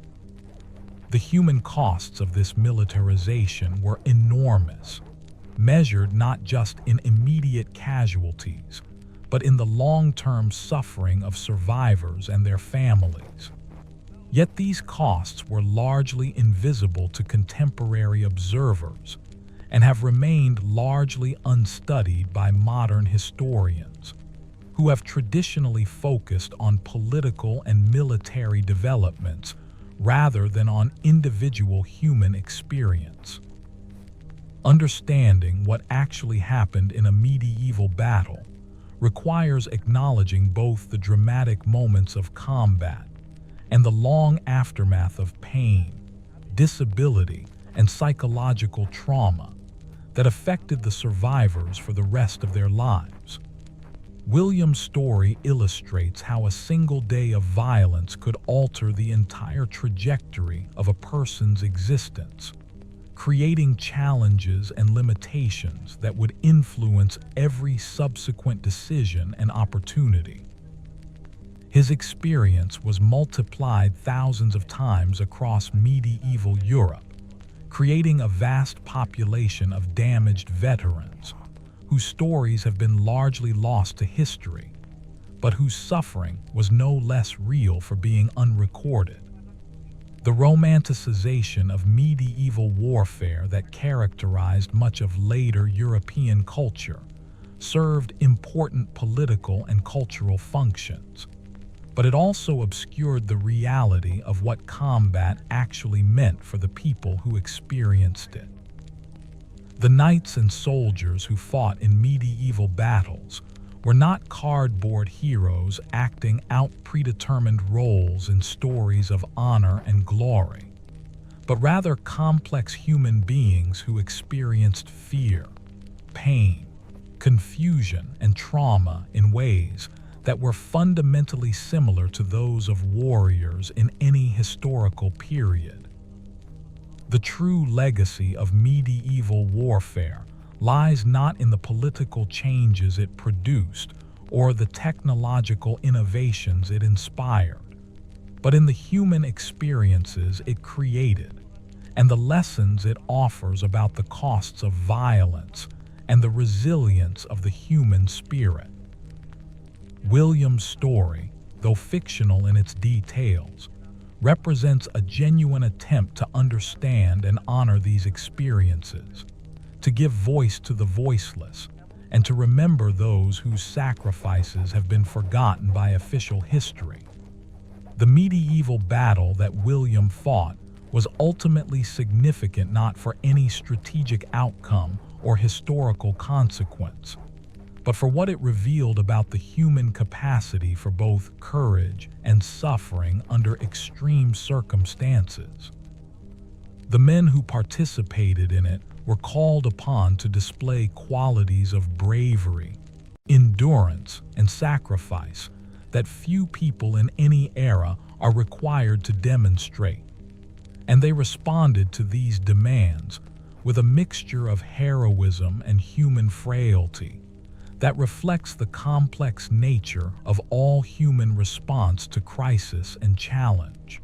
The human costs of this militarization were enormous, measured not just in immediate casualties, but in the long-term suffering of survivors and their families. Yet these costs were largely invisible to contemporary observers and have remained largely unstudied by modern historians, who have traditionally focused on political and military developments rather than on individual human experience. Understanding what actually happened in a medieval battle requires acknowledging both the dramatic moments of combat and the long aftermath of pain, disability, and psychological trauma that affected the survivors for the rest of their lives. William's story illustrates how a single day of violence could alter the entire trajectory of a person's existence, creating challenges and limitations that would influence every subsequent decision and opportunity. His experience was multiplied thousands of times across medieval Europe, creating a vast population of damaged veterans whose stories have been largely lost to history, but whose suffering was no less real for being unrecorded. The romanticization of medieval warfare that characterized much of later European culture served important political and cultural functions, but it also obscured the reality of what combat actually meant for the people who experienced it. The knights and soldiers who fought in medieval battles were not cardboard heroes acting out predetermined roles in stories of honor and glory, but rather complex human beings who experienced fear, pain, confusion, and trauma in ways that were fundamentally similar to those of warriors in any historical period. The true legacy of medieval warfare lies not in the political changes it produced or the technological innovations it inspired, but in the human experiences it created and the lessons it offers about the costs of violence and the resilience of the human spirit. William's story, though fictional in its details, represents a genuine attempt to understand and honor these experiences, to give voice to the voiceless, and to remember those whose sacrifices have been forgotten by official history. The medieval battle that William fought was ultimately significant not for any strategic outcome or historical consequence, but for what it revealed about the human capacity for both courage and suffering under extreme circumstances. The men who participated in it were called upon to display qualities of bravery, endurance, and sacrifice that few people in any era are required to demonstrate. And they responded to these demands with a mixture of heroism and human frailty that reflects the complex nature of all human response to crisis and challenge.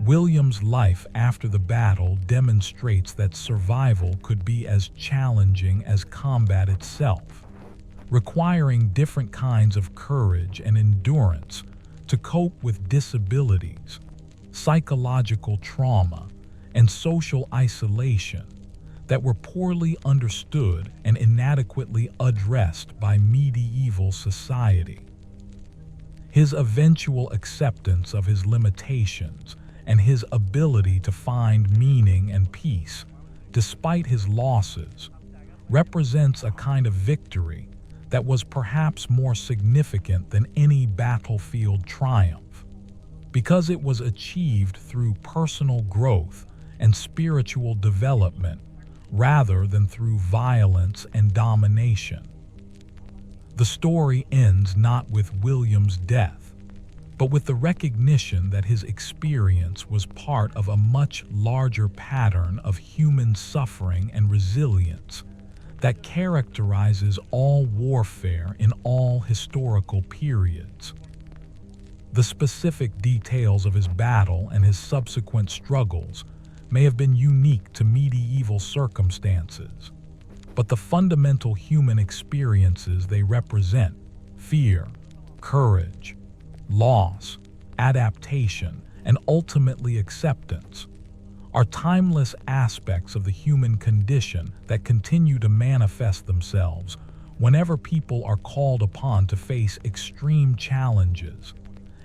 William's life after the battle demonstrates that survival could be as challenging as combat itself, requiring different kinds of courage and endurance to cope with disabilities, psychological trauma, and social isolation that were poorly understood and inadequately addressed by medieval society. His eventual acceptance of his limitations and his ability to find meaning and peace, despite his losses, represents a kind of victory that was perhaps more significant than any battlefield triumph, because it was achieved through personal growth and spiritual development rather than through violence and domination. The story ends not with William's death, but with the recognition that his experience was part of a much larger pattern of human suffering and resilience that characterizes all warfare in all historical periods. The specific details of his battle and his subsequent struggles may have been unique to medieval circumstances, but the fundamental human experiences they represent, fear, courage, loss, adaptation, and ultimately acceptance, are timeless aspects of the human condition that continue to manifest themselves whenever people are called upon to face extreme challenges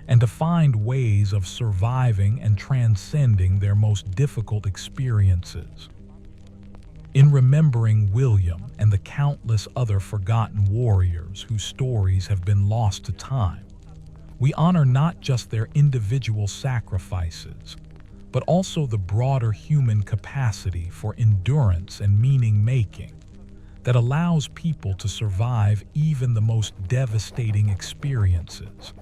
and to find ways of surviving and transcending their most difficult experiences. In remembering William and the countless other forgotten warriors whose stories have been lost to time, we honor not just their individual sacrifices, but also the broader human capacity for endurance and meaning-making that allows people to survive even the most devastating experiences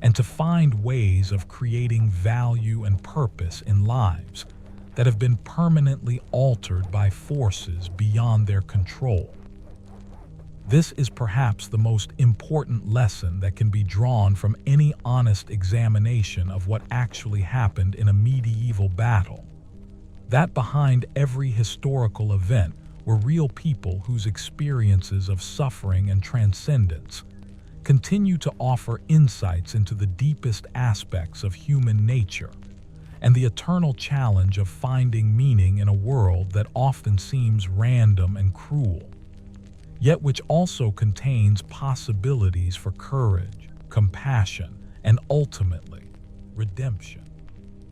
and to find ways of creating value and purpose in lives that have been permanently altered by forces beyond their control. This is perhaps the most important lesson that can be drawn from any honest examination of what actually happened in a medieval battle. That behind every historical event were real people whose experiences of suffering and transcendence continue to offer insights into the deepest aspects of human nature and the eternal challenge of finding meaning in a world that often seems random and cruel, yet which also contains possibilities for courage, compassion, and ultimately, redemption.